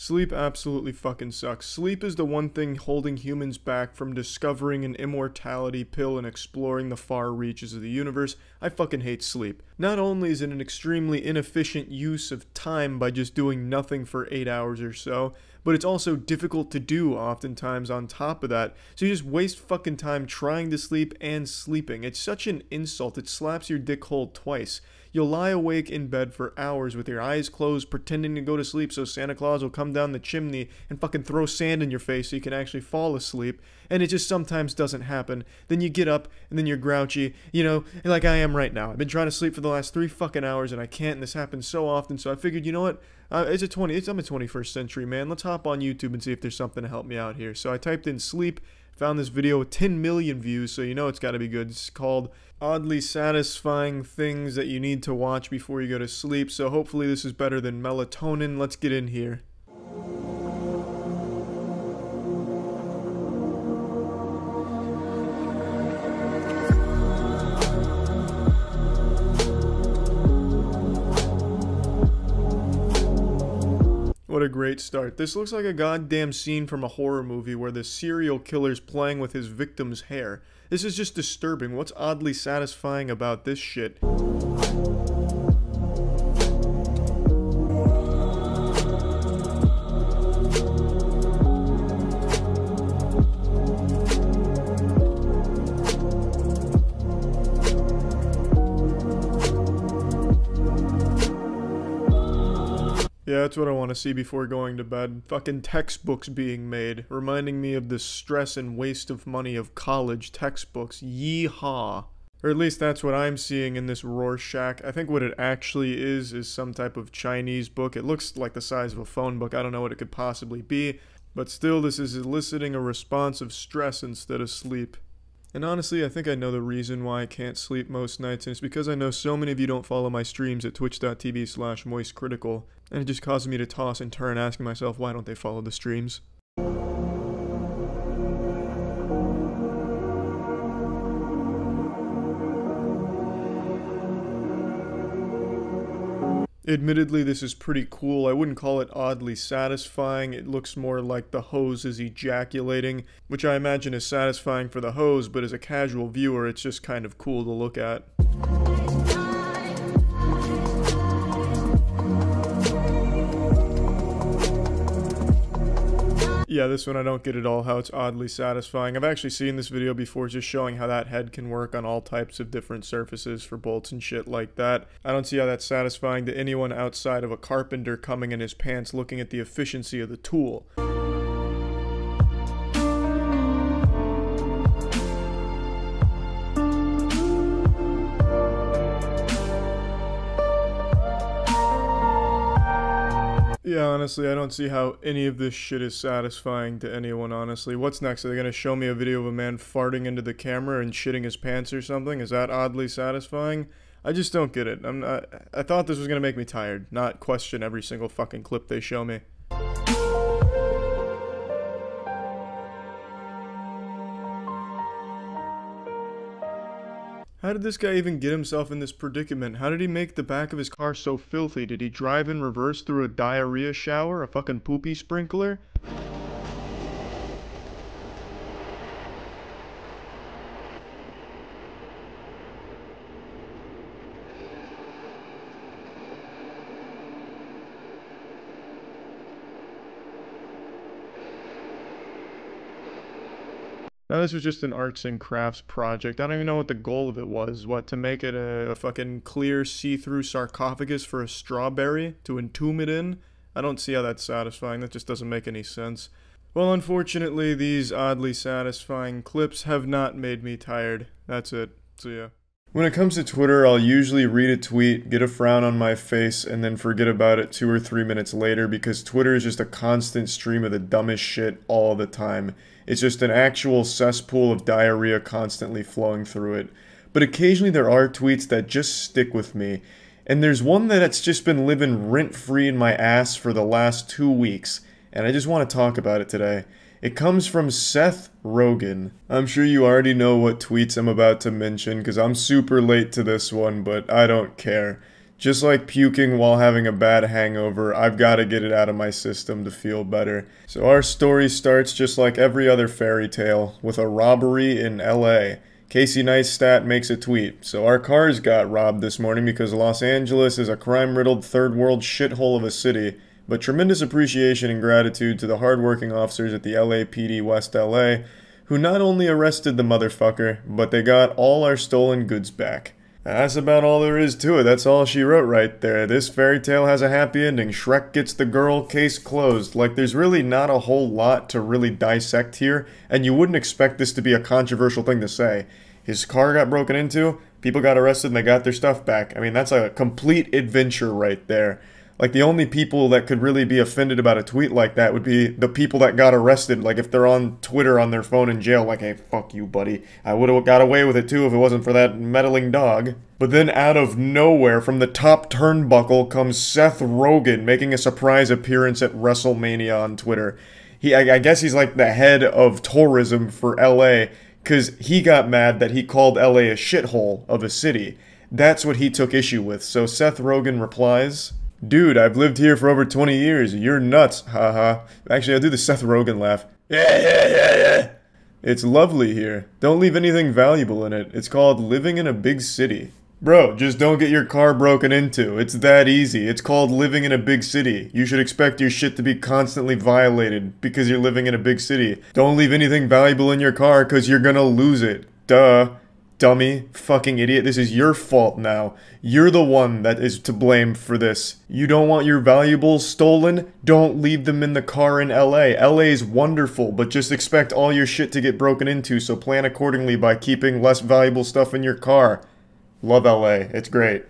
Sleep absolutely fucking sucks. Sleep is the one thing holding humans back from discovering an immortality pill and exploring the far reaches of the universe. I fucking hate sleep. Not only is it an extremely inefficient use of time by just doing nothing for 8 hours or so, but it's also difficult to do oftentimes on top of that. So you just waste fucking time trying to sleep and sleeping. It's such an insult. It slaps your dick hole twice. You'll lie awake in bed for hours with your eyes closed, pretending to go to sleep so Santa Claus will come down the chimney and fucking throw sand in your face so you can actually fall asleep. And it just sometimes doesn't happen. Then you get up and then you're grouchy, you know, like I am right now. I've been trying to sleep for the last 3 fucking hours and I can't, and this happens so often. So I figured, you know what? I'm a 21st century man. Let's hop on YouTube and see if there's something to help me out here. So I typed in sleep, found this video with 10 million views, so you know it's got to be good. It's called Oddly Satisfying Things That You Need to Watch Before You Go to Sleep. So hopefully this is better than melatonin. Let's get in here. What a great start. This looks like a goddamn scene from a horror movie where the serial killer's playing with his victim's hair. This is just disturbing. What's oddly satisfying about this shit? Yeah, that's what I want to see before going to bed. Fucking textbooks being made, reminding me of the stress and waste of money of college textbooks. Yeehaw. Or at least that's what I'm seeing in this Rorschach. I think what it actually is some type of Chinese book. It looks like the size of a phone book. I don't know what it could possibly be. But still, this is eliciting a response of stress instead of sleep. And honestly, I think I know the reason why I can't sleep most nights, and it's because I know so many of you don't follow my streams at twitch.tv/moistcritical, and it just causes me to toss and turn asking myself, why don't they follow the streams? Admittedly, this is pretty cool. I wouldn't call it oddly satisfying. It looks more like the hose is ejaculating, which I imagine is satisfying for the hose, but as a casual viewer, it's just kind of cool to look at. Yeah, this one I don't get at all how it's oddly satisfying. I've actually seen this video before just showing how that head can work on all types of different surfaces for bolts and shit like that. I don't see how that's satisfying to anyone outside of a carpenter coming in his pants looking at the efficiency of the tool. Yeah, honestly, I don't see how any of this shit is satisfying to anyone, honestly. What's next? Are they gonna show me a video of a man farting into the camera and shitting his pants or something? Is that oddly satisfying? I just don't get it. I thought this was gonna make me tired, not question every single fucking clip they show me. How did this guy even get himself in this predicament? How did he make the back of his car so filthy? Did he drive in reverse through a diarrhea shower? A fucking poopy sprinkler? Now this was just an arts and crafts project. I don't even know what the goal of it was. What, to make it a fucking clear see-through sarcophagus for a strawberry? To entomb it in? I don't see how that's satisfying. That just doesn't make any sense. Well, unfortunately, these oddly satisfying clips have not made me tired. That's it. See ya. When it comes to Twitter, I'll usually read a tweet, get a frown on my face, and then forget about it 2 or 3 minutes later because Twitter is just a constant stream of the dumbest shit all the time. It's just an actual cesspool of diarrhea constantly flowing through it. But occasionally there are tweets that just stick with me. And there's one that's just been living rent-free in my ass for the last 2 weeks. And I just want to talk about it today. It comes from Seth Rogen. I'm sure you already know what tweets I'm about to mention because I'm super late to this one, but I don't care. Just like puking while having a bad hangover, I've got to get it out of my system to feel better. So our story starts just like every other fairy tale, with a robbery in LA. Casey Neistat makes a tweet. So our cars got robbed this morning because Los Angeles is a crime-riddled third world shithole of a city. But tremendous appreciation and gratitude to the hardworking officers at the LAPD West LA, who not only arrested the motherfucker, but they got all our stolen goods back. That's about all there is to it. That's all she wrote right there. This fairy tale has a happy ending. Shrek gets the girl, case closed. Like, there's really not a whole lot to really dissect here, and you wouldn't expect this to be a controversial thing to say. His car got broken into, people got arrested, and they got their stuff back. I mean, that's a complete adventure right there. Like, the only people that could really be offended about a tweet like that would be the people that got arrested. Like, if they're on Twitter on their phone in jail, like, hey, fuck you, buddy. I would have got away with it, too, if it wasn't for that meddling dog. But then out of nowhere, from the top turnbuckle, comes Seth Rogen making a surprise appearance at WrestleMania on Twitter. I guess he's like the head of tourism for LA, because he got mad that he called LA a shithole of a city. That's what he took issue with. So Seth Rogen replies, "Dude, I've lived here for over 20 years. You're nuts, haha." Actually, I'll do the Seth Rogen laugh. Yeah. It's lovely here. Don't leave anything valuable in it. It's called living in a big city. Bro, just don't get your car broken into. It's that easy. It's called living in a big city. You should expect your shit to be constantly violated because you're living in a big city. Don't leave anything valuable in your car because you're gonna lose it. Duh. Dummy. Fucking idiot. This is your fault now. You're the one that is to blame for this. You don't want your valuables stolen? Don't leave them in the car in LA. LA is wonderful, but just expect all your shit to get broken into, so plan accordingly by keeping less valuable stuff in your car. Love LA. It's great.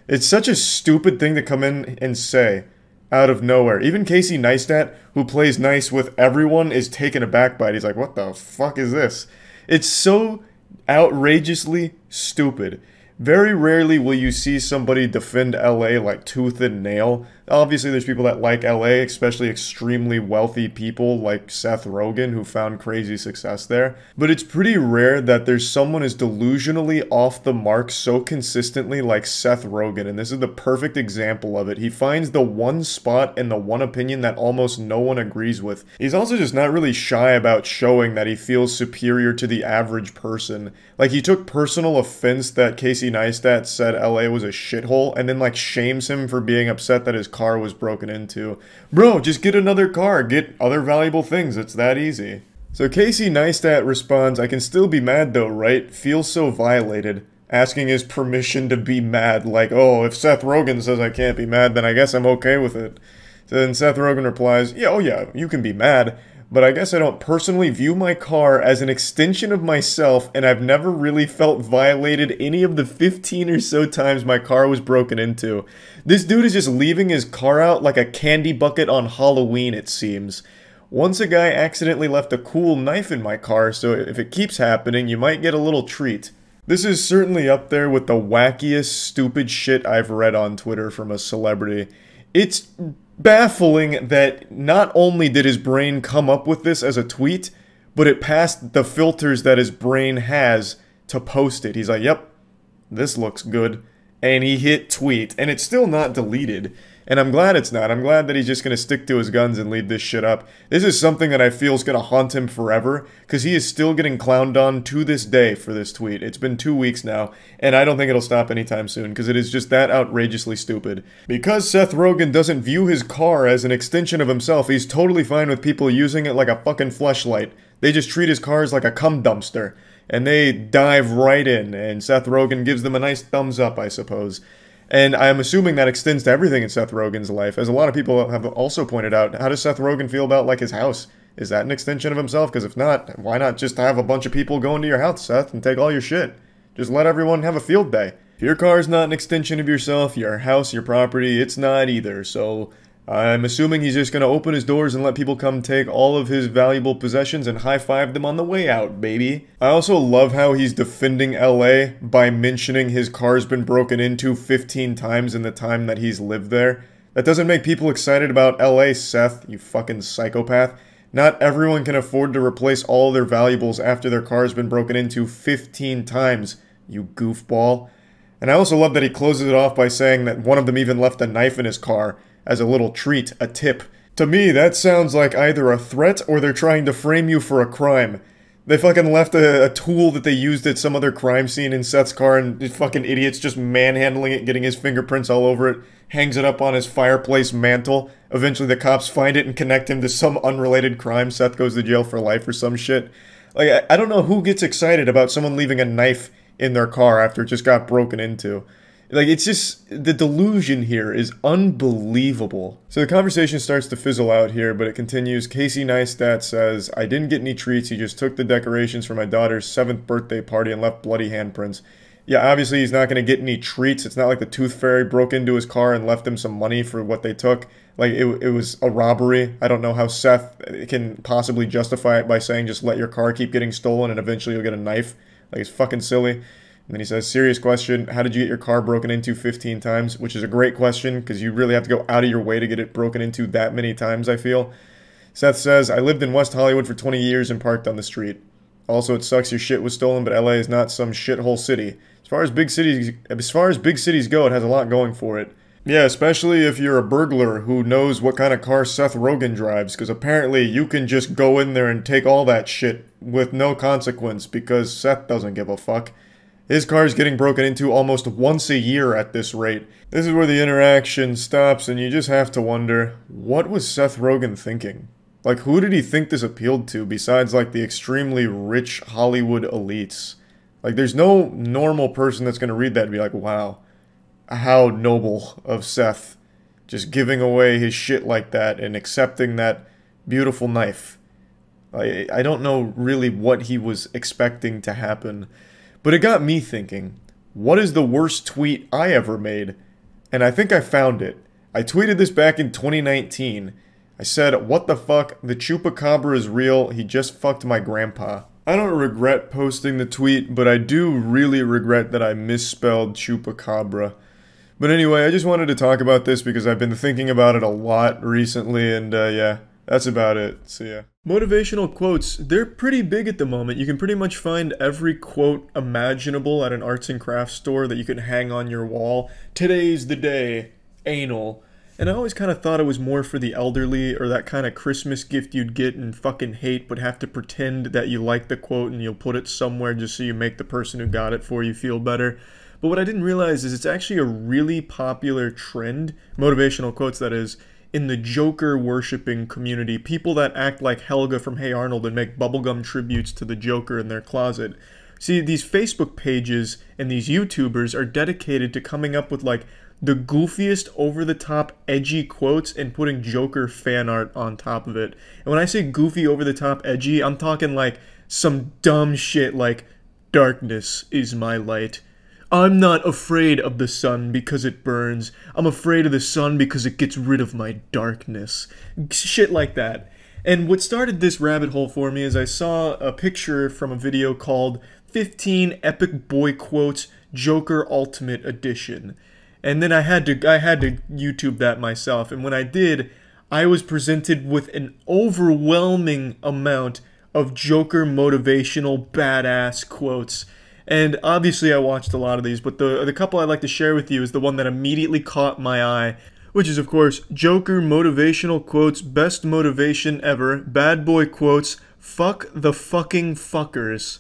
It's such a stupid thing to come in and say out of nowhere. Even Casey Neistat, who plays nice with everyone, is taken aback by it. He's like, what the fuck is this? It's so outrageously stupid. Very rarely will you see somebody defend LA like tooth and nail. Obviously, there's people that like LA, especially extremely wealthy people like Seth Rogen, who found crazy success there. But it's pretty rare that there's someone as delusionally off the mark so consistently like Seth Rogen, and this is the perfect example of it. He finds the one spot and the one opinion that almost no one agrees with. He's also just not really shy about showing that he feels superior to the average person. Like, he took personal offense that Casey Neistat said LA was a shithole, and then like shames him for being upset that his car was broken into. Bro, just get another car, get other valuable things, it's that easy. So Casey Neistat responds, "I can still be mad though, right? Feel so violated." Asking his permission to be mad, like, oh, if Seth Rogen says I can't be mad, then I guess I'm okay with it. So then Seth Rogen replies, yeah, oh yeah, you can be mad, but I guess I don't personally view my car as an extension of myself, and I've never really felt violated any of the 15 or so times my car was broken into. This dude is just leaving his car out like a candy bucket on Halloween, it seems. Once a guy accidentally left a cool knife in my car, so if it keeps happening, you might get a little treat. This is certainly up there with the wackiest, stupid shit I've read on Twitter from a celebrity. It's baffling that not only did his brain come up with this as a tweet, but it passed the filters that his brain has to post it. He's like, yep, this looks good. And he hit tweet, and it's still not deleted. And I'm glad it's not. I'm glad that he's just going to stick to his guns and leave this shit up. This is something that I feel is going to haunt him forever, because he is still getting clowned on to this day for this tweet. It's been 2 weeks now, and I don't think it'll stop anytime soon, because it is just that outrageously stupid. Because Seth Rogen doesn't view his car as an extension of himself, he's totally fine with people using it like a fucking fleshlight. They just treat his cars like a cum dumpster, and they dive right in, and Seth Rogen gives them a nice thumbs up, I suppose. And I'm assuming that extends to everything in Seth Rogen's life. As a lot of people have also pointed out, how does Seth Rogen feel about, like, his house? Is that an extension of himself? Because if not, why not just have a bunch of people go into your house, Seth, and take all your shit? Just let everyone have a field day. If your car's not an extension of yourself, your house, your property, it's not either. So I'm assuming he's just going to open his doors and let people come take all of his valuable possessions and high-five them on the way out, baby. I also love how he's defending LA by mentioning his car's been broken into 15 times in the time that he's lived there. That doesn't make people excited about LA, Seth, you fucking psychopath. Not everyone can afford to replace all their valuables after their car's been broken into 15 times, you goofball. And I also love that he closes it off by saying that one of them even left a knife in his car as a little treat, a tip. To me, that sounds like either a threat or they're trying to frame you for a crime. They fucking left a tool that they used at some other crime scene in Seth's car, and these fucking idiots just manhandling it, getting his fingerprints all over it, hangs it up on his fireplace mantle. Eventually the cops find it and connect him to some unrelated crime. Seth goes to jail for life or some shit. Like, I don't know who gets excited about someone leaving a knife in their car after it just got broken into. Like, it's just, the delusion here is unbelievable. So the conversation starts to fizzle out here, but it continues. Casey Neistat says, I didn't get any treats, he just took the decorations for my daughter's 7th birthday party and left bloody handprints. Yeah, obviously he's not going to get any treats. It's not like the Tooth Fairy broke into his car and left him some money for what they took. Like, it was a robbery. I don't know how Seth can possibly justify it by saying just let your car keep getting stolen and eventually you'll get a knife. Like, it's fucking silly. And then he says, serious question, how did you get your car broken into 15 times? Which is a great question, because you really have to go out of your way to get it broken into that many times, I feel. Seth says, I lived in West Hollywood for 20 years and parked on the street. Also, it sucks your shit was stolen, but LA is not some shithole city. As far as big cities go, it has a lot going for it. Yeah, especially if you're a burglar who knows what kind of car Seth Rogen drives, because apparently you can just go in there and take all that shit with no consequence, because Seth doesn't give a fuck. His car is getting broken into almost once a year at this rate. This is where the interaction stops, and you just have to wonder, what was Seth Rogen thinking? Like, who did he think this appealed to besides, like, the extremely rich Hollywood elites? Like, there's no normal person that's going to read that and be like, wow, how noble of Seth, just giving away his shit like that and accepting that beautiful knife. I don't know really what he was expecting to happen. But it got me thinking, what is the worst tweet I ever made? And I think I found it. I tweeted this back in 2019. I said, what the fuck, the chupacabra is real, he just fucked my grandpa. I don't regret posting the tweet, but I do really regret that I misspelled chupacabra. But anyway, I just wanted to talk about this because I've been thinking about it a lot recently, and yeah, that's about it. See ya. Motivational quotes, they're pretty big at the moment. You can pretty much find every quote imaginable at an arts and crafts store that you can hang on your wall. Today's the day, anal. And I always kind of thought it was more for the elderly, or that kind of Christmas gift you'd get and fucking hate, but have to pretend that you like the quote and you'll put it somewhere just so you make the person who got it for you feel better. But what I didn't realize is it's actually a really popular trend, motivational quotes that is, in the Joker worshipping community. People that act like Helga from Hey Arnold and make bubblegum tributes to the Joker in their closet. See, these Facebook pages and these YouTubers are dedicated to coming up with like the goofiest, over-the-top, edgy quotes and putting Joker fan art on top of it. And when I say goofy, over-the-top, edgy, I'm talking like some dumb shit like, darkness is my light. I'm not afraid of the sun because it burns. I'm afraid of the sun because it gets rid of my darkness. Shit like that. And what started this rabbit hole for me is I saw a picture from a video called 15 Epic Boy Quotes Joker Ultimate Edition. And then I had to YouTube that myself. And when I did, I was presented with an overwhelming amount of Joker motivational badass quotes. And obviously I watched a lot of these, but the couple I'd like to share with you is the one that immediately caught my eye, which is, of course, Joker motivational quotes, best motivation ever, bad boy quotes, fuck the fucking fuckers.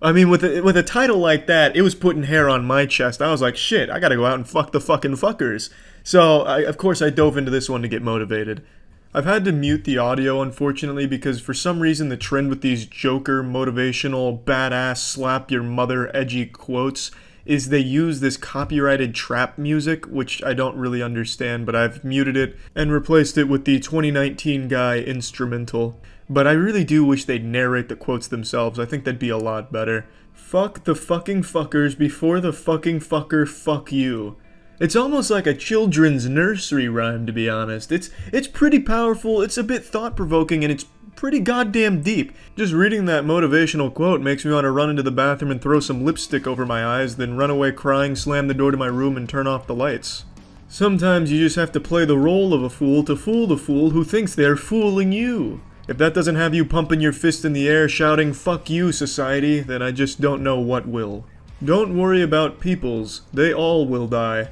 I mean, with a title like that, it was putting hair on my chest. I was like, shit, I gotta go out and fuck the fucking fuckers. So, of course, I dove into this one to get motivated. I've had to mute the audio, unfortunately, because for some reason the trend with these Joker motivational, badass, slap your mother edgy quotes is they use this copyrighted trap music, which I don't really understand, but I've muted it and replaced it with the 2019 Guy instrumental. But I really do wish they'd narrate the quotes themselves. I think that'd be a lot better. Fuck the fucking fuckers before the fucking fucker fuck you. It's almost like a children's nursery rhyme, to be honest. It's pretty powerful, it's a bit thought-provoking, and it's pretty goddamn deep. Just reading that motivational quote makes me want to run into the bathroom and throw some lipstick over my eyes, then run away crying, slam the door to my room, and turn off the lights. Sometimes you just have to play the role of a fool to fool the fool who thinks they're fooling you. If that doesn't have you pumping your fist in the air shouting, "Fuck you, society," then I just don't know what will. Don't worry about peoples, they all will die.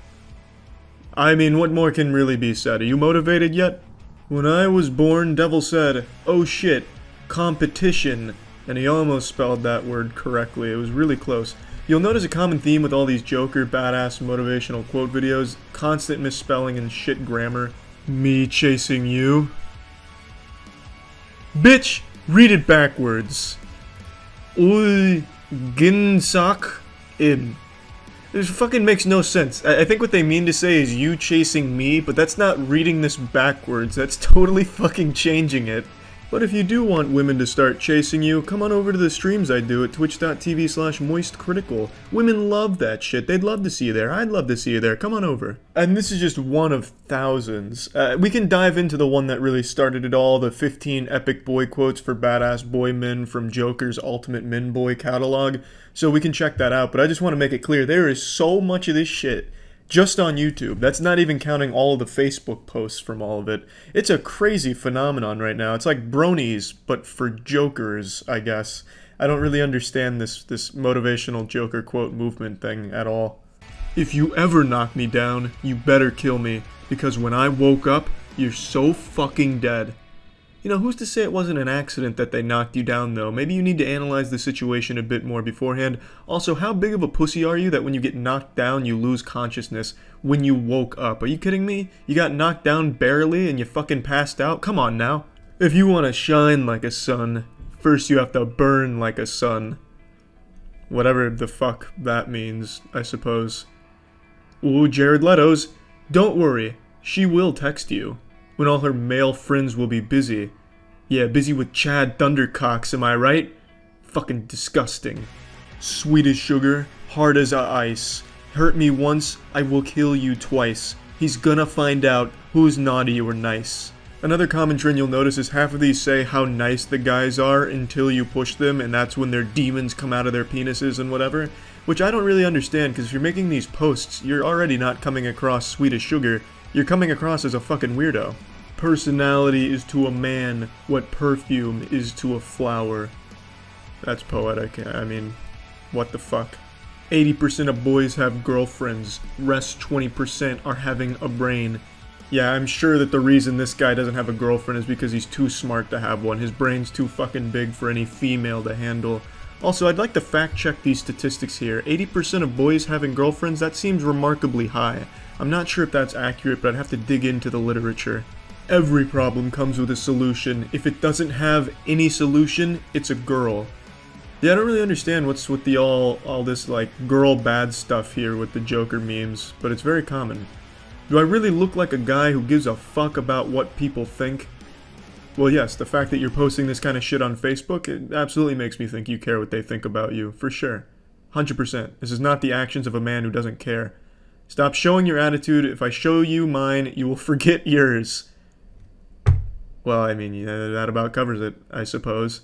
I mean, what more can really be said? Are you motivated yet? When I was born, Devil said, "Oh shit, competition." And he almost spelled that word correctly. It was really close. You'll notice a common theme with all these Joker, badass, motivational quote videos. Constant misspelling and shit grammar. Me chasing you. Bitch, read it backwards. Ui, ginsak in. This fucking makes no sense. I think what they mean to say is you chasing me, but that's not reading this backwards. That's totally fucking changing it. But if you do want women to start chasing you, come on over to the streams I do at twitch.tv/moistcritical. Women love that shit. They'd love to see you there. I'd love to see you there. Come on over. And this is just one of thousands. We can dive into the one that really started it all, the 15 epic boy quotes for badass boy men from Joker's Ultimate Men Boy catalog. So we can check that out, but I just want to make it clear, there is so much of this shit just on YouTube. That's not even counting all of the Facebook posts from all of it. It's a crazy phenomenon right now. It's like bronies, but for jokers, I guess. I don't really understand this motivational Joker quote movement thing at all. If you ever knock me down, you better kill me, because when I woke up, you're so fucking dead. You know, who's to say it wasn't an accident that they knocked you down, though? Maybe you need to analyze the situation a bit more beforehand. Also, how big of a pussy are you that when you get knocked down, you lose consciousness when you woke up? Are you kidding me? You got knocked down barely and you fucking passed out? Come on now. If you want to shine like a sun, first you have to burn like a sun. Whatever the fuck that means, I suppose. Ooh, Jared Leto's. Don't worry, she will text you. When all her male friends will be busy. Yeah, busy with Chad Thundercocks, am I right? Fucking disgusting. Sweet as sugar, hard as ice. Hurt me once, I will kill you twice. He's gonna find out who's naughty or nice. Another common trend you'll notice is half of these say how nice the guys are until you push them, and that's when their demons come out of their penises and whatever. Which I don't really understand, because if you're making these posts, you're already not coming across sweet as sugar. You're coming across as a fucking weirdo. Personality is to a man what perfume is to a flower. That's poetic. I mean, what the fuck? 80% of boys have girlfriends. Rest 20% are having a brain. Yeah, I'm sure that the reason this guy doesn't have a girlfriend is because he's too smart to have one. His brain's too fucking big for any female to handle. Also, I'd like to fact check these statistics here. 80% of boys having girlfriends, that seems remarkably high. I'm not sure if that's accurate, but I'd have to dig into the literature. Every problem comes with a solution. If it doesn't have any solution, it's a girl. Yeah, I don't really understand what's with the all this like girl bad stuff here with the Joker memes, but it's very common. Do I really look like a guy who gives a fuck about what people think? Well, yes, the fact that you're posting this kind of shit on Facebook, it absolutely makes me think you care what they think about you, for sure. 100%. This is not the actions of a man who doesn't care. Stop showing your attitude. If I show you mine, you will forget yours. Well, I mean, that about covers it, I suppose.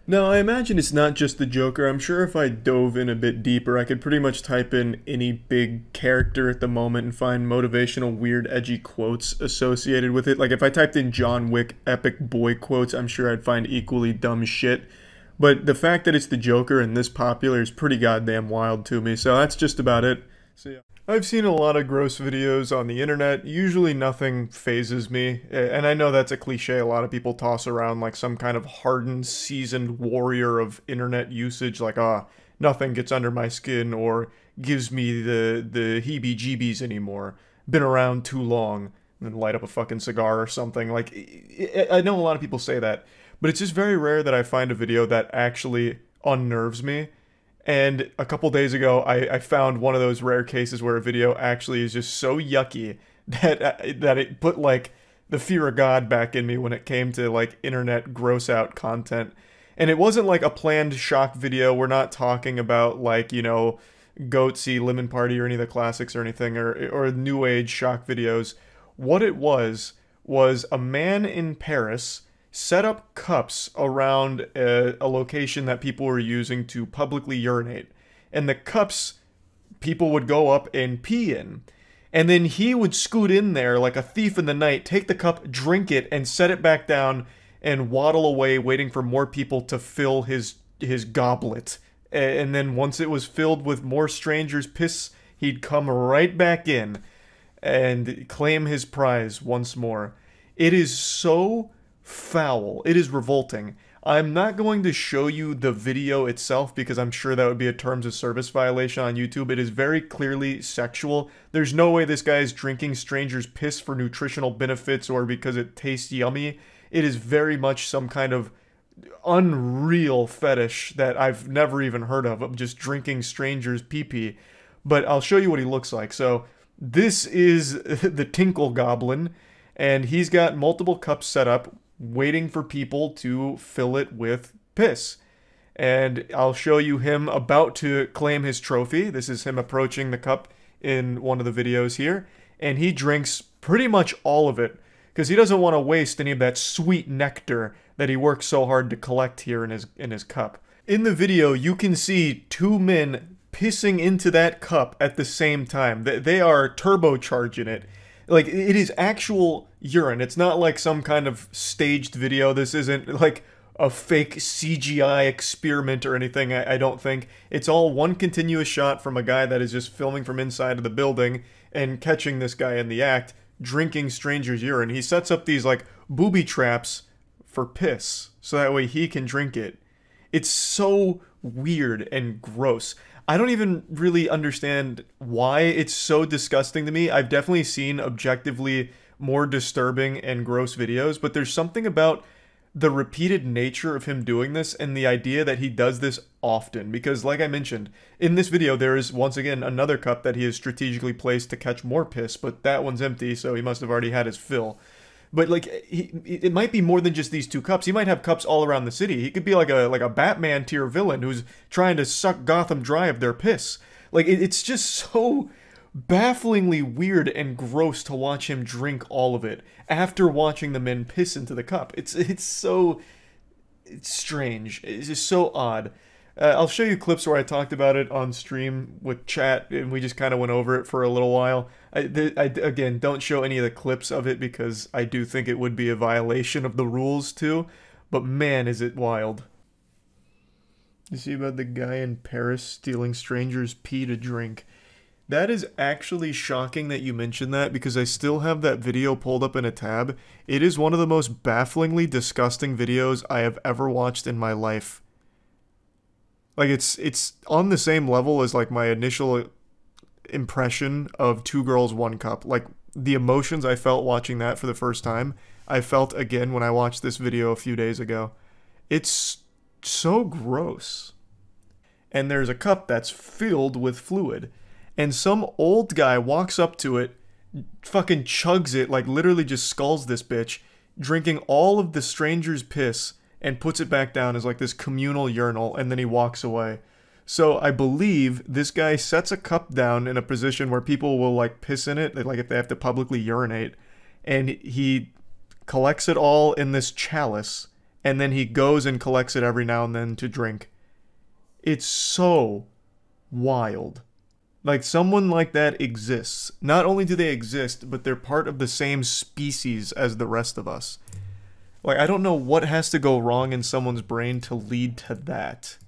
Now, I imagine it's not just the Joker. I'm sure if I dove in a bit deeper, I could pretty much type in any big character at the moment and find motivational, weird, edgy quotes associated with it. Like, if I typed in John Wick epic boy quotes, I'm sure I'd find equally dumb shit. But the fact that it's the Joker and this popular is pretty goddamn wild to me, so that's just about it. So, yeah. I've seen a lot of gross videos on the internet. Usually nothing phases me, and I know that's a cliche a lot of people toss around like some kind of hardened, seasoned warrior of internet usage, like, nothing gets under my skin or gives me the heebie-jeebies anymore. Been around too long, and then light up a fucking cigar or something. Like, I know a lot of people say that, but it's just very rare that I find a video that actually unnerves me. And a couple days ago, I found one of those rare cases where a video actually is just so yucky that it put, like, the fear of God back in me when it came to, like, internet gross-out content. And it wasn't, like, a planned shock video. We're not talking about, like, you know, Goatsy, Lemon Party, or any of the classics or anything, or New Age shock videos. What it was a man in Paris set up cups around a location that people were using to publicly urinate. And the cups people would go up and pee in. And then he would scoot in there like a thief in the night, take the cup, drink it, and set it back down and waddle away waiting for more people to fill his goblet. And then once it was filled with more strangers' piss, he'd come right back in and claim his prize once more. It is so foul. It is revolting. I'm not going to show you the video itself because I'm sure that would be a terms of service violation on YouTube. It is very clearly sexual. There's no way this guy is drinking strangers' piss for nutritional benefits or because it tastes yummy. It is very much some kind of unreal fetish that I've never even heard of just drinking strangers' pee-pee. But I'll show you what he looks like. So this is the Tinkle Goblin, and he's got multiple cups set up waiting for people to fill it with piss. And I'll show you him about to claim his trophy. This is him approaching the cup in one of the videos here. And he drinks pretty much all of it because he doesn't want to waste any of that sweet nectar that he works so hard to collect here in his cup. In the video, you can see two men pissing into that cup at the same time. They are turbocharging it. Like, it is actual urine. It's not like some kind of staged video. This isn't like a fake CGI experiment or anything, I don't think. It's all one continuous shot from a guy that is just filming from inside of the building and catching this guy in the act, drinking strangers' urine. He sets up these, like, booby traps for piss, so that way he can drink it. It's so weird and gross. I don't even really understand why it's so disgusting to me. I've definitely seen objectively more disturbing and gross videos, but there's something about the repeated nature of him doing this and the idea that he does this often. Because, like I mentioned, in this video there is, once again, another cup that he has strategically placed to catch more piss, but that one's empty, so he must have already had his fill. But, like, it might be more than just these two cups. He might have cups all around the city. He could be like a Batman tier villain who's trying to suck Gotham dry of their piss. Like, it's just so bafflingly weird and gross to watch him drink all of it after watching the men piss into the cup. It's strange. It's just so odd. I'll show you clips where I talked about it on stream with chat, and we just kind of went over it for a little while. Again, don't show any of the clips of it because I do think it would be a violation of the rules too, but man, is it wild. You see about the guy in Paris stealing strangers' pee to drink? That is actually shocking that you mentioned that because I still have that video pulled up in a tab. It is one of the most bafflingly disgusting videos I have ever watched in my life. Like, it's on the same level as, like, my initial impression of Two Girls, One Cup. Like, the emotions I felt watching that for the first time, I felt again when I watched this video a few days ago. It's so gross. And there's a cup that's filled with fluid. And some old guy walks up to it, fucking chugs it, like literally just skulls this bitch, drinking all of the stranger's piss, and puts it back down as like this communal urinal, and then he walks away. So I believe this guy sets a cup down in a position where people will like piss in it, like if they have to publicly urinate, and he collects it all in this chalice, and then he goes and collects it every now and then to drink. It's so wild. Like, someone like that exists. Not only do they exist, but they're part of the same species as the rest of us. Like, I don't know what has to go wrong in someone's brain to lead to that.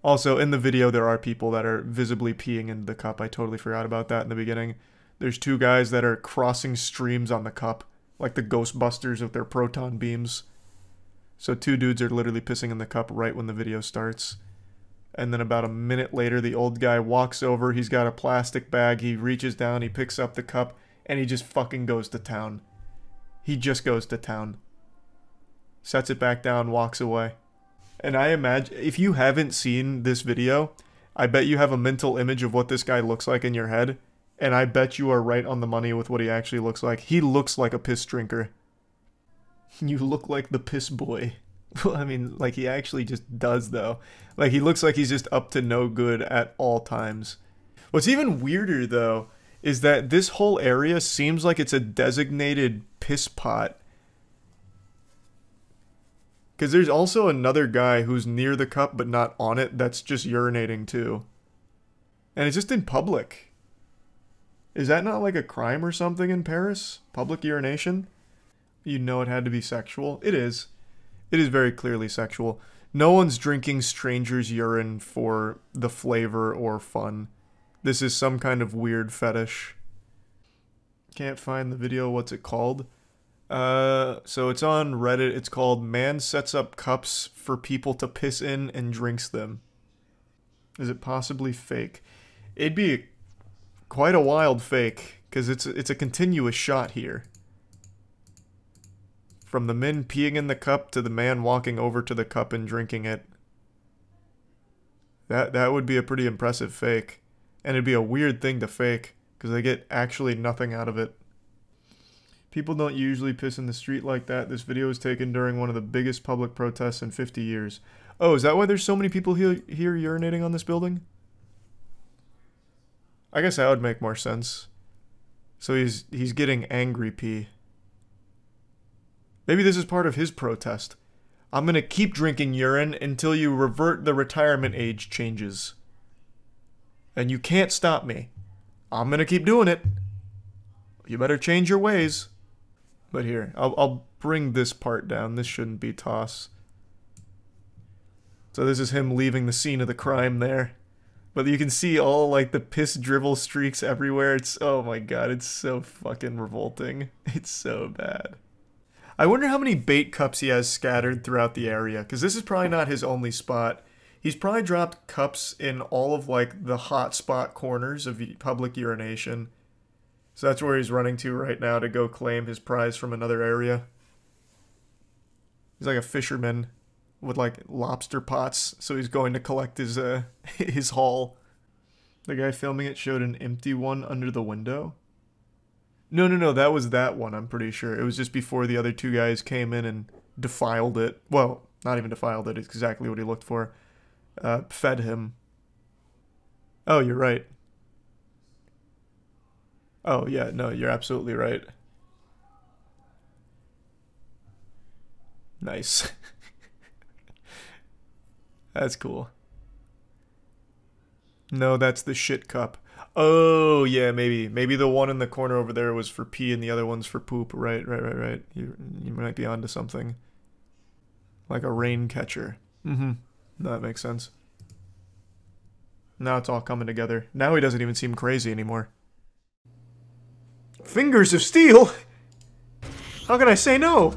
Also, in the video, there are people that are visibly peeing into the cup. I totally forgot about that in the beginning. There's two guys that are crossing streams on the cup, like the Ghostbusters with their proton beams. So two dudes are literally pissing in the cup right when the video starts. And then about a minute later, the old guy walks over, he's got a plastic bag, he reaches down, he picks up the cup, and he just fucking goes to town. He just goes to town. Sets it back down, walks away. And I imagine, if you haven't seen this video, I bet you have a mental image of what this guy looks like in your head, and I bet you are right on the money with what he actually looks like. He looks like a piss drinker. You look like the piss boy. I mean, like, he actually just does, though. Like, he looks like he's just up to no good at all times. What's even weirder, though, is that this whole area seems like it's a designated piss pot. Because there's also another guy who's near the cup but not on it that's just urinating, too. And it's just in public. Is that not like a crime or something in Paris? Public urination? You know it had to be sexual. It is. It is very clearly sexual. No one's drinking strangers' urine for the flavor or fun. This is some kind of weird fetish. Can't find the video. What's it called? So it's on Reddit. It's called "Man Sets Up Cups for People to Piss in and Drinks Them." Is it possibly fake? It'd be quite a wild fake, because it's a continuous shot here. From the men peeing in the cup to the man walking over to the cup and drinking it. That would be a pretty impressive fake. And it'd be a weird thing to fake, because they get actually nothing out of it. People don't usually piss in the street like that. This video was taken during one of the biggest public protests in 50 years. Oh, is that why there's so many people here urinating on this building? I guess that would make more sense. So he's getting angry pee. Maybe this is part of his protest. I'm gonna keep drinking urine until you revert the retirement age changes. And you can't stop me. I'm gonna keep doing it. You better change your ways. But here, I'll bring this part down. This shouldn't be toss. So this is him leaving the scene of the crime there. But you can see all, like, the piss drivel streaks everywhere. It's, oh my god, it's so fucking revolting. It's so bad. I wonder how many bait cups he has scattered throughout the area, because this is probably not his only spot. He's probably dropped cups in all of, like, the hot spot corners of public urination. So that's where he's running to right now to go claim his prize from another area. He's like a fisherman with, like, lobster pots, so he's going to collect his, his haul. The guy filming it showed an empty one under the window. No, that was that one, I'm pretty sure. It was just before the other two guys came in and defiled it. Well, not even defiled it, it's exactly what he looked for. Fed him. Oh, you're right. Oh, yeah, no, you're absolutely right. Nice. That's cool. No, that's the shit cup. Oh, yeah, maybe the one in the corner over there was for pee and the other one's for poop. Right. You might be onto something. Like a rain catcher. No, that makes sense. Now it's all coming together. Now he doesn't even seem crazy anymore. Fingers of steel? How can I say no?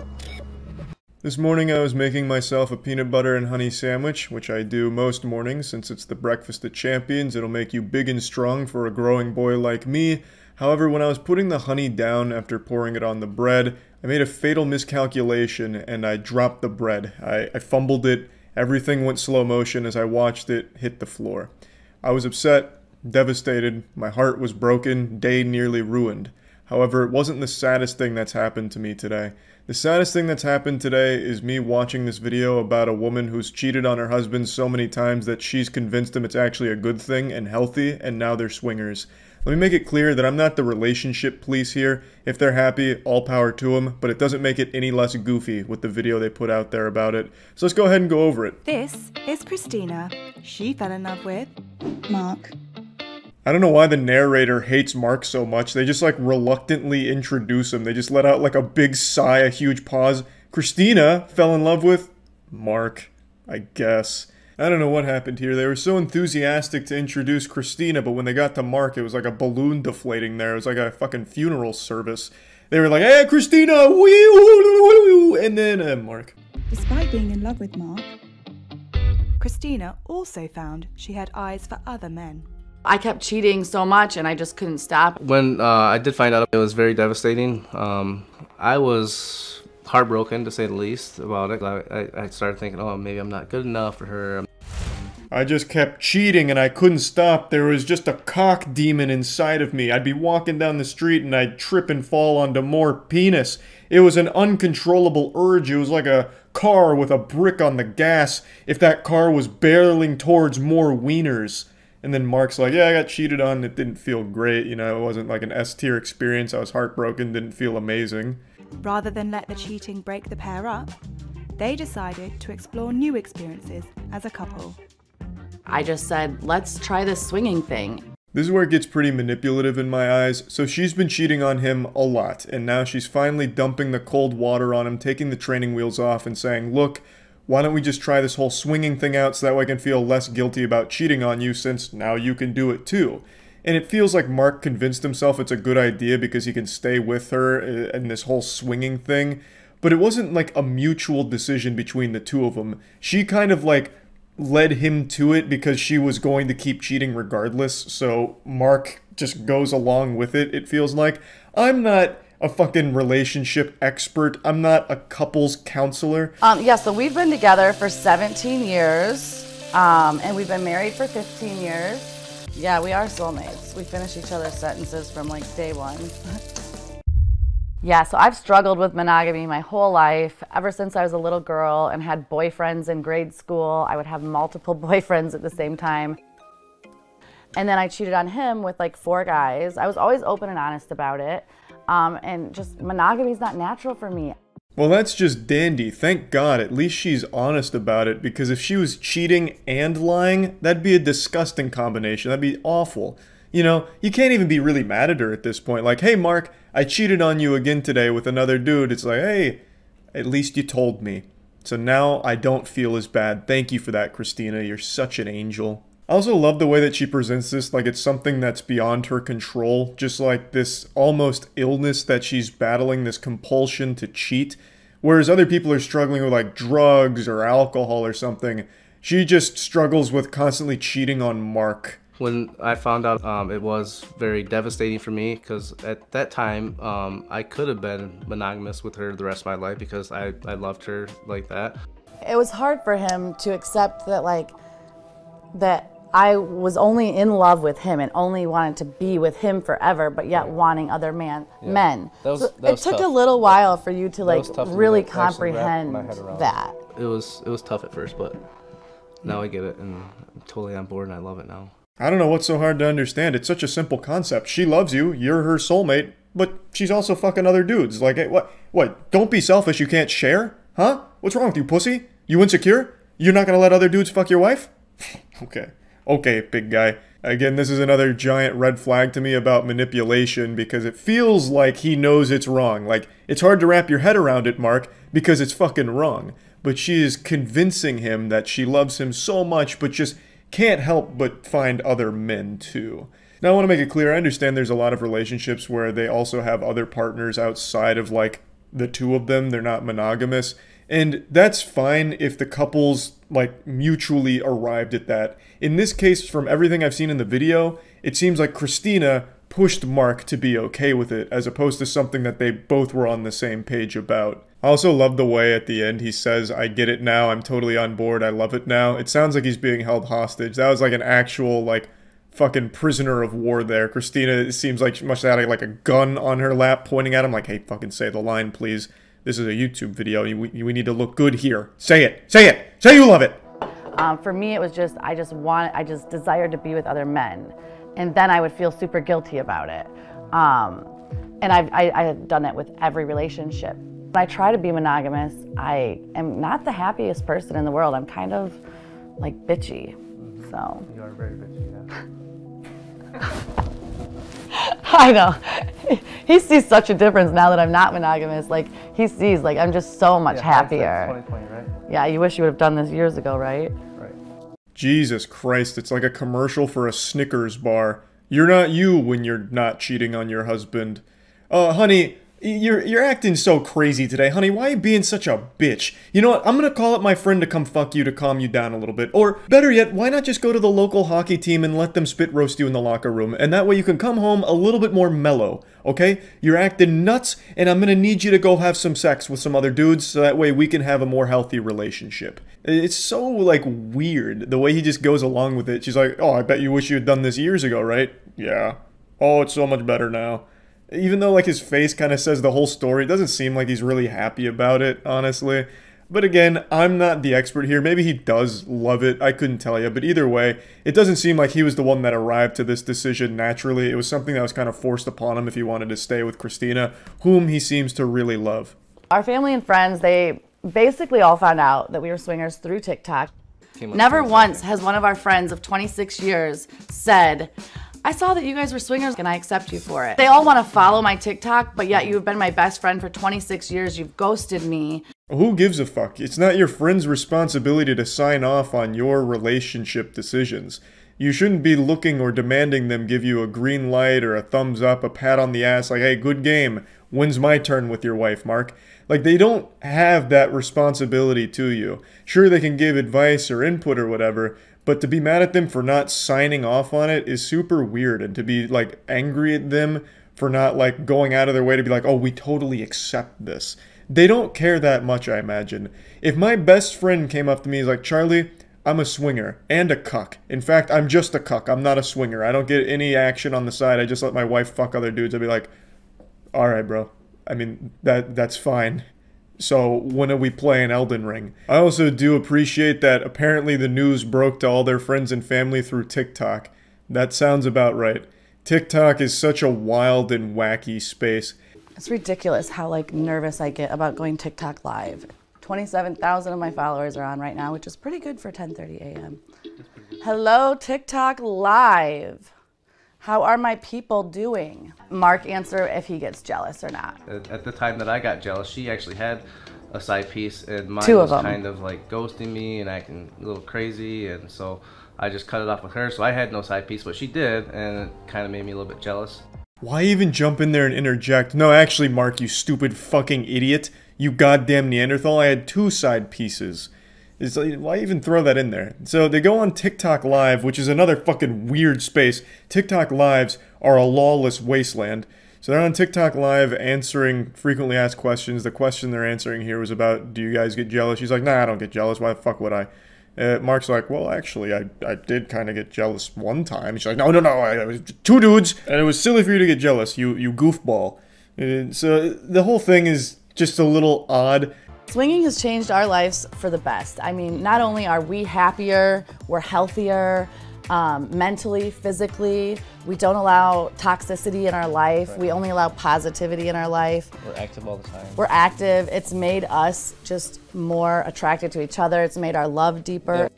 This morning I was making myself a peanut butter and honey sandwich, which I do most mornings since it's the breakfast of champions. It'll make you big and strong for a growing boy like me. However, when I was putting the honey down after pouring it on the bread, I made a fatal miscalculation and I dropped the bread. I fumbled it. Everything went slow motion as I watched it hit the floor. I was upset, devastated, my heart was broken, day nearly ruined. However, it wasn't the saddest thing that's happened to me today. The saddest thing that's happened today is me watching this video about a woman who's cheated on her husband so many times that she's convinced him it's actually a good thing and healthy, and now they're swingers. Let me make it clear that I'm not the relationship police here. If they're happy, all power to them, but it doesn't make it any less goofy with the video they put out there about it. So let's go ahead and go over it. This is Christina. She fell in love with Mark. I don't know why the narrator hates Mark so much. They just, like, reluctantly introduce him. They just let out, like, a big sigh, a huge pause. Christina fell in love with Mark, I guess. I don't know what happened here. They were so enthusiastic to introduce Christina, but when they got to Mark, it was like a balloon deflating there. It was like a fucking funeral service. They were like, hey, Christina, wee, and then, Mark. Despite being in love with Mark, Christina also found she had eyes for other men. I kept cheating so much and I just couldn't stop. When I did find out, it was very devastating. I was heartbroken, to say the least, about it. I started thinking, oh, maybe I'm not good enough for her. I just kept cheating and I couldn't stop. There was just a cock demon inside of me. I'd be walking down the street and I'd trip and fall onto more penis. It was an uncontrollable urge. It was like a car with a brick on the gas if that car was barreling towards more wieners. And then Mark's like, yeah, I got cheated on. It didn't feel great. You know, it wasn't like an S-tier experience. I was heartbroken. Didn't feel amazing. Rather than let the cheating break the pair up, they decided to explore new experiences as a couple. I just said, let's try this swinging thing. This is where it gets pretty manipulative in my eyes. So she's been cheating on him a lot. And now she's finally dumping the cold water on him, taking the training wheels off and saying, look, why don't we just try this whole swinging thing out so that way I can feel less guilty about cheating on you since now you can do it too. And it feels like Mark convinced himself it's a good idea because he can stay with her in this whole swinging thing. But it wasn't like a mutual decision between the two of them. She kind of like led him to it because she was going to keep cheating regardless. So Mark just goes along with it, it feels like. I'm not a fucking relationship expert. I'm not a couples counselor. Yeah, so we've been together for 17 years, and we've been married for 15 years. Yeah, we are soulmates. We finish each other's sentences from like day one. Yeah, so I've struggled with monogamy my whole life. Ever since I was a little girl and had boyfriends in grade school, I would have multiple boyfriends at the same time. And then I cheated on him with like 4 guys. I was always open and honest about it. And just monogamy is not natural for me. Well, that's just dandy. Thank God, at least she's honest about it, because if she was cheating and lying, that'd be a disgusting combination. That'd be awful. You know, you can't even be really mad at her at this point. Like, hey, Mark, I cheated on you again today with another dude. It's like, hey, at least you told me. So now I don't feel as bad. Thank you for that, Christina. You're such an angel. I also love the way that she presents this like it's something that's beyond her control, just like this almost illness that she's battling, this compulsion to cheat, whereas other people are struggling with like drugs or alcohol or something. She just struggles with constantly cheating on Mark. When I found out, it was very devastating for me because at that time, I could have been monogamous with her the rest of my life because I loved her like that. It was hard for him to accept that that I was only in love with him and only wanted to be with him forever, but yet wanting other men. So it took a little while for you to really comprehend that. It was tough at first, but now I get it and I'm totally on board and I love it now. I don't know what's so hard to understand. It's such a simple concept. She loves you, you're her soulmate, but she's also fucking other dudes. Like, hey, what? Don't be selfish, you can't share? Huh? What's wrong with you, pussy? You insecure? You're not gonna let other dudes fuck your wife? Okay, big guy. Again, this is another giant red flag to me about manipulation because it feels like he knows it's wrong. Like, it's hard to wrap your head around it, Mark, because it's fucking wrong. But she is convincing him that she loves him so much, but just can't help but find other men too. Now, I want to make it clear, I understand there's a lot of relationships where they also have other partners outside of, like, the two of them. They're not monogamous. And that's fine if the couples, like, mutually arrived at that. In this case, from everything I've seen in the video, it seems like Christina pushed Mark to be okay with it, as opposed to something that they both were on the same page about. I also love the way at the end he says, I get it now, I'm totally on board, I love it now. It sounds like he's being held hostage. That was like an actual, like, fucking prisoner of war there. Christina, it seems like she must have had like a gun on her lap pointing at him, like, hey, fucking say the line, please. This is a YouTube video. We need to look good here. Say it. Say it. Say you love it. For me, it was just, I just desired to be with other men. And then I would feel super guilty about it. And I had done it with every relationship. When I try to be monogamous, I am not the happiest person in the world. I'm kind of like bitchy, so. You are very bitchy, yeah. I know. He sees such a difference now that I'm not monogamous. Like, he sees, like, I'm just so much happier. 2020, right? Yeah, you wish you would have done this years ago, right? Right. Jesus Christ, it's like a commercial for a Snickers bar. You're not you when you're not cheating on your husband. Honey, you're acting so crazy today. Honey, why are you being such a bitch? You know what? I'm gonna call up my friend to come fuck you to calm you down a little bit. Or, better yet, why not just go to the local hockey team and let them spit roast you in the locker room? And that way you can come home a little bit more mellow, okay? You're acting nuts, and I'm gonna need you to go have some sex with some other dudes so that way we can have a more healthy relationship. It's so, like, weird, the way he just goes along with it. She's like, oh, I bet you wish you had done this years ago, right? Yeah. Oh, it's so much better now. Even though, like, his face kind of says the whole story, it doesn't seem like he's really happy about it, honestly. But again, I'm not the expert here. Maybe he does love it. I couldn't tell you. But either way, it doesn't seem like he was the one that arrived to this decision naturally. It was something that was kind of forced upon him if he wanted to stay with Christina, whom he seems to really love. Our family and friends, they basically all found out that we were swingers through TikTok. Never once has one of our friends of 26 years said, I saw that you guys were swingers and I accept you for it. They all want to follow my TikTok, but yet you've been my best friend for 26 years. You've ghosted me. Who gives a fuck? It's not your friend's responsibility to sign off on your relationship decisions. You shouldn't be looking or demanding them give you a green light or a thumbs up, a pat on the ass, like, hey, good game. When's my turn with your wife, Mark? Like, they don't have that responsibility to you. Sure, they can give advice or input or whatever, but to be mad at them for not signing off on it is super weird, and to be, like, angry at them for not, like, going out of their way to be like, oh, we totally accept this. They don't care that much, I imagine. If my best friend came up to me and was like, Charlie, I'm a swinger and a cuck. In fact, I'm just a cuck. I'm not a swinger. I don't get any action on the side. I just let my wife fuck other dudes. I'd be like, all right, bro. I mean, that's fine. So when are we playing Elden Ring? I also do appreciate that apparently the news broke to all their friends and family through TikTok. That sounds about right. TikTok is such a wild and wacky space. It's ridiculous how like nervous I get about going TikTok live. 27,000 of my followers are on right now, which is pretty good for 10:30 a.m. Hello, TikTok live. How are my people doing? Mark, answer if he gets jealous or not. At the time that I got jealous, she actually had a side piece, and mine Two of was them. kind of like ghosting me and acting a little crazy, and so I just cut it off with her. So I had no side piece, but she did, and it kind of made me a little bit jealous. Why even jump in there and interject? No, actually, Mark, you stupid fucking idiot. You goddamn Neanderthal, I had 2 side pieces. It's like, why even throw that in there? So they go on TikTok Live, which is another fucking weird space. TikTok Lives are a lawless wasteland. So they're on TikTok Live answering frequently asked questions. The question they're answering here was about, do you guys get jealous? She's like, nah, I don't get jealous. Why the fuck would I? Mark's like, well, actually, I did kind of get jealous one time. She's like, no, I was 2 dudes, and it was silly for you to get jealous, you goofball. So the whole thing is just a little odd. Swinging has changed our lives for the best. I mean, not only are we happier, we're healthier, mentally, physically. We don't allow toxicity in our life. Right. We only allow positivity in our life. We're active all the time. We're active. It's made us just more attracted to each other. It's made our love deeper.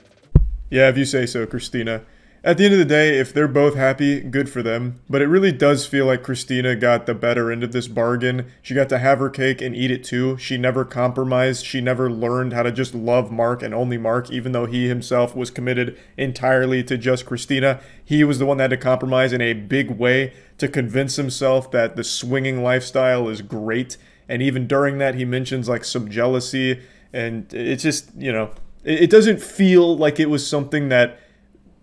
Yeah, if you say so, Christina. At the end of the day, if they're both happy, good for them. But it really does feel like Christina got the better end of this bargain. She got to have her cake and eat it too. She never compromised. She never learned how to just love Mark and only Mark, even though he himself was committed entirely to just Christina. He was the one that had to compromise in a big way to convince himself that the swinging lifestyle is great. And even during that, he mentions like some jealousy. And it's just, you know, it doesn't feel like it was something that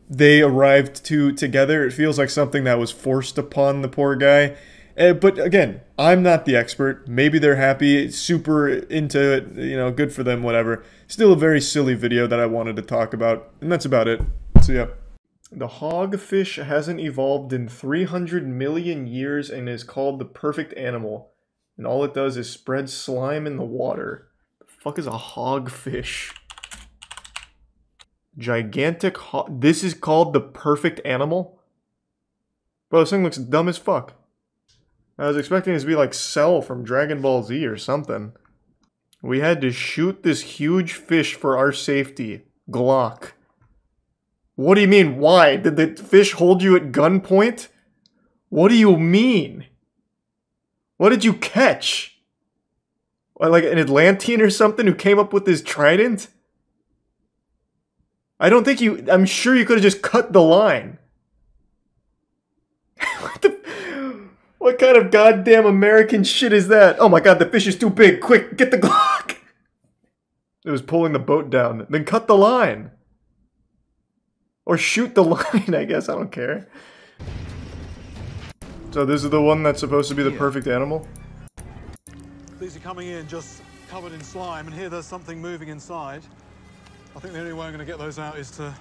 they arrived to together. It feels like something that was forced upon the poor guy. But again, I'm not the expert. Maybe they're happy, super into it, you know, good for them, whatever. Still a very silly video that I wanted to talk about, and that's about it. So yeah. The hogfish hasn't evolved in 300 million years and is called the perfect animal. And all it does is spread slime in the water. The fuck is a hogfish? Gigantic this is called the perfect animal? Bro, this thing looks dumb as fuck. I was expecting this to be like Cell from Dragon Ball Z or something. We had to shoot this huge fish for our safety. Glock. What do you mean, why? Did the fish hold you at gunpoint? What do you mean? What did you catch? Like an Atlantean or something who came up with this trident? I don't think you... I'm sure you could have just cut the line. What kind of goddamn American shit is that? Oh my god, the fish is too big. Quick, get the Glock. It was pulling the boat down. Then cut the line. Or shoot the line, I guess. I don't care. So this is the one that's supposed to be the perfect animal? These are coming in just covered in slime, and here there's something moving inside. I think the only way I'm going to get those out is to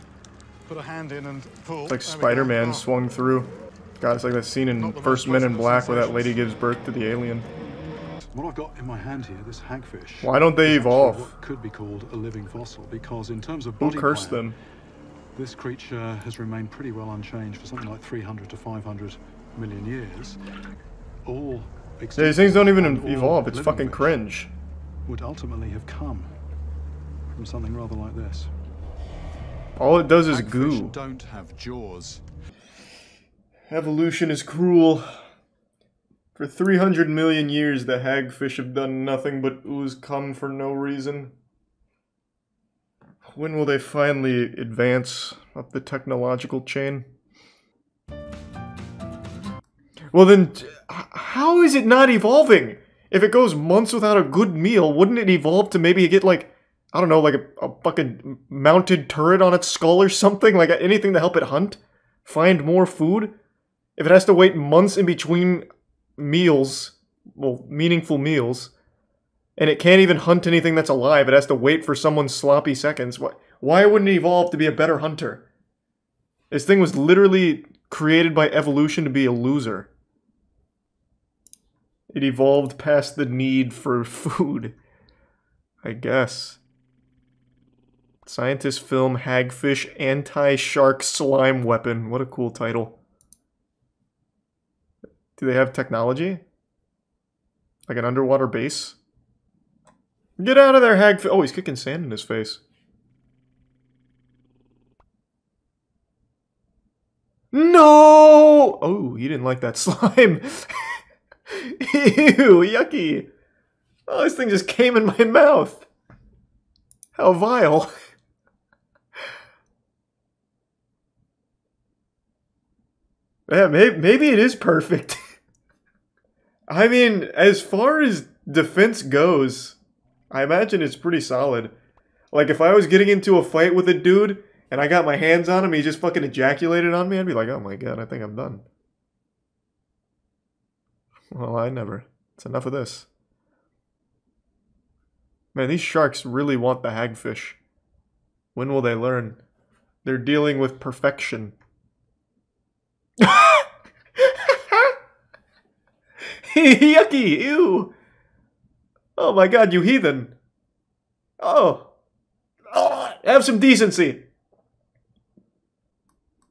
put a hand in and pull. It's like Spider-Man swung through. God, it's like that scene in First Men in Black where that lady gives birth to the alien. What I've got in my hand here, this hagfish. Why don't they evolve? What could be called a living fossil, because in terms of Who body cursed plan, them? this creature has remained pretty well unchanged for something like 300 to 500 million years. All Yeah, these things don't even and all evolve. It's living fucking fish cringe. would ultimately have come from something rather like this. All it does is Hagfish goo. don't have jaws. Evolution is cruel. For 300 million years, the hagfish have done nothing but ooze cum for no reason. When will they finally advance up the technological chain? Well then, how is it not evolving? If it goes months without a good meal, wouldn't it evolve to maybe get like, I don't know, like a fucking mounted turret on its skull or something? Like anything to help it hunt? Find more food? If it has to wait months in between meals, well, meaningful meals, and it can't even hunt anything that's alive, it has to wait for someone's sloppy seconds, why wouldn't it evolve to be a better hunter? This thing was literally created by evolution to be a loser. It evolved past the need for food, I guess. Scientists film hagfish anti-shark slime weapon. What a cool title. Do they have technology? Like an underwater base? Get out of there, hagfish! Oh, he's kicking sand in his face. No! Oh, he didn't like that slime. Ew, yucky. Oh, this thing just came in my mouth. How vile. Yeah, maybe it is perfect. I mean, as far as defense goes, I imagine it's pretty solid. Like, if I was getting into a fight with a dude, and I got my hands on him, he just fucking ejaculated on me, I'd be like, oh my god, I think I'm done. Well, I never. It's enough of this. Man, these sharks really want the hagfish. When will they learn? They're dealing with perfection. Yucky! Ew! Oh my god, you heathen! Oh! Have some decency!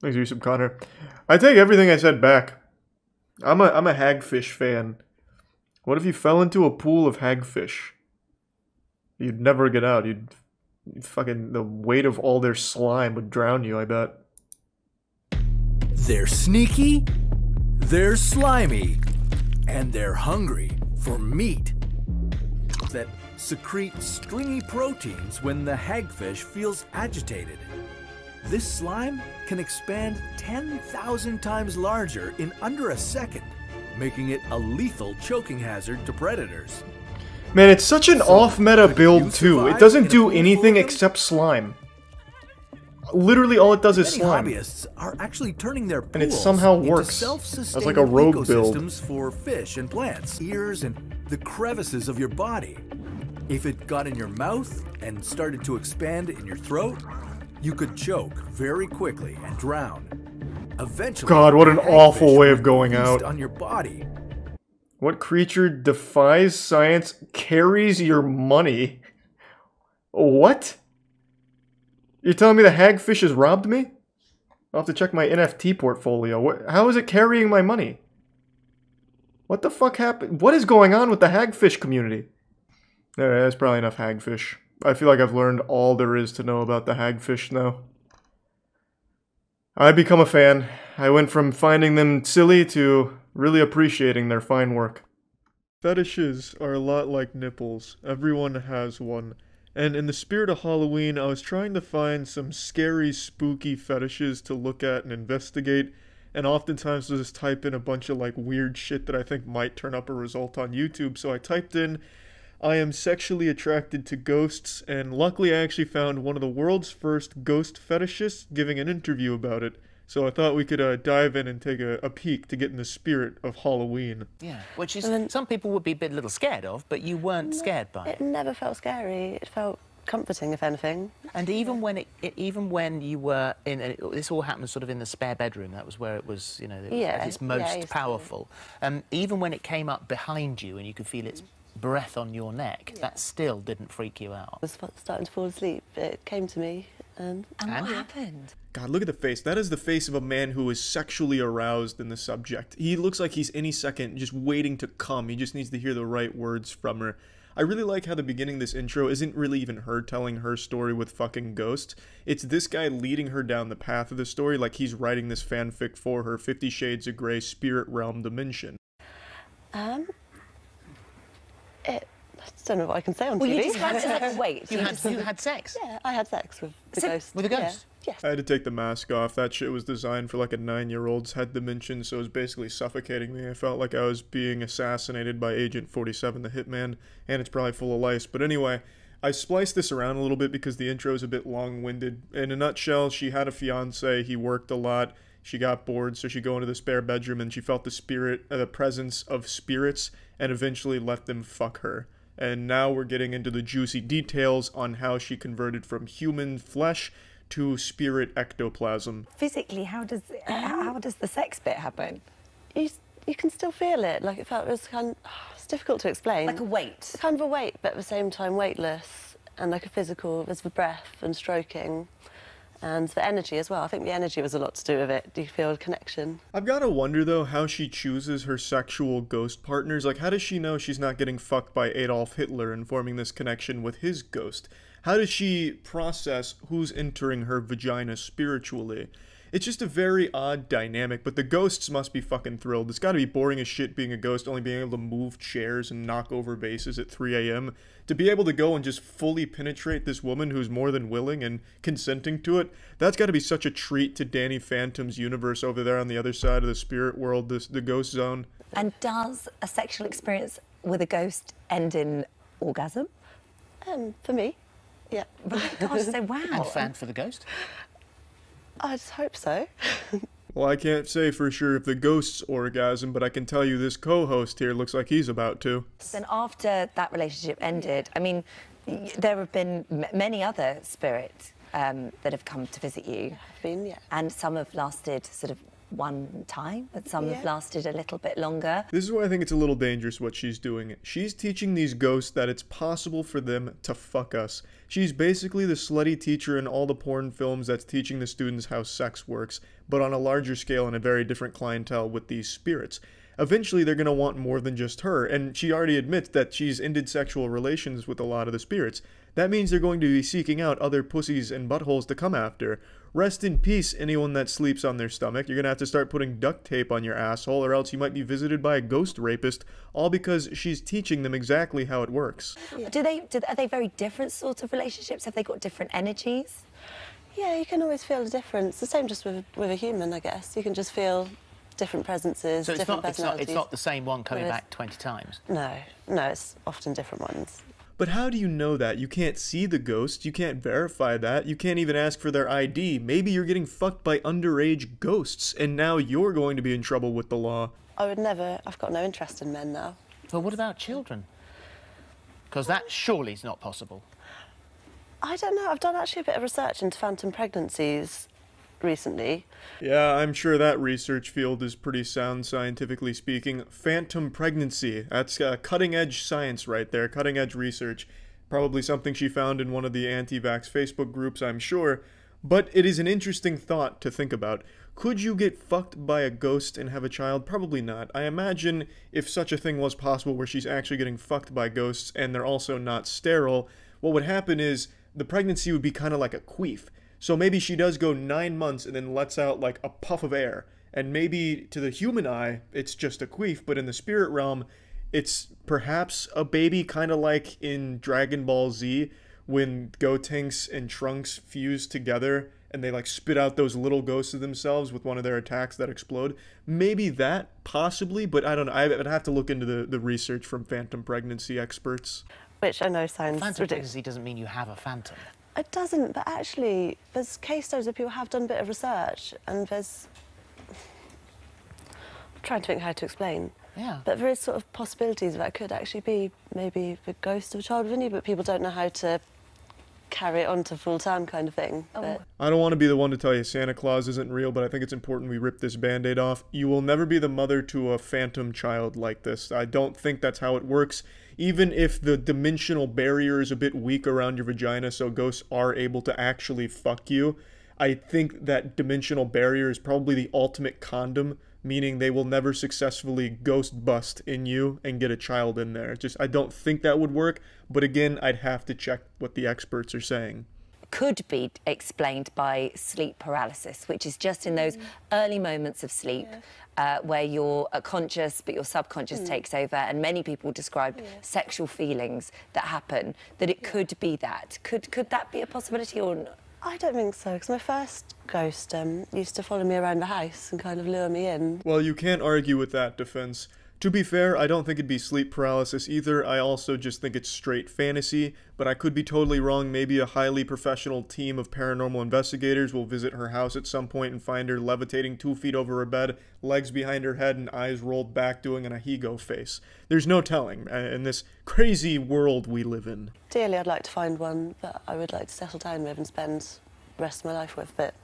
Thanks, Yusuf Connor. I take everything I said back. I'm a hagfish fan. What if you fell into a pool of hagfish? You'd never get out. You'd fucking, the weight of all their slime would drown you, I bet. They're sneaky, they're slimy, and they're hungry for meat that secrete stringy proteins when the hagfish feels agitated. This slime can expand 10,000 times larger in under a second, making it a lethal choking hazard to predators. Man, it's such an off-meta build, too. It doesn't do anything except slime. Literally all it does is slime. Hobbyists are actually turning their pools and it somehow works. As like a rogue build. Ecosystems for fish and plants, ears and the crevices of your body. If it got in your mouth and started to expand in your throat, you could choke very quickly and drown. Eventually, God, what an awful way of going out. On your body. What creature defies science, carries your money? What? You're telling me the hagfish has robbed me? I'll have to check my NFT portfolio. How is it carrying my money? What the fuck happened? What is going on with the hagfish community? Alright, that's probably enough hagfish. I feel like I've learned all there is to know about the hagfish now. I've become a fan. I went from finding them silly to really appreciating their fine work. Fetishes are a lot like nipples. Everyone has one. And in the spirit of Halloween, I was trying to find some scary, spooky fetishes to look at and investigate, and oftentimes I'll just type in a bunch of like weird shit that I think might turn up a result on YouTube. So I typed in, I am sexually attracted to ghosts, and luckily I actually found one of the world's first ghost fetishists giving an interview about it. So I thought we could dive in and take a peek to get in the spirit of Halloween. Yeah, which is some people would be a little scared of, but you weren't scared by it. It never felt scary. It felt comforting, if anything. And even when even when you were in, this all happened sort of in the spare bedroom. That was where it was, you know, at its most powerful. Even when it came up behind you and you could feel its breath on your neck, that still didn't freak you out. I was starting to fall asleep. It came to me, and what happened? God, look at the face. That is the face of a man who is sexually aroused in the subject. He looks like he's any second just waiting to come. He just needs to hear the right words from her. I really like how the beginning of this intro isn't really even her telling her story with fucking ghosts. It's this guy leading her down the path of the story like he's writing this fanfic for her, 50 Shades of Grey Spirit Realm Dimension. I don't know what I can say on well, TV. You just had wait. You had sex? Yeah, I had sex with the ghost. With a ghost? Yeah. Yes. I had to take the mask off. That shit was designed for like a 9-year-old's head dimension, so it was basically suffocating me. I felt like I was being assassinated by Agent 47, the hitman, and it's probably full of lice. But anyway, I spliced this around a little bit because the intro is a bit long-winded. In a nutshell, she had a fiance, he worked a lot, she got bored, so she'd go into the spare bedroom and she felt the presence of spirits, and eventually let them fuck her. And now we're getting into the juicy details on how she converted from human flesh to spirit ectoplasm. Physically, how does the sex bit happen? You can still feel it. Like it was it's difficult to explain. Like a weight. Kind of a weight, but at the same time weightless, and like a physical. There's the breath and stroking. And the energy as well. I think the energy was a lot to do with it. Do you feel a connection? I've got to wonder, though, how she chooses her sexual ghost partners. Like, how does she know she's not getting fucked by Adolf Hitler and forming this connection with his ghost? How does she process who's entering her vagina spiritually? It's just a very odd dynamic, but the ghosts must be fucking thrilled. It's gotta be boring as shit being a ghost, only being able to move chairs and knock over vases at 3 a.m. To be able to go and just fully penetrate this woman who's more than willing and consenting to it, that's gotta be such a treat to Danny Phantom's universe over there on the other side of the spirit world, the ghost zone. And does a sexual experience with a ghost end in orgasm? For me, yeah. Right, gosh, so wow. And fan for the ghost? I just hope so. Well, I can't say for sure if the ghost's orgasm, but I can tell you this co-host here looks like he's about to. Then after that relationship ended, I mean, there have been many other spirits that have come to visit you. Have been, yeah. And some have lasted sort of one time, but some have lasted a little bit longer. This is why I think it's a little dangerous what she's doing. She's teaching these ghosts that it's possible for them to fuck us. She's basically the slutty teacher in all the porn films that's teaching the students how sex works, but on a larger scale and a very different clientele with these spirits. Eventually, they're going to want more than just her, and she already admits that she's ended sexual relations with a lot of the spirits. That means they're going to be seeking out other pussies and buttholes to come after. Rest in peace, anyone that sleeps on their stomach. You're going to have to start putting duct tape on your asshole, or else you might be visited by a ghost rapist, all because she's teaching them exactly how it works. Yeah. Are they very different sorts of relationships? Have they got different energies? Yeah, you can always feel the difference. The same just with a human, I guess. You can just feel different presences, so different personalities. It's not the same one coming back 20 times? No, it's often different ones. But how do you know that? You can't see the ghost, you can't verify that, you can't even ask for their ID. Maybe you're getting fucked by underage ghosts, and now you're going to be in trouble with the law. I would never, I've got no interest in men now. But what about children? Because that surely is not possible. I don't know, I've done actually a bit of research into phantom pregnancies recently. Yeah, I'm sure that research field is pretty sound, scientifically speaking. Phantom pregnancy, that's cutting-edge science right there, cutting-edge research. Probably something she found in one of the anti-vax Facebook groups, I'm sure. But it is an interesting thought to think about. Could you get fucked by a ghost and have a child? Probably not. I imagine if such a thing was possible where she's actually getting fucked by ghosts and they're also not sterile, what would happen is the pregnancy would be kind of like a queef. So maybe she does go 9 months and then lets out like a puff of air. And maybe to the human eye, it's just a queef, but in the spirit realm, it's perhaps a baby, kind of like in Dragon Ball Z, when Gotenks and Trunks fuse together and they like spit out those little ghosts of themselves with one of their attacks that explode. Maybe that, possibly, but I don't know. I would have to look into the research from phantom pregnancy experts. Which I know sounds Phantom ridiculous. pregnancy doesn't mean you have a phantom. It doesn't, but actually, there's case studies where people have done a bit of research, and there's... I'm trying to think how to explain. Yeah. But there is sort of possibilities that it could actually be maybe the ghost of a child within you, but people don't know how to carry it on to full term kind of thing. But... I don't want to be the one to tell you Santa Claus isn't real, but I think it's important we rip this Band-Aid off. You will never be the mother to a phantom child like this. I don't think that's how it works. Even if the dimensional barrier is a bit weak around your vagina so ghosts are able to actually fuck you, I think that dimensional barrier is probably the ultimate condom, meaning they will never successfully ghost bust in you and get a child in there. I don't think that would work, but again, I'd have to check what the experts are saying. could be explained by sleep paralysis, which is just in those early moments of sleep where you're conscious but your subconscious takes over, and many people describe sexual feelings that happen, that it could be that. Could that be a possibility or not? I don't think so, because my first ghost used to follow me around the house and kind of lure me in. Well, you can't argue with that defense. To be fair, I don't think it'd be sleep paralysis either. I also just think it's straight fantasy, but I could be totally wrong. Maybe a highly professional team of paranormal investigators will visit her house at some point and find her levitating 2 feet over her bed, legs behind her head and eyes rolled back doing an ahigo face. There's no telling in this crazy world we live in. Ideally, I'd like to find one that I would like to settle down with and spend the rest of my life with, but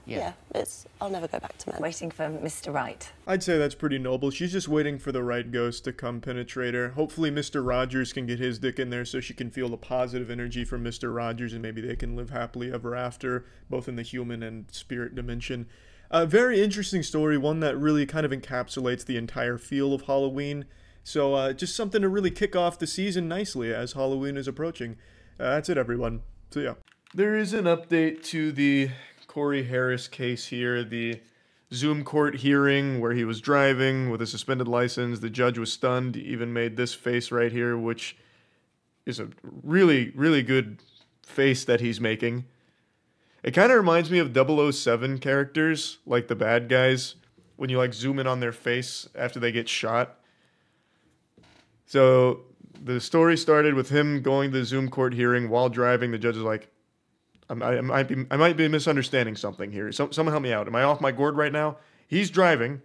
I'll never go back to men. Waiting for Mr. Right. I'd say that's pretty noble. She's just waiting for the right ghost to come penetrate her. Hopefully Mr. Rogers can get his dick in there so she can feel the positive energy from Mr. Rogers, and maybe they can live happily ever after, both in the human and spirit dimension. A very interesting story, one that really kind of encapsulates the entire feel of Halloween. So just something to really kick off the season nicely as Halloween is approaching. That's it, everyone. See ya. There is an update to the Corey Harris case here, the Zoom court hearing where he was driving with a suspended license. The judge was stunned, even made this face right here, which is a really, really good face that he's making. It kind of reminds me of 007 characters, like the bad guys, when you like zoom in on their face after they get shot. So the story started with him going to the Zoom court hearing while driving. The judge is like, I might be misunderstanding something here. Someone help me out. Am I off my gourd right now? He's driving,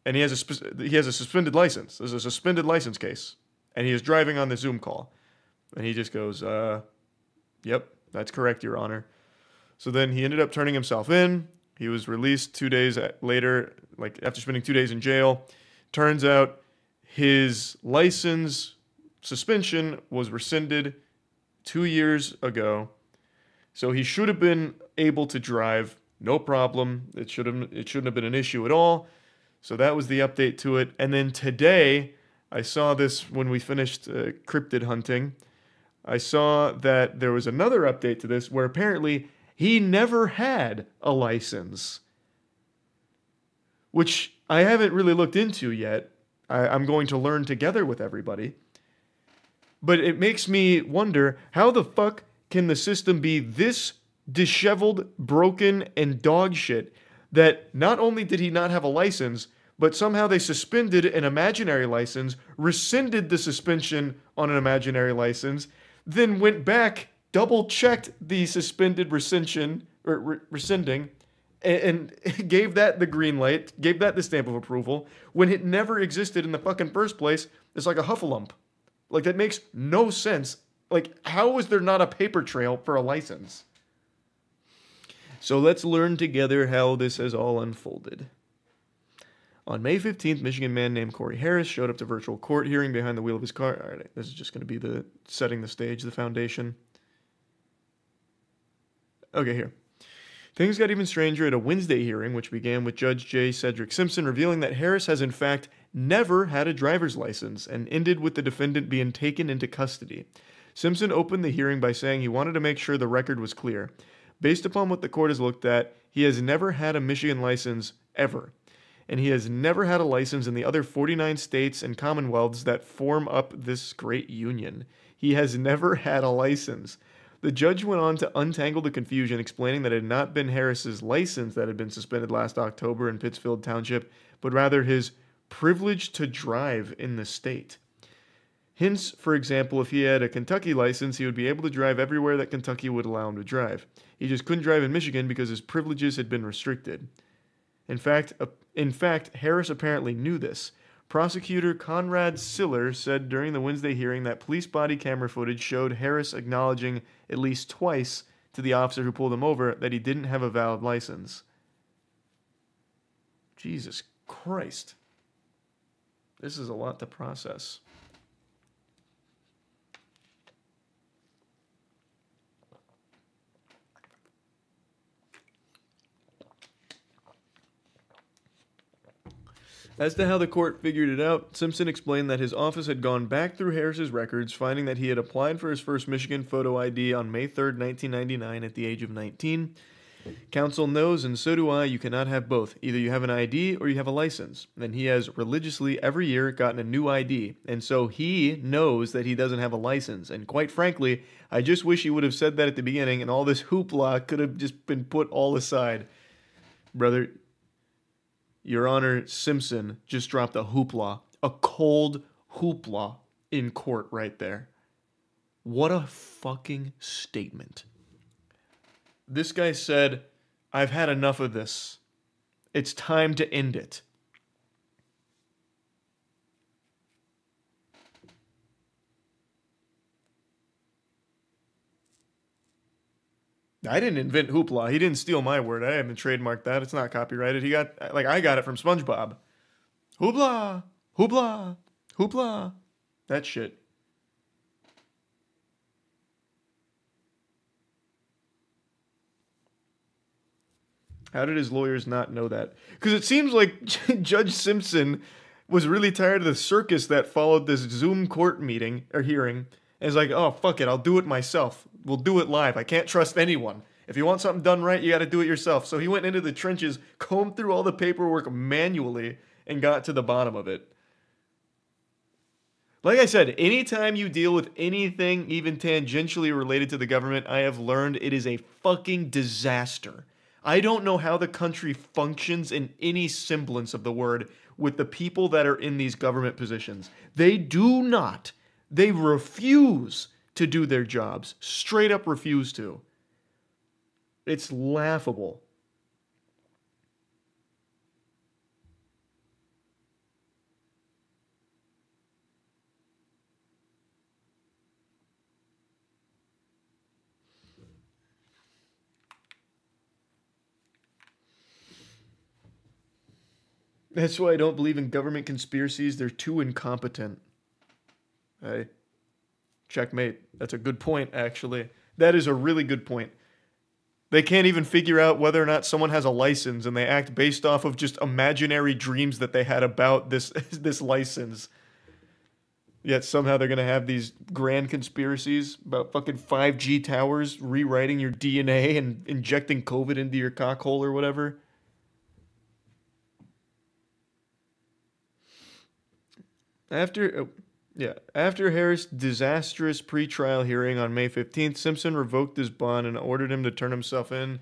and he has a suspended license. There's a suspended license case, and he is driving on the Zoom call, and he just goes, "Yep, that's correct, Your Honor." So then he ended up turning himself in. He was released 2 days later, like after spending 2 days in jail. Turns out his license suspension was rescinded 2 years ago. So he should have been able to drive, no problem. It shouldn't have been an issue at all. So that was the update to it. And then today, I saw this when we finished cryptid hunting. I saw that there was another update to this where apparently he never had a license, which I haven't really looked into yet. I'm going to learn together with everybody. But it makes me wonder, how the fuck can the system be this disheveled, broken, and dog shit that not only did he not have a license, but somehow they suspended an imaginary license, rescinded the suspension on an imaginary license, then went back, double-checked the suspended rescission, or rescinding, and gave that the green light, gave that the stamp of approval, when it never existed in the fucking first place. It's like a huffalump. Like, that makes no sense. Like, how is there not a paper trail for a license? So let's learn together how this has all unfolded. On May 15th, Michigan man named Corey Harris showed up to virtual court hearing behind the wheel of his car. All right, this is just going to be the setting the stage, the foundation. Okay, here. Things got even stranger at a Wednesday hearing, which began with Judge J. Cedric Simpson revealing that Harris has in fact never had a driver's license and ended with the defendant being taken into custody. Simpson opened the hearing by saying he wanted to make sure the record was clear. Based upon what the court has looked at, he has never had a Michigan license ever, and he has never had a license in the other 49 states and commonwealths that form up this great union. He has never had a license. The judge went on to untangle the confusion, explaining that it had not been Harris's license that had been suspended last October in Pittsfield Township, but rather his privilege to drive in the state. Hence, for example, if he had a Kentucky license, he would be able to drive everywhere that Kentucky would allow him to drive. He just couldn't drive in Michigan because his privileges had been restricted. In fact, Harris apparently knew this. Prosecutor Conrad Siller said during the Wednesday hearing that police body camera footage showed Harris acknowledging at least twice to the officer who pulled him over that he didn't have a valid license. Jesus Christ. This is a lot to process. As to how the court figured it out, Simpson explained that his office had gone back through Harris's records, finding that he had applied for his first Michigan photo ID on May 3rd, 1999 at the age of 19. Counsel knows, and so do I, you cannot have both. Either you have an ID or you have a license. And he has religiously every year gotten a new ID. And so he knows that he doesn't have a license. And quite frankly, I just wish he would have said that at the beginning and all this hoopla could have just been put all aside. Brother, Your Honor, Simpson just dropped a hoopla. A cold hoopla in court right there. What a fucking statement. This guy said, I've had enough of this. It's time to end it. I didn't invent hoopla. He didn't steal my word. I haven't trademarked that. It's not copyrighted. I got it from SpongeBob. Hoopla, hoopla, hoopla. That shit. How did his lawyers not know that? Because it seems like Judge Simpson was really tired of the circus that followed this Zoom court meeting or hearing. And is like, oh, fuck it, I'll do it myself. We'll do it live. I can't trust anyone. If you want something done right, you got to do it yourself. So he went into the trenches, combed through all the paperwork manually, and got to the bottom of it. Like I said, anytime you deal with anything even tangentially related to the government, I have learned it is a fucking disaster. I don't know how the country functions in any semblance of the word with the people that are in these government positions. They do not. They refuse to do their jobs. Straight up refuse to. It's laughable. That's why I don't believe in government conspiracies. They're too incompetent. Hey, checkmate. That's a good point, actually. That is a really good point. They can't even figure out whether or not someone has a license, and they act based off of just imaginary dreams that they had about this license. Yet somehow they're going to have these grand conspiracies about fucking 5G towers rewriting your DNA and injecting COVID into your cockhole or whatever. After Harris' disastrous pretrial hearing on May 15th, Simpson revoked his bond and ordered him to turn himself in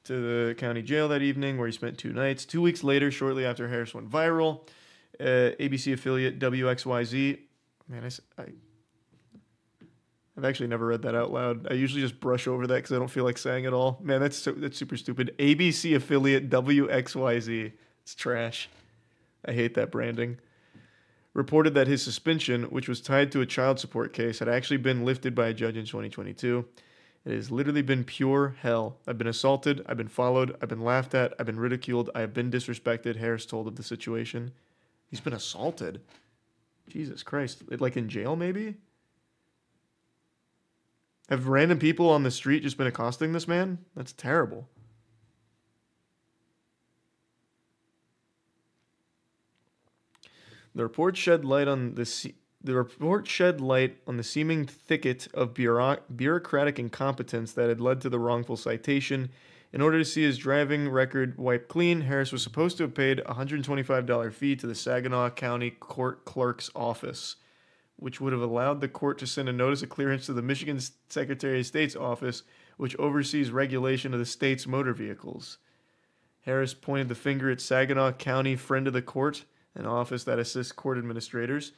to the county jail that evening, where he spent 2 nights. 2 weeks later, shortly after Harris went viral, ABC affiliate WXYZ... Man, I've actually never read that out loud. I usually just brush over that because I don't feel like saying it all. Man, that's super stupid. ABC affiliate WXYZ. It's trash. I hate that branding. Reported that his suspension, which was tied to a child support case, had actually been lifted by a judge in 2022. It has literally been pure hell. I've been assaulted, I've been followed, I've been laughed at, I've been ridiculed, I have been disrespected, Harris told of the situation. He's been assaulted? Jesus Christ. Like in jail, maybe? Have random people on the street just been accosting this man? That's terrible. The report shed light on the seeming thicket of bureaucratic incompetence that had led to the wrongful citation. In order to see his driving record wiped clean, Harris was supposed to have paid a $125 fee to the Saginaw County Court Clerk's office, which would have allowed the court to send a notice of clearance to the Michigan Secretary of State's office, which oversees regulation of the state's motor vehicles. Harris pointed the finger at Saginaw County Friend of the Court, an office that assists court administrators.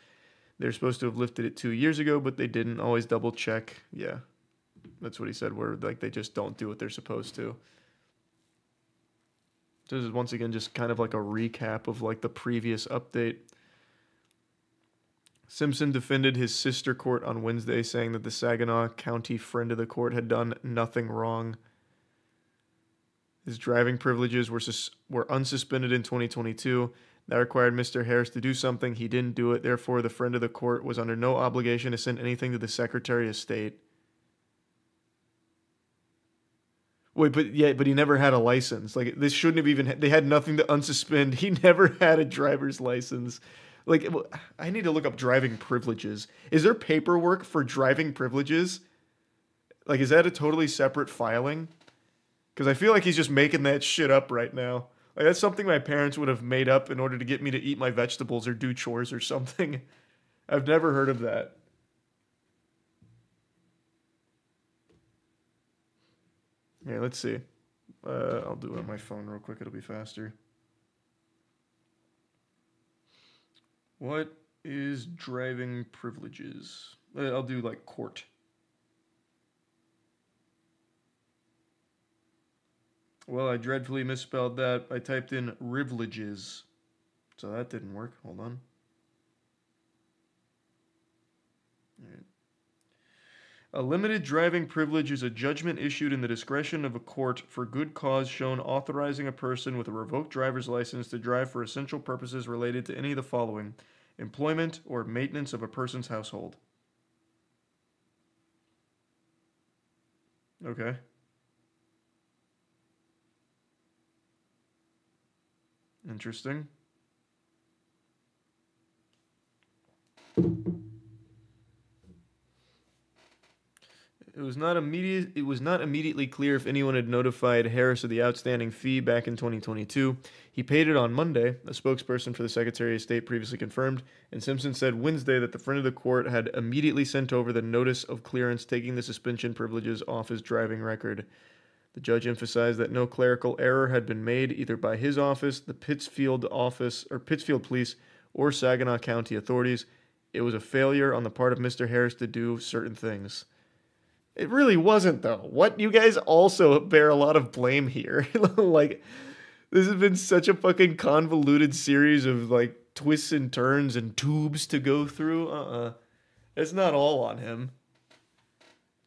They're supposed to have lifted it 2 years ago, but they didn't always double check. Yeah, that's what he said, where like they just don't do what they're supposed to. This is once again just kind of like a recap of like the previous update. Simpson defended his sister court on Wednesday, saying that the Saginaw County Friend of the Court had done nothing wrong. His driving privileges were unsuspended in 2022. That required Mr. Harris to do something. He didn't do it. Therefore, the Friend of the Court was under no obligation to send anything to the Secretary of State. Wait, but he never had a license. Like, this shouldn't have even... They had nothing to unsuspend. He never had a driver's license. Like, I need to look up driving privileges. Is there paperwork for driving privileges? Like, is that a totally separate filing? Because I feel like he's just making that shit up right now. Like, that's something my parents would have made up in order to get me to eat my vegetables or do chores or something. I've never heard of that. Yeah, let's see. I'll do it on my phone real quick. It'll be faster. What is driving privileges? I'll do, like, court. Well, I dreadfully misspelled that. I typed in privileges. So that didn't work. Hold on. All right. A limited driving privilege is a judgment issued in the discretion of a court for good cause shown authorizing a person with a revoked driver's license to drive for essential purposes related to any of the following: employment or maintenance of a person's household. Okay. Interesting. It was not immediately clear if anyone had notified Harris of the outstanding fee back in 2022. He paid it on Monday, a spokesperson for the Secretary of State previously confirmed, and Simpson said Wednesday that the friend of the court had immediately sent over the notice of clearance taking the suspension privileges off his driving record. The judge emphasized that no clerical error had been made either by his office, the Pittsfield Police, or Saginaw County authorities. It was a failure on the part of Mr. Harris to do certain things. It really wasn't, though. What? You guys also bear a lot of blame here. Like, this has been such a fucking convoluted series of, like, twists and turns and tubes to go through. It's not all on him.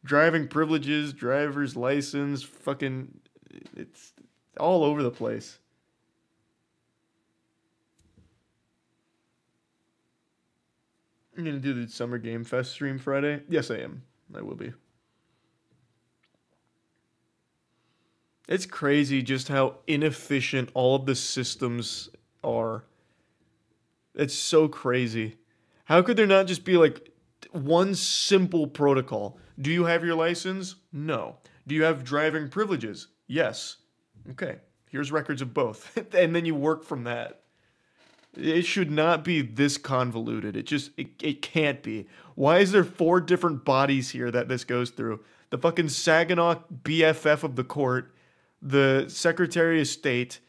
Driving privileges, driver's license, fucking... It's all over the place. I'm going to do the Summer Game Fest stream Friday. Yes, I am. I will be. It's crazy just how inefficient all of the systems are. It's so crazy. How could there not just be like one simple protocol? Do you have your license? No. Do you have driving privileges? Yes. Okay. Here's records of both. And then you work from that. It should not be this convoluted. It can't be. Why is there 4 different bodies here that this goes through? The fucking Saginaw BFF of the court, the Secretary of State,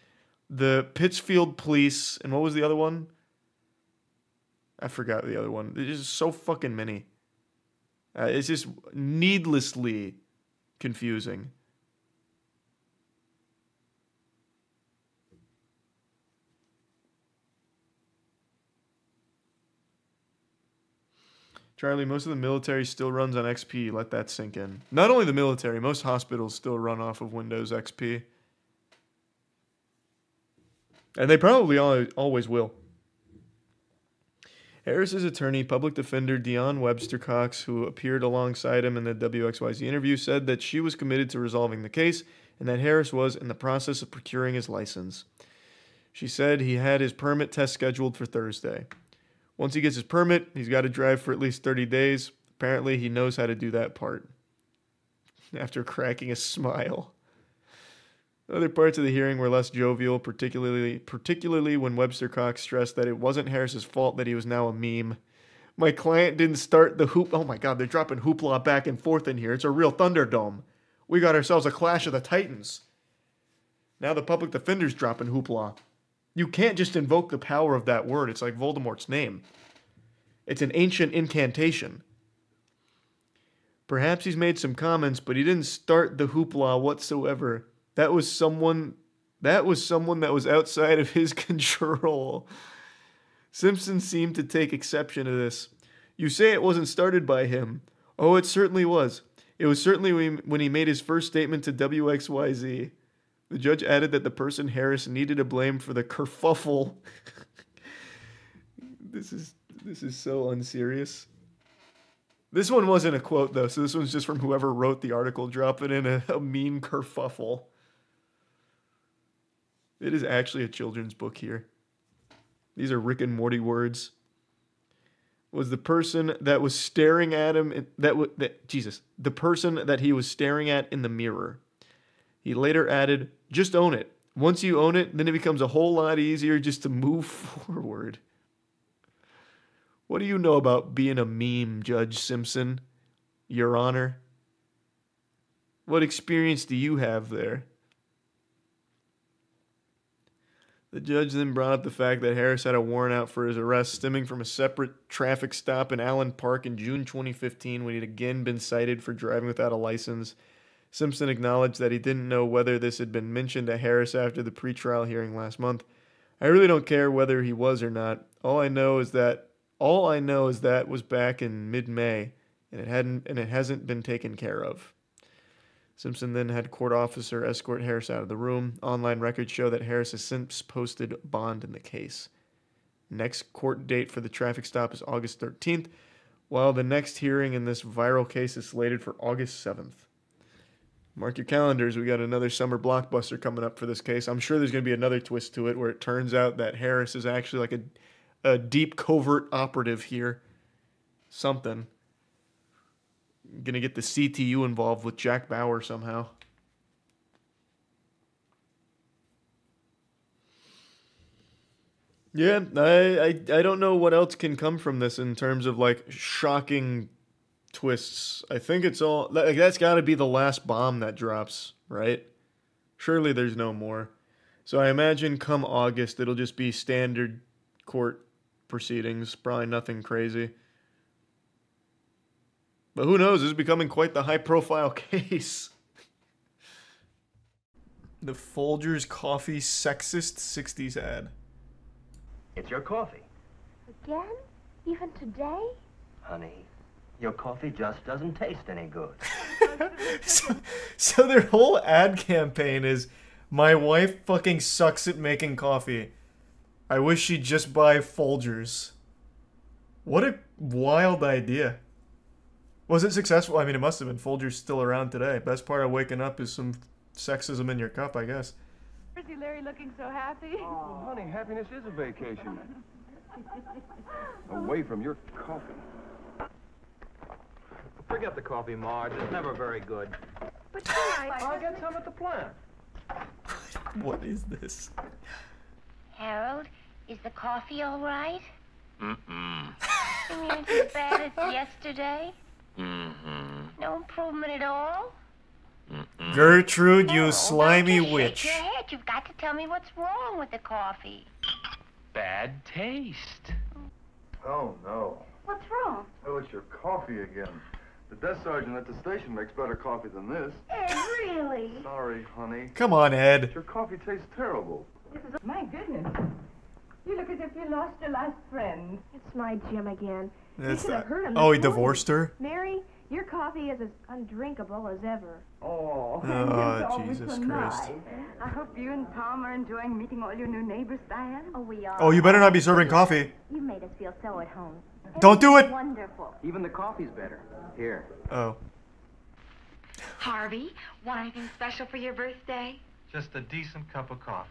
the Pittsfield Police, and what was the other one? I forgot the other one. There's just so fucking many. It's just needlessly confusing. Charlie, most of the military still runs on XP. Let that sink in. Not only the military, most hospitals still run off of Windows XP. And they probably always will. Harris's attorney, public defender Dionne Webster Cox, who appeared alongside him in the WXYZ interview, said that she was committed to resolving the case and that Harris was in the process of procuring his license. She said he had his permit test scheduled for Thursday. Once he gets his permit, he's got to drive for at least 30 days. Apparently, he knows how to do that part. After cracking a smile. Other parts of the hearing were less jovial, particularly when Webster Cox stressed that it wasn't Harris's fault that he was now a meme. My client didn't start the hoop... Oh my god, they're dropping hoopla back and forth in here. It's a real Thunderdome. We got ourselves a clash of the Titans. Now the public defender's dropping hoopla. You can't just invoke the power of that word. It's like Voldemort's name. It's an ancient incantation. Perhaps he's made some comments, but he didn't start the hoopla whatsoever. That was someone that was outside of his control. Simpson seemed to take exception to this. You say it wasn't started by him. Oh, it certainly was. It was certainly when he made his first statement to WXYZ. The judge added that the person Harris needed to blame for the kerfuffle. This is so unserious. This one wasn't a quote, though, so this one's just from whoever wrote the article, dropping in a mean kerfuffle. It is actually a children's book here. These are Rick and Morty words. Was the person that was staring at him, the person that he was staring at in the mirror. He later added, just own it. Once you own it, then it becomes a whole lot easier just to move forward. What do you know about being a meme, Judge Simpson? Your Honor? What experience do you have there? The judge then brought up the fact that Harris had a warrant out for his arrest stemming from a separate traffic stop in Allen Park in June 2015 when he'd again been cited for driving without a license. Simpson acknowledged that he didn't know whether this had been mentioned to Harris after the pretrial hearing last month. I really don't care whether he was or not. All I know is that was back in mid-May, and it hasn't been taken care of. Simpson then had court officer escort Harris out of the room. Online records show that Harris has since posted bond in the case. Next court date for the traffic stop is August 13th, while the next hearing in this viral case is slated for August 7th. Mark your calendars. We got another summer blockbuster coming up for this case. I'm sure there's going to be another twist to it where it turns out that Harris is actually like a deep covert operative here. Something. Gonna get the CTU involved with Jack Bauer somehow. Yeah, I don't know what else can come from this in terms of like shocking twists. I think it's all like that's got to be the last bomb that drops, right? Surely there's no more. So I imagine come August it'll just be standard court proceedings, probably nothing crazy. But who knows? This is becoming quite the high-profile case. The Folgers Coffee Sexist 60s ad. It's your coffee. Again? Even today? Honey, your coffee just doesn't taste any good. So their whole ad campaign is, my wife fucking sucks at making coffee. I wish she'd just buy Folgers. What a wild idea. Was it successful? I mean, it must have been. Folgers still around today. Best part of waking up is some sexism in your cup, I guess. Where's Larry looking so happy? Oh, honey, happiness is a vacation. Away from your coffee. Forget the coffee, Marge. It's never very good. But tonight, I'll get some at the plant. What is this? Harold, is the coffee all right? Mm-mm. You mean it's as bad as yesterday? Mm-hmm. No improvement at all? Mm-mm. Gertrude, you slimy witch. Shake your head. You've got to tell me what's wrong with the coffee. Bad taste. Oh, no. What's wrong? Oh, it's your coffee again. The desk sergeant at the station makes better coffee than this. Ed, really? Sorry, honey. Come on, Ed. Your coffee tastes terrible. My goodness. You look as if you lost your last friend. It's my Jim again. That's You could have that. heard him Oh, he this morning. divorced her? Mary, your coffee is as undrinkable as ever. Oh, Oh, Jesus Christ. I hope you and Tom are enjoying meeting all your new neighbors, Diane. Oh, we are. Oh, you better not be serving coffee. You made us feel so at home. Don't do it! Wonderful. Even the coffee's better. Here. Oh. Harvey, want anything special for your birthday? Just a decent cup of coffee.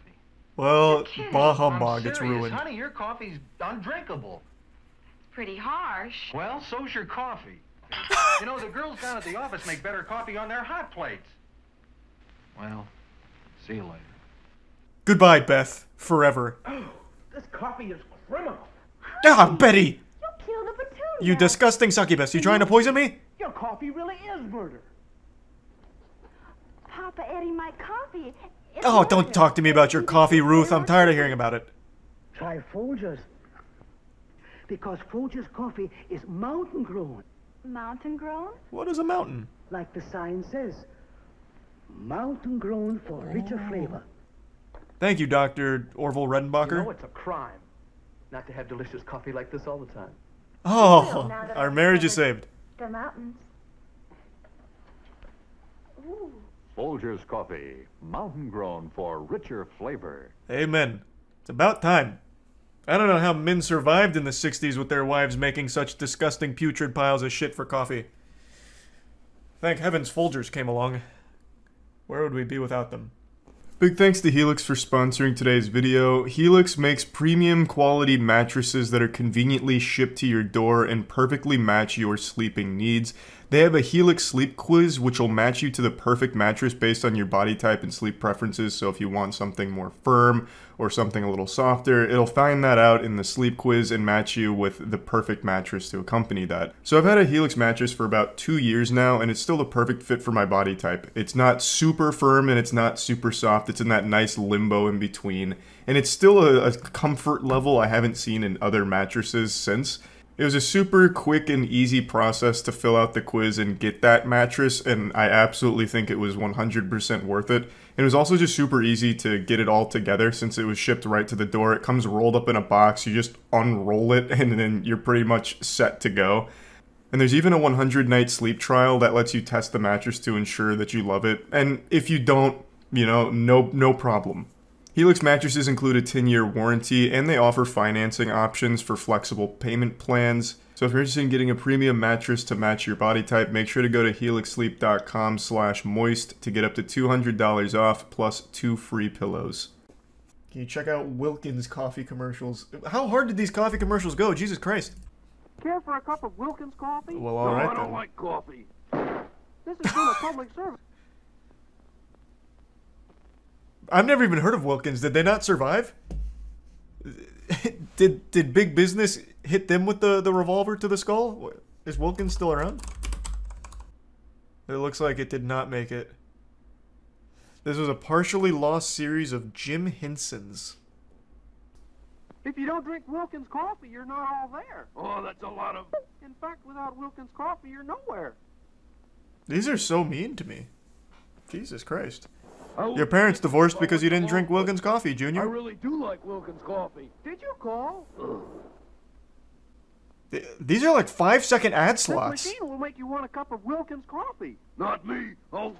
Well, bah I'm humbug, it's serious, ruined. honey, your coffee's undrinkable. Pretty harsh. Well, so's your coffee. You know, the girls down at the office make better coffee on their hot plates. Well, see you later. Goodbye, Beth. Forever. This coffee is criminal. Ah, Betty! You killed a petunia. You disgusting succubus. You trying to poison me? Your coffee really is murder. Papa Eddie, my coffee. It's Oh, don't murder. talk to me about your coffee, Ruth. I'm tired of hearing about it. Try Folgers. Because Folgers coffee is mountain grown. Mountain grown? What is a mountain? Like the sign says. Mountain grown for richer flavor. Thank you, Dr. Orville Redenbacher. You know it's a crime not to have delicious coffee like this all the time. Oh, our marriage is saved. The mountains. Ooh. Folgers coffee, mountain grown for richer flavor. Amen. It's about time. I don't know how men survived in the 60s with their wives making such disgusting putrid piles of shit for coffee. Thank heavens Folgers came along. Where would we be without them? Big thanks to Helix for sponsoring today's video. Helix makes premium quality mattresses that are conveniently shipped to your door and perfectly match your sleeping needs. They have a Helix sleep quiz which will match you to the perfect mattress based on your body type and sleep preferences. So if you want something more firm or something a little softer, it'll find that out in the sleep quiz and match you with the perfect mattress to accompany that. So I've had a Helix mattress for about 2 years now and it's still the perfect fit for my body type. It's not super firm and it's not super soft. It's in that nice limbo in between. And it's still a comfort level I haven't seen in other mattresses since. It was a super quick and easy process to fill out the quiz and get that mattress, and I absolutely think it was 100% worth it. It was also just super easy to get it all together since it was shipped right to the door. It comes rolled up in a box, you just unroll it, and then you're pretty much set to go. And there's even a 100-night sleep trial that lets you test the mattress to ensure that you love it. And if you don't, you know, no problem. Helix mattresses include a 10-year warranty, and they offer financing options for flexible payment plans. So if you're interested in getting a premium mattress to match your body type, make sure to go to helixsleep.com/moist to get up to $200 off plus 2 free pillows. Can you check out Wilkins coffee commercials? How hard did these coffee commercials go? Jesus Christ. Care for a cup of Wilkins coffee? Well, all right, I don't like coffee. This has been a public service. I've never even heard of Wilkins. Did they not survive? Did big business hit them with the revolver to the skull? Is Wilkins still around? It looks like it did not make it. This was a partially lost series of Jim Henson's. If you don't drink Wilkins coffee, you're not all there. Oh, that's a lot of... In fact, without Wilkins coffee, you're nowhere. These are so mean to me. Jesus Christ. Your parents divorced because you didn't drink Wilkins coffee, Junior. I really do like Wilkins coffee. Did you call? These are like 5-second ad slots. This machine will make you want a cup of Wilkins coffee. Not me. I'll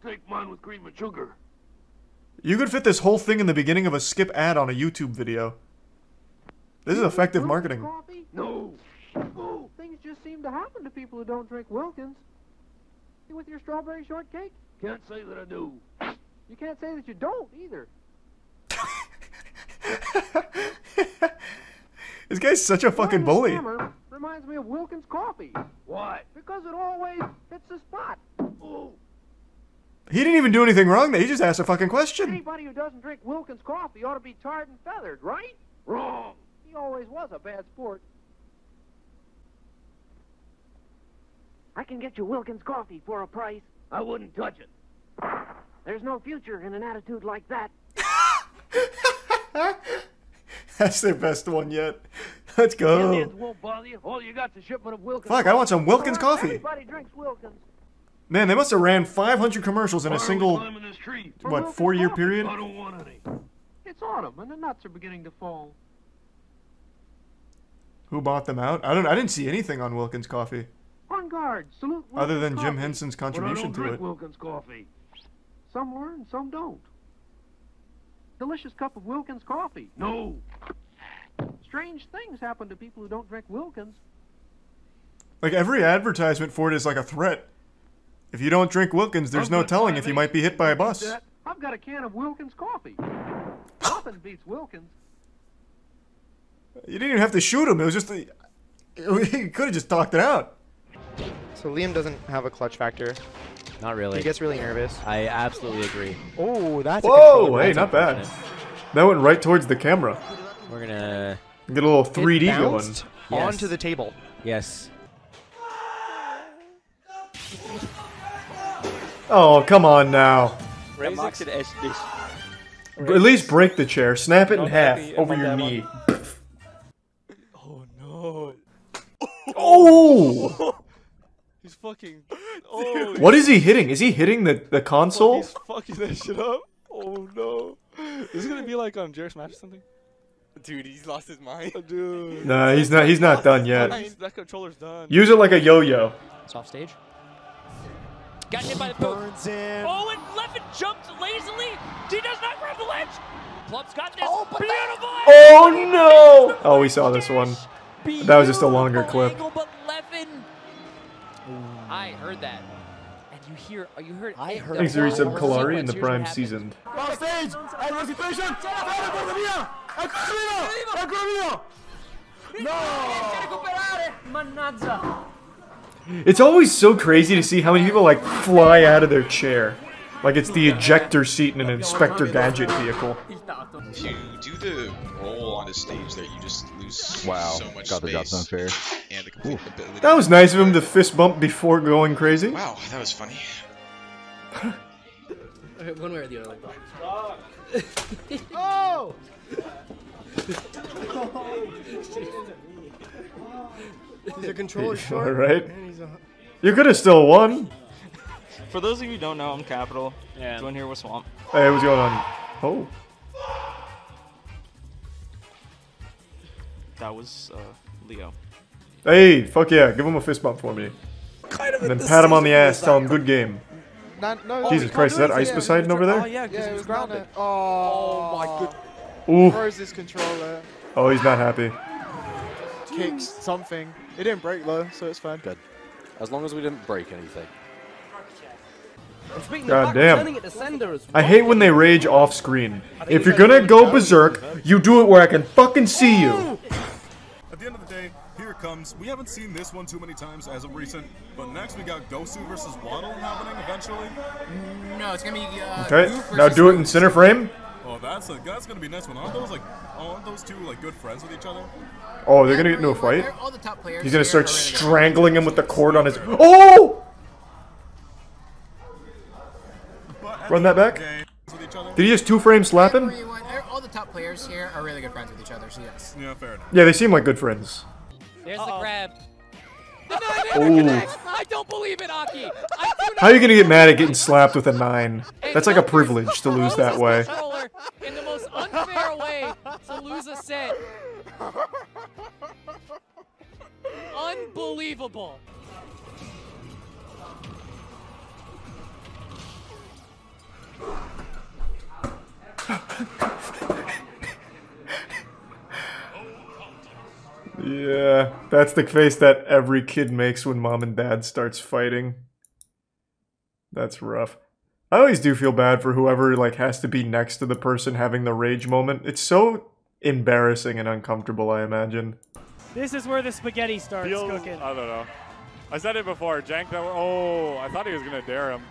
take mine with cream and sugar. You could fit this whole thing in the beginning of a skip ad on a YouTube video. This is effective marketing. Coffee? No. Oh, things just seem to happen to people who don't drink Wilkins. With your strawberry shortcake? Can't say that I do. You can't say that you don't, either. This guy's such a fucking bully. Reminds me of Wilkins coffee. Why? Because it always hits the spot. Oh. He didn't even do anything wrong there. He just asked a fucking question. Anybody who doesn't drink Wilkins coffee ought to be tarred and feathered, right? Wrong. He always was a bad sport. I can get you Wilkins coffee for a price. I wouldn't touch it. There's no future in an attitude like that. That's their best one yet. Let's go. Indians won't bother you. All you got's a shipment of Wilkins. Fuck, I want some Wilkins coffee. Everybody drinks Wilkins. Man, they must have ran 500 commercials in a single, what, 4-year period? I don't want any. It's autumn and the nuts are beginning to fall. Who bought them out? I didn't see anything on Wilkins coffee. On guard, salute Wilkins other than coffee. Jim Henson's contribution to it. Wilkins coffee. Some learn, some don't. Delicious cup of Wilkins coffee. No. Strange things happen to people who don't drink Wilkins. Like every advertisement for it is like a threat. If you don't drink Wilkins, there's no telling if you might be hit by a bus. I've got a can of Wilkins coffee. Nothing beats Wilkins. You didn't even have to shoot him. It was just he could have just talked it out. So Liam doesn't have a clutch factor. Not really. He gets really nervous. I absolutely agree. Oh, that's whoa! Hey, not bad. That went right towards the camera. We're gonna get a little 3D going. Onto the table. Yes. Oh, come on now. At At least break the chair. Snap it in half over your knee. Oh no. Oh! He's fucking. Oh. What is he hitting? Is he hitting the console? He's fucking that shit up. Oh no. Is it gonna be like Jairus Match or something? Dude, he's lost his mind. Dude. Nah, he's not done yet. That controller's done. Use it like a yo-yo. It's off stage. Got hit by the post. Burns in. Oh, and Levin jumps lazily. He does not grab the ledge. Plum's got this. Beautiful. Oh no! Oh, we saw this one. That was just a longer clip. Angle, but Levin. I heard that. And you heard. I heard. Thanks to resub Kalari in the Prime seasoned. Off stage. It's always so crazy to see how many people like fly out of their chair. Like it's the ejector seat in an Inspector Gadget vehicle. If you do the roll on a stage there, you just lose so much God, that's space. unfair. And the complete ability. That was nice of him to fist bump before going crazy. Wow, that was funny. One way or the other. Oh! He's a controller short. Alright. You could have still won. For those of you who don't know, I'm Capital. Yeah. Join here with Swamp. Hey, what's going on? Oh. That was Leo. Hey, fuck yeah, give him a fist bump for me. And then pat him on the ass, tell him good game. No, Jesus Christ, is that Ice Poseidon over there? Oh yeah, because he was grounded. Oh my good. Ooh. Where's his controller? Oh, he's not happy. Kicks something. It didn't break though, so it's fine. Good. As long as we didn't break anything. God damn. I hate when they rage off screen. If you're gonna go berserk, you do it where I can fucking see you. At the end of the day, here it comes. We haven't seen this one too many times as of recent, but next we got Gosu versus Waddle happening eventually. No, it's gonna be Okay, now do it in center frame. Oh, that's gonna be next one. Aren't those two like good friends with each other? Oh, they're gonna get into a fight? All the top players He's gonna start really strangling him with the cord on his... Oh! Run that back. Did he just two-frame slap him? All the top players here are really good friends with each other, so yes. Yeah, fair enough. Yeah, they seem like good friends. There's the grab. Ooh. I don't believe it, Aki. How are you gonna get mad at getting slapped with a 9? That's like a privilege to lose that way. In the most unfair way to lose a set. Unbelievable. Yeah, that's the face that every kid makes when mom and dad starts fighting. That's rough. I always do feel bad for whoever like has to be next to the person having the rage moment. It's so embarrassing and uncomfortable, I imagine. This is where the spaghetti starts cooking. I don't know. I said it before. Jank that. Oh, I thought he was gonna dare him.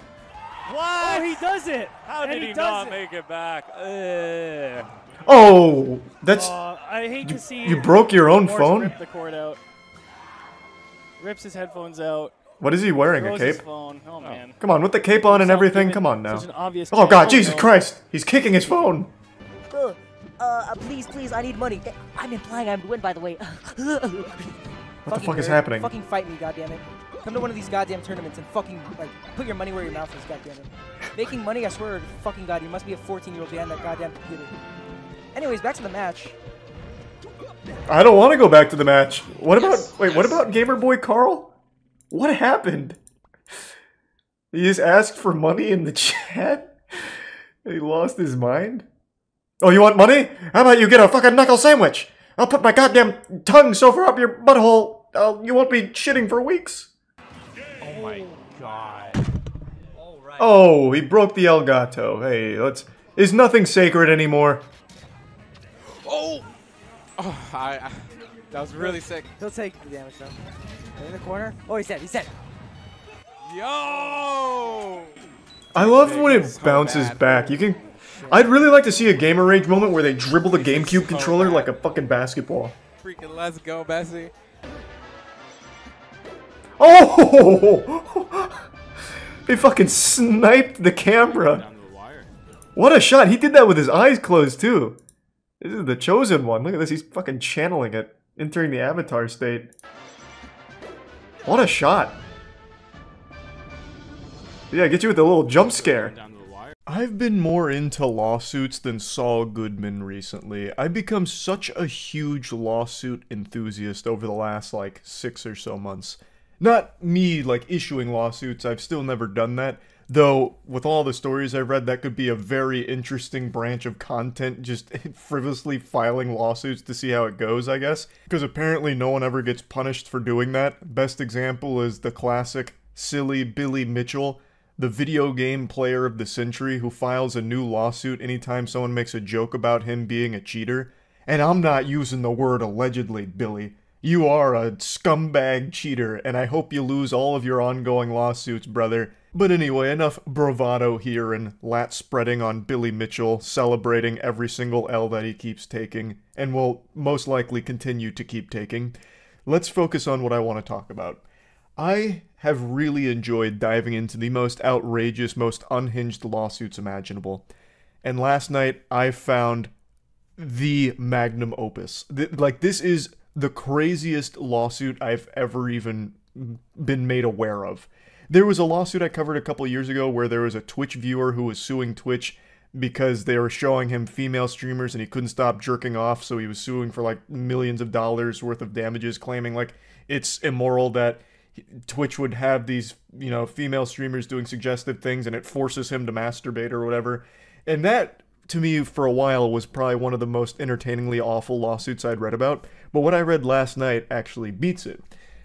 What? Oh, he does it. How did he not make it back? Ugh. Oh, that's. I hate to see. You broke your own Morse phone? Rip the cord out. Rips his headphones out. What is he wearing? A Throws cape? his phone. Oh man. Come on, with the cape on and everything. Come on now. Such an obvious Oh God, cape. Jesus Christ! He's kicking his phone. Please, I need money. I'm implying I'm to win, by the way. What the fuck is happening? Fucking fight me, goddammit. Come to one of these goddamn tournaments and fucking, like, put your money where your mouth is, goddammit. Making money, I swear to fucking God, you must be a 14-year-old behind that goddamn computer. Anyways, back to the match. I don't want to go back to the match. What about... Wait, what about Gamer Boy Carl? What happened? He just asked for money in the chat? He lost his mind? Oh, you want money? How about you get a fucking knuckle sandwich? I'll put my goddamn tongue so far up your butthole, you won't be shitting for weeks. Oh my God. Oh, he broke the Elgato. Hey, let's... Is nothing sacred anymore? Oh! That was really sick. He'll take the damage though. In the corner. Oh, he's dead. He's dead. Yo! I love when it bounces back. You can... I'd really like to see a Gamer Rage moment where they dribble the GameCube controller like a fucking basketball. Freaking let's go, Bessie. Oh! He fucking sniped the camera. What a shot. He did that with his eyes closed too. This is the chosen one. Look at this. He's fucking channeling it. Entering the avatar state. What a shot. Yeah, get you with a little jump scare. I've been more into lawsuits than Saul Goodman recently. I've become such a huge lawsuit enthusiast over the last, like, 6 or so months. Not me, like, issuing lawsuits, I've still never done that, Though, with all the stories I've read, that could be a very interesting branch of content, just frivolously filing lawsuits to see how it goes, I guess. Because apparently no one ever gets punished for doing that. Best example is the classic silly Billy Mitchell, the video game player of the century who files a new lawsuit anytime someone makes a joke about him being a cheater. And I'm not using the word allegedly, Billy. You are a scumbag cheater, and I hope you lose all of your ongoing lawsuits, brother. But anyway, enough bravado here and lat spreading on Billy Mitchell, celebrating every single L that he keeps taking, and will most likely continue to keep taking. Let's focus on what I want to talk about. I have really enjoyed diving into the most outrageous, most unhinged lawsuits imaginable. And last night, I found the magnum opus. This is the craziest lawsuit I've ever even been made aware of. There was a lawsuit I covered a couple years ago where there was a Twitch viewer who was suing Twitch because they were showing him female streamers and he couldn't stop jerking off, so he was suing for like millions of dollars worth of damages, claiming like it's immoral that Twitch would have these, you know, female streamers doing suggestive things and it forces him to masturbate or whatever. And that, to me, for a while, was probably one of the most entertainingly awful lawsuits I'd read about. But what I read last night actually beats it.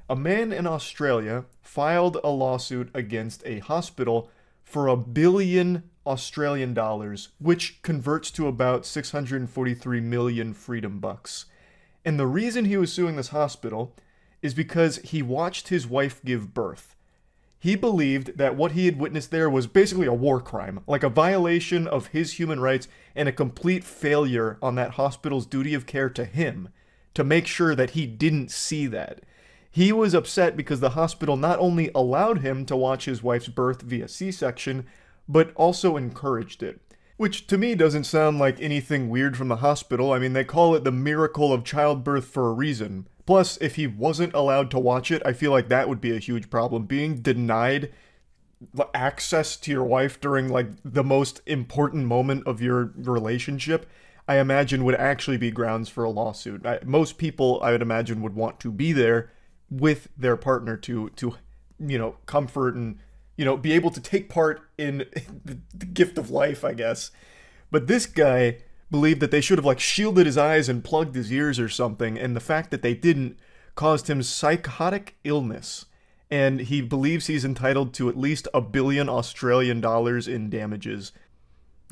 A man in Australia filed a lawsuit against a hospital for $1 billion Australian dollars, which converts to about 643 million freedom bucks. And the reason he was suing this hospital is because he watched his wife give birth. He believed that what he had witnessed there was basically a war crime, like a violation of his human rights and a complete failure on that hospital's duty of care to him to make sure that he didn't see that. He was upset because the hospital not only allowed him to watch his wife's birth via C-section, but also encouraged it. Which to me doesn't sound like anything weird from the hospital. I mean, they call it the miracle of childbirth for a reason. Plus, if he wasn't allowed to watch it, I feel like that would be a huge problem. Being denied access to your wife during like the most important moment of your relationship, I imagine would actually be grounds for a lawsuit. Most people, I would imagine, would want to be there with their partner to you know, comfort and, you know, be able to take part in the gift of life, I guess. But this guy believed that they should have like shielded his eyes and plugged his ears or something, and the fact that they didn't caused him psychotic illness, and he believes he's entitled to at least $1 billion Australian dollars in damages.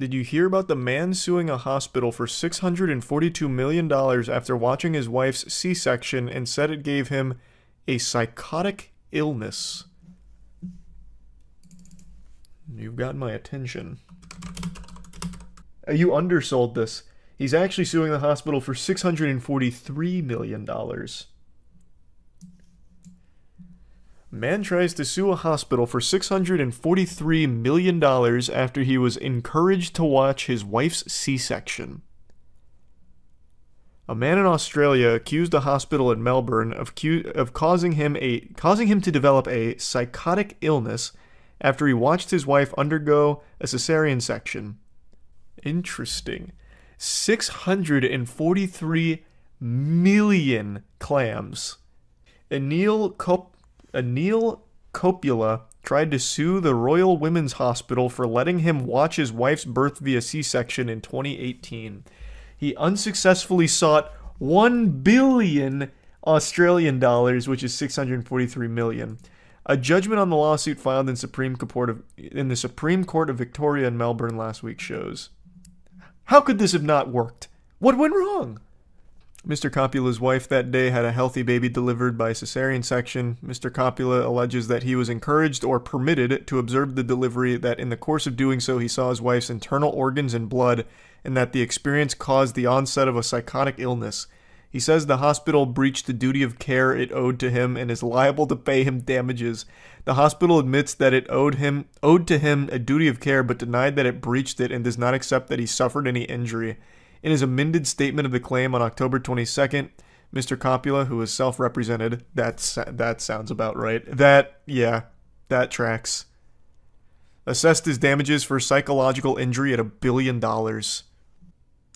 Did you hear about the man suing a hospital for $642 million after watching his wife's C-section and said it gave him a psychotic illness? You've got my attention. You undersold this. He's actually suing the hospital for $643 million. Man tries to sue a hospital for $643 million after he was encouraged to watch his wife's C-section. A man in Australia accused a hospital in Melbourne of causing him to develop a psychotic illness after he watched his wife undergo a cesarean section. Interesting. 643 million clams. Anil Coppola tried to sue the Royal Women's Hospital for letting him watch his wife's birth via C-section in 2018. He unsuccessfully sought 1 billion Australian dollars, which is 643 million. A judgment on the lawsuit filed in the Supreme Court of Victoria in Melbourne last week shows. How could this have not worked? What went wrong? Mr. Coppola's wife that day had a healthy baby delivered by cesarean section. Mr. Coppola alleges that he was encouraged or permitted to observe the delivery, that in the course of doing so he saw his wife's internal organs and blood, and that the experience caused the onset of a psychotic illness. He says the hospital breached the duty of care it owed to him and is liable to pay him damages. The hospital admits that it owed to him a duty of care, but denied that it breached it and does not accept that he suffered any injury. In his amended statement of the claim on October 22nd, Mr. Coppola, who is self-represented, that sounds about right. That tracks. Assessed his damages for psychological injury at $1 billion.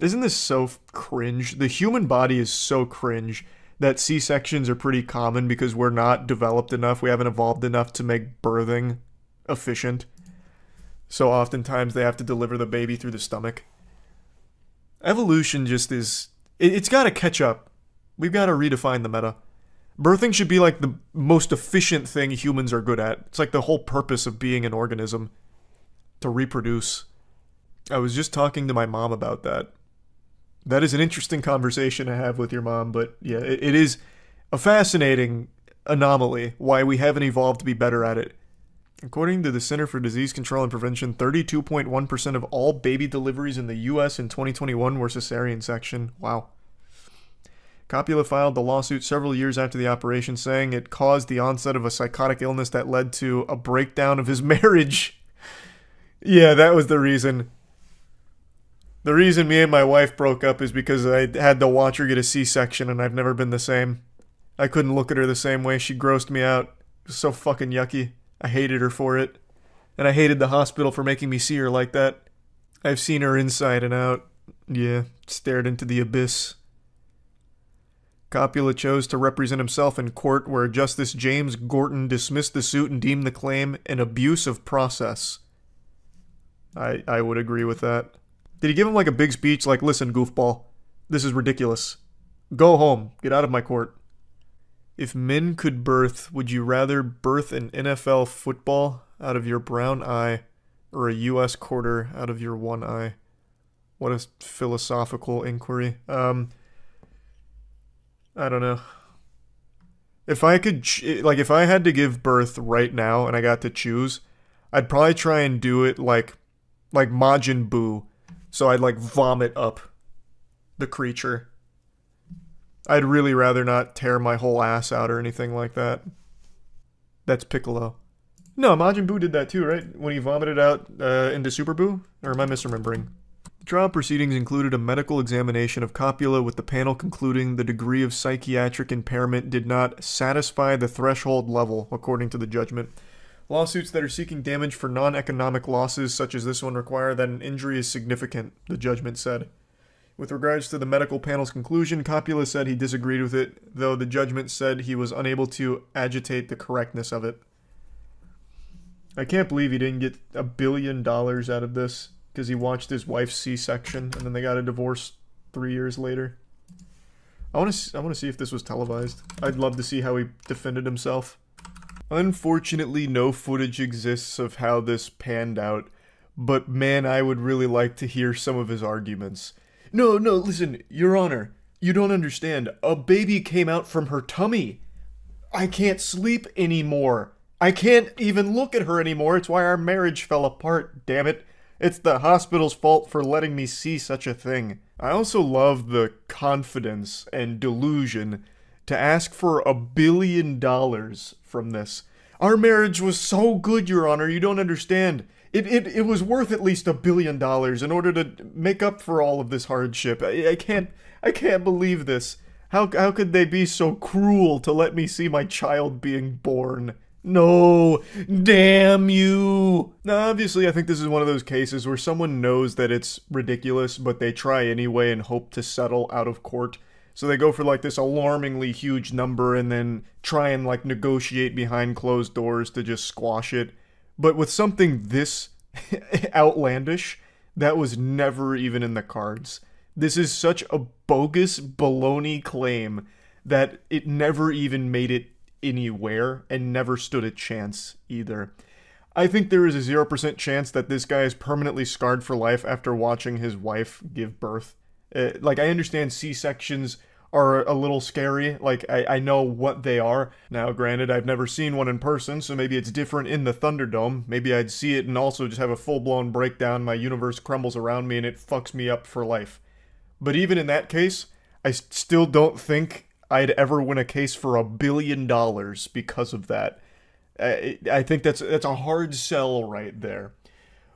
Isn't this so cringe? The human body is so cringe that C-sections are pretty common because we're not developed enough, we haven't evolved enough to make birthing efficient. So oftentimes they have to deliver the baby through the stomach. Evolution just is... It's got to catch up. We've got to redefine the meta. Birthing should be like the most efficient thing humans are good at. It's like the whole purpose of being an organism. To reproduce. I was just talking to my mom about that. That is an interesting conversation to have with your mom, but yeah, it is a fascinating anomaly why we haven't evolved to be better at it. According to the Center for Disease Control and Prevention, 32.1% of all baby deliveries in the U.S. in 2021 were cesarean section. Wow. Coppola filed the lawsuit several years after the operation, saying it caused the onset of a psychotic illness that led to a breakdown of his marriage. Yeah, that was the reason. The reason me and my wife broke up is because I had to watch her get a C-section, and I've never been the same. I couldn't look at her the same way. She grossed me out. It was so fucking yucky. I hated her for it. And I hated the hospital for making me see her like that. I've seen her inside and out. Yeah, stared into the abyss. Coppola chose to represent himself in court, where Justice James Gorton dismissed the suit and deemed the claim an abuse of process. I would agree with that. Did he give him like a big speech like, listen, goofball, this is ridiculous. Go home. Get out of my court. If men could birth, would you rather birth an NFL football out of your brown eye or a U.S. quarter out of your one eye? What a philosophical inquiry. I don't know. If I could, if I had to give birth right now and I got to choose, I'd probably try and do it like Majin Buu. So I'd like vomit up the creature. I'd really rather not tear my whole ass out or anything like that. That's Piccolo. No, Majin Buu did that too, right? When he vomited out into Super Buu? Or am I misremembering? Trial proceedings included a medical examination of Coppola, with the panel concluding the degree of psychiatric impairment did not satisfy the threshold level, according to the judgment. Lawsuits that are seeking damage for non-economic losses, such as this one, require that an injury is significant, the judgment said. With regards to the medical panel's conclusion, Coppola said he disagreed with it, though the judgment said he was unable to agitate the correctness of it. I can't believe he didn't get $1 billion out of this, because he watched his wife's C-section, and then they got a divorce 3 years later. I want to see if this was televised. I'd love to see how he defended himself. Unfortunately, no footage exists of how this panned out, but man, I would really like to hear some of his arguments. No, listen, Your Honor, you don't understand. A baby came out from her tummy. I can't sleep anymore. I can't even look at her anymore. It's why our marriage fell apart, damn it. It's the hospital's fault for letting me see such a thing. I also love the confidence and delusion to ask for $1 billion from this. Our marriage was so good, Your Honor, you don't understand. It was worth at least $1 billion in order to make up for all of this hardship. I can't believe this. How could they be so cruel to let me see my child being born? No, damn you. Now, obviously, I think this is one of those cases where someone knows that it's ridiculous, but they try anyway and hope to settle out of court. So they go for like this alarmingly huge number and then try and like negotiate behind closed doors to just squash it. But with something this outlandish, that was never even in the cards. This is such a bogus baloney claim that it never even made it anywhere and never stood a chance either. I think there is a 0% chance that this guy is permanently scarred for life after watching his wife give birth. Like, I understand C-sections are a little scary. Like, I know what they are. Now, granted, I've never seen one in person, so maybe it's different in the Thunderdome. Maybe I'd see it and also just have a full-blown breakdown, my universe crumbles around me, and it fucks me up for life. But even in that case, I still don't think I'd ever win a case for $1 billion because of that. I think that's a hard sell right there.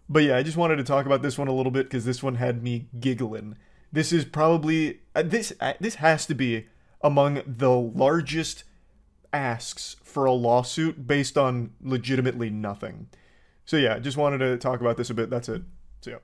But yeah, I just wanted to talk about this one a little bit because this one had me giggling. This is probably this has to be among the largest asks for a lawsuit based on legitimately nothing. So yeah, just wanted to talk about this a bit. That's it. So yeah.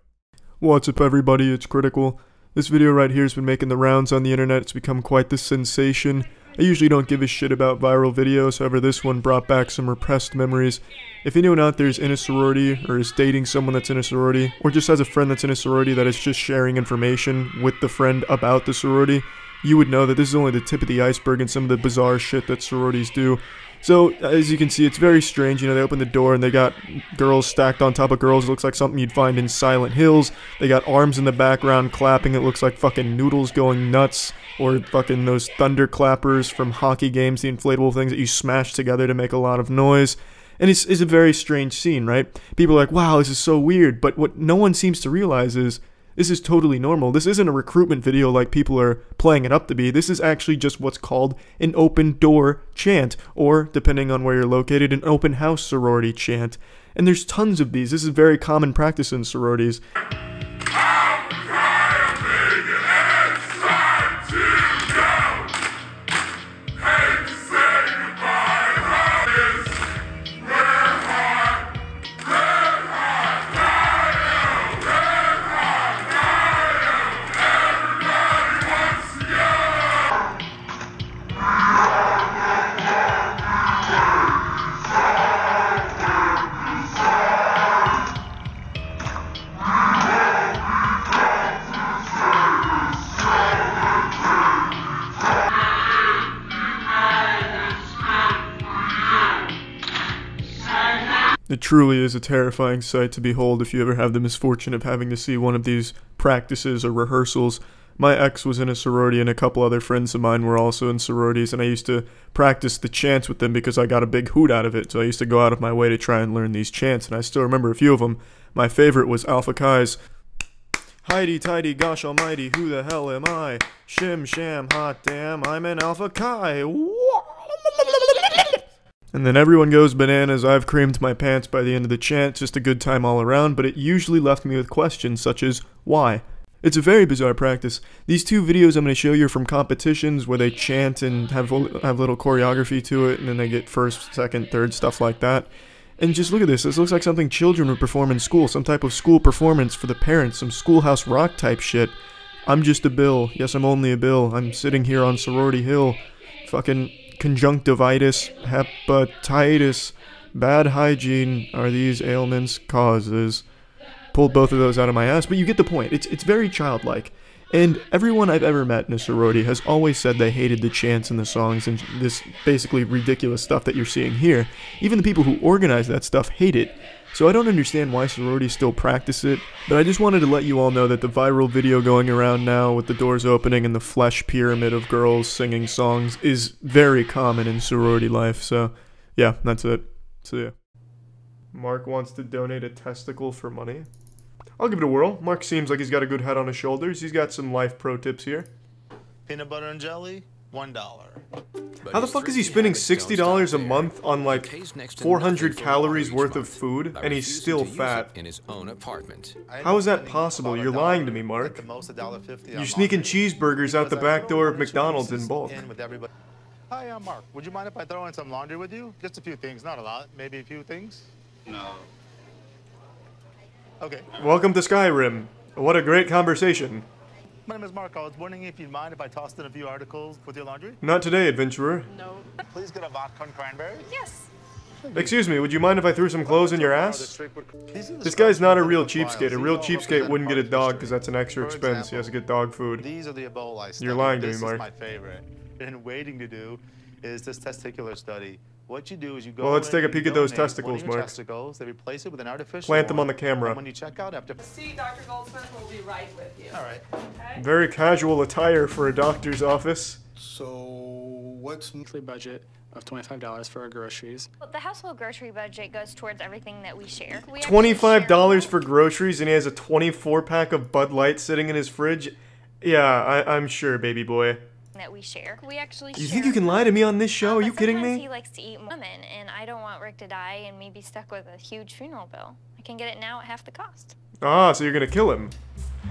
What's up, everybody? It's Critical. This video right here has been making the rounds on the internet. It's become quite the sensation. I usually don't give a shit about viral videos, however this one brought back some repressed memories. If anyone out there is in a sorority, or is dating someone that's in a sorority, or just has a friend that's in a sorority that is just sharing information with the friend about the sorority, you would know that this is only the tip of the iceberg in some of the bizarre shit that sororities do. So, as you can see, it's very strange. You know, they open the door and they got girls stacked on top of girls. It looks like something you'd find in Silent Hills. They got arms in the background clapping. It looks like fucking noodles going nuts. Or fucking those thunder clappers from hockey games, the inflatable things that you smash together to make a lot of noise. And it's a very strange scene, right? People are like, wow, this is so weird. But what no one seems to realize is, this is totally normal. This isn't a recruitment video like people are playing it up to be. This is actually just what's called an open door chant, or, depending on where you're located, an open house sorority chant. And there's tons of these. This is very common practice in sororities. It truly is a terrifying sight to behold if you ever have the misfortune of having to see one of these practices or rehearsals. My ex was in a sorority and a couple other friends of mine were also in sororities, and I used to practice the chants with them because I got a big hoot out of it. So I used to go out of my way to try and learn these chants, and I still remember a few of them. My favorite was Alpha Chi's Heidi tighty gosh almighty, who the hell am I? Shim sham hot damn, I'm an Alpha Chi. And then everyone goes bananas. I've creamed my pants by the end of the chant. Just a good time all around, but it usually left me with questions such as, why? It's a very bizarre practice. These two videos I'm going to show you are from competitions where they chant and have little choreography to it, and then they get first, second, third, stuff like that. And just look at this. This looks like something children would perform in school. Some type of school performance for the parents. Some Schoolhouse Rock type shit. I'm just a bill. Yes, I'm only a bill. I'm sitting here on Sorority Hill. Fucking conjunctivitis, hepatitis, bad hygiene are these ailments causes. Pulled both of those out of my ass, but you get the point. It's very childlike. And everyone I've ever met in a sorority has always said they hated the chants and the songs and this basically ridiculous stuff that you're seeing here. Even the people who organize that stuff hate it. So I don't understand why sororities still practice it, but I just wanted to let you all know that the viral video going around now with the doors opening and the flesh pyramid of girls singing songs is very common in sorority life. So yeah, that's it. So yeah. Mark wants to donate a testicle for money. I'll give it a whirl. Mark seems like he's got a good head on his shoulders. He's got some life pro tips here. Peanut butter and jelly, $1. How the fuck is he spending $60 a month on like 400 calories worth of food and he's still fat? In his own apartment. How is that possible? You're lying to me, Mark. You're sneaking cheeseburgers out the back door of McDonald's in bulk. Hi, I'm Mark. Would you mind if I throw in some laundry with you? Just a few things, not a lot. Maybe a few things? No. Okay. Welcome to Skyrim. What a great conversation. My name is Mark. I was wondering if you'd mind if I tossed in a few articles with your laundry? Not today, adventurer. No. Please get a vodka and cranberry. Yes. Excuse me, would you mind if I threw some clothes in your ass? This guy's not a real cheapskate. A real cheapskate wouldn't get a dog because that's an extra expense. He has to get dog food. These are the Ebola studies. You're lying to me, Mark. This is my favorite. And waiting to do is this testicular study. What you do is you go. Well, let's take a peek at those testicles, Mark. They replace it with an artificial. Plant them on the camera. And when you check out after. See, Dr. Goldsmith will be right with you. All right. Okay. Very casual attire for a doctor's office. So, what's monthly budget of $25 for our groceries? Well, the household grocery budget goes towards everything that we share. $25 for groceries, and he has a 24-pack of Bud Light sitting in his fridge. Yeah, I'm sure, baby boy. That we share. We actually You think you can lie to me on this show? Are you kidding me? He likes to eat women, and I don't want Rick to die and me be stuck with a huge funeral bill. I can get it now at half the cost. Ah, so you're gonna kill him.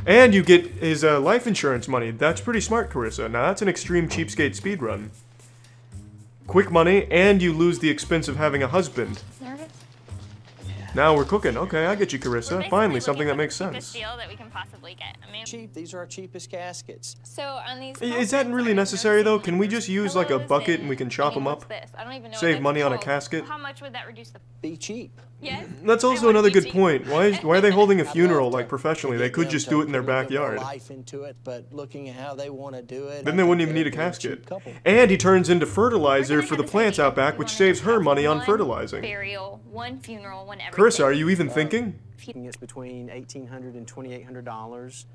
And you get his life insurance money. That's pretty smart, Carissa. Now that's an extreme cheapskate speedrun. Quick money, and you lose the expense of having a husband. Nervous? Yeah. Now we're cooking. Okay, I get you, Carissa. Finally, something that makes sense. Deal that we can possibly get. I mean, Cheap. These are our cheapest caskets. so on these. Is that really necessary though? Can we just use like a bucket and we can chop them up? This? I don't even know Save what money on a called. casket? How much would that reduce the? Be cheap. Yes. That's also another good point. Why are they holding a funeral like professionally? They could just do it in their backyard. Life into it, but looking at how they want to do it. Then they wouldn't even need a casket. And he turns into fertilizer for the plants out back, which saves her money on fertilizing. Burial, one funeral, one everything. Carissa, are you even thinking? It's between $1,800 and $2,800.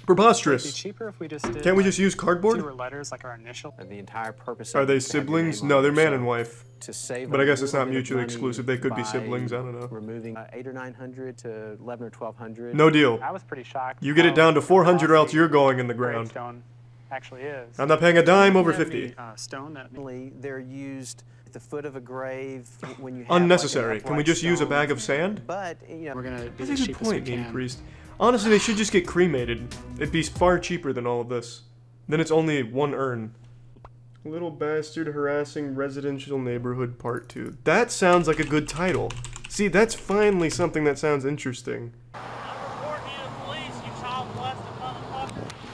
Preposterous. It'd be cheaper if we just did, Can't we just use cardboard? fewer letters like our initial. The entire purpose. Are they siblings? No, they're man and wife. To save but I guess it's a not little bit of mutually money exclusive. They could be by siblings. I don't know. Removing $800 or $900 to $1,100 or $1,200. No deal. I was pretty shocked. You get it down to 400 or else you're going in the ground. Stone actually is. I'm not paying a dime over 50. Stone that they're used at the foot of a grave when you have Unnecessary. like Can we just use a bag of sand? But you know, we're gonna do That's the a good cheapest point, we Game can. Priest. Honestly, they should just get cremated. It'd be far cheaper than all of this. Then it's only one urn. Little Bastard Harassing Residential Neighborhood Part 2. That sounds like a good title. See, that's finally something that sounds interesting.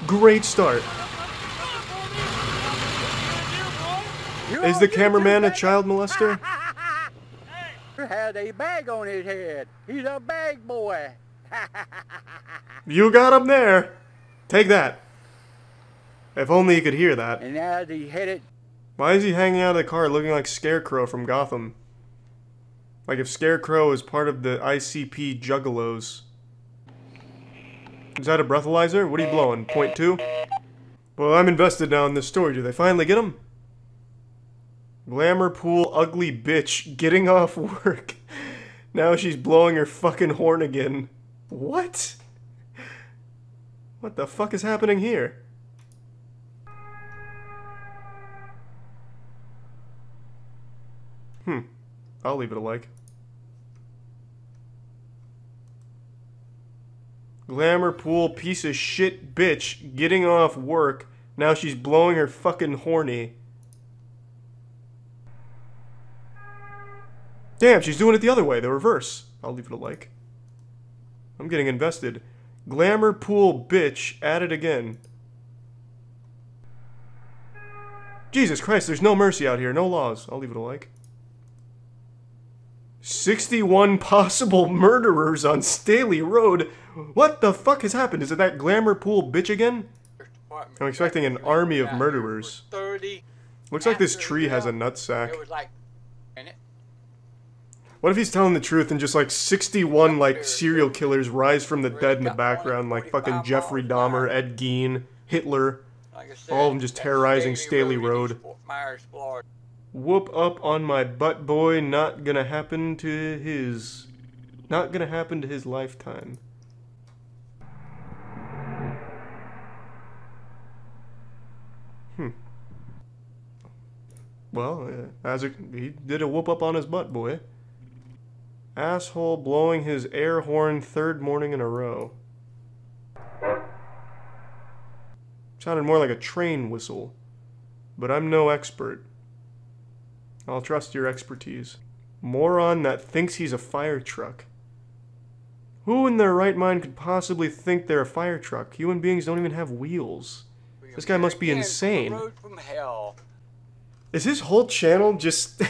Great start. Is the cameraman a child molester? Had a bag on his head. He's a bag boy. You got him there. Take that. If only you could hear that. And as he headed... Why is he hanging out of the car looking like Scarecrow from Gotham? Like if Scarecrow is part of the ICP Juggalos. Is that a breathalyzer? What are you blowing? .2? Well, I'm invested now in this story. Do they finally get him? Glamour pool ugly bitch getting off work. Now she's blowing her fucking horn again. What? What the fuck is happening here? I'll leave it a like. Glamour pool piece of shit bitch getting off work. Now she's blowing her fucking horny. Damn, she's doing it the other way, the reverse. I'll leave it a like. I'm getting invested. Glamour pool bitch at it again. Jesus Christ, there's no mercy out here, no laws. I'll leave it a like. 61 possible murderers on Staley Road. What the fuck has happened? Is it that glamour pool bitch again? I'm expecting an army of murderers. Looks like this tree has a nutsack. What if he's telling the truth and just like 61 like serial killers rise from the dead in the background, like fucking Jeffrey Dahmer, Ed Gein, Hitler, all of them just terrorizing Staley Road. Whoop up on my butt boy, not gonna happen to his lifetime. Well, he did a whoop up on his butt boy. Asshole blowing his air horn third morning in a row. Sounded more like a train whistle, but I'm no expert. I'll trust your expertise. Moron that thinks he's a fire truck. Who in their right mind could possibly think they're a fire truck? Human beings don't even have wheels. This guy must be insane. Is his whole channel just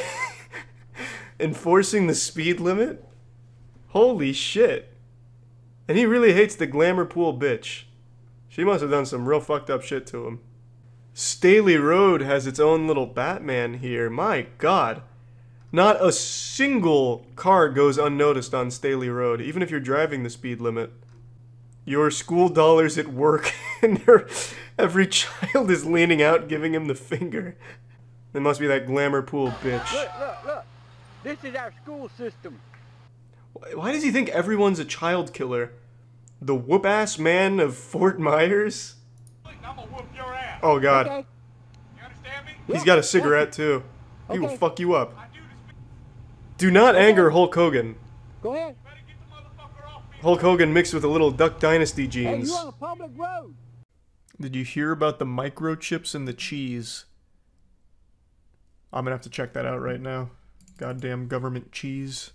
enforcing the speed limit? Holy shit. And he really hates the glamour pool bitch. She must have done some real fucked up shit to him. Staley Road has its own little Batman here. My god. Not a single car goes unnoticed on Staley Road, even if you're driving the speed limit. Your school dollars at work, and every child is leaning out giving him the finger. It must be that glamour pool bitch. Look. This is our school system. Why does he think everyone's a child killer? The whoop-ass man of Fort Myers? Oh god. Okay. He's got a cigarette too. He will fuck you up. Do not anger Hulk Hogan. Go ahead. Hulk Hogan mixed with a little Duck Dynasty Hey, jeans. you're on a public road. Did you hear about the microchips and the cheese? I'm gonna have to check that out right now. Goddamn government cheese.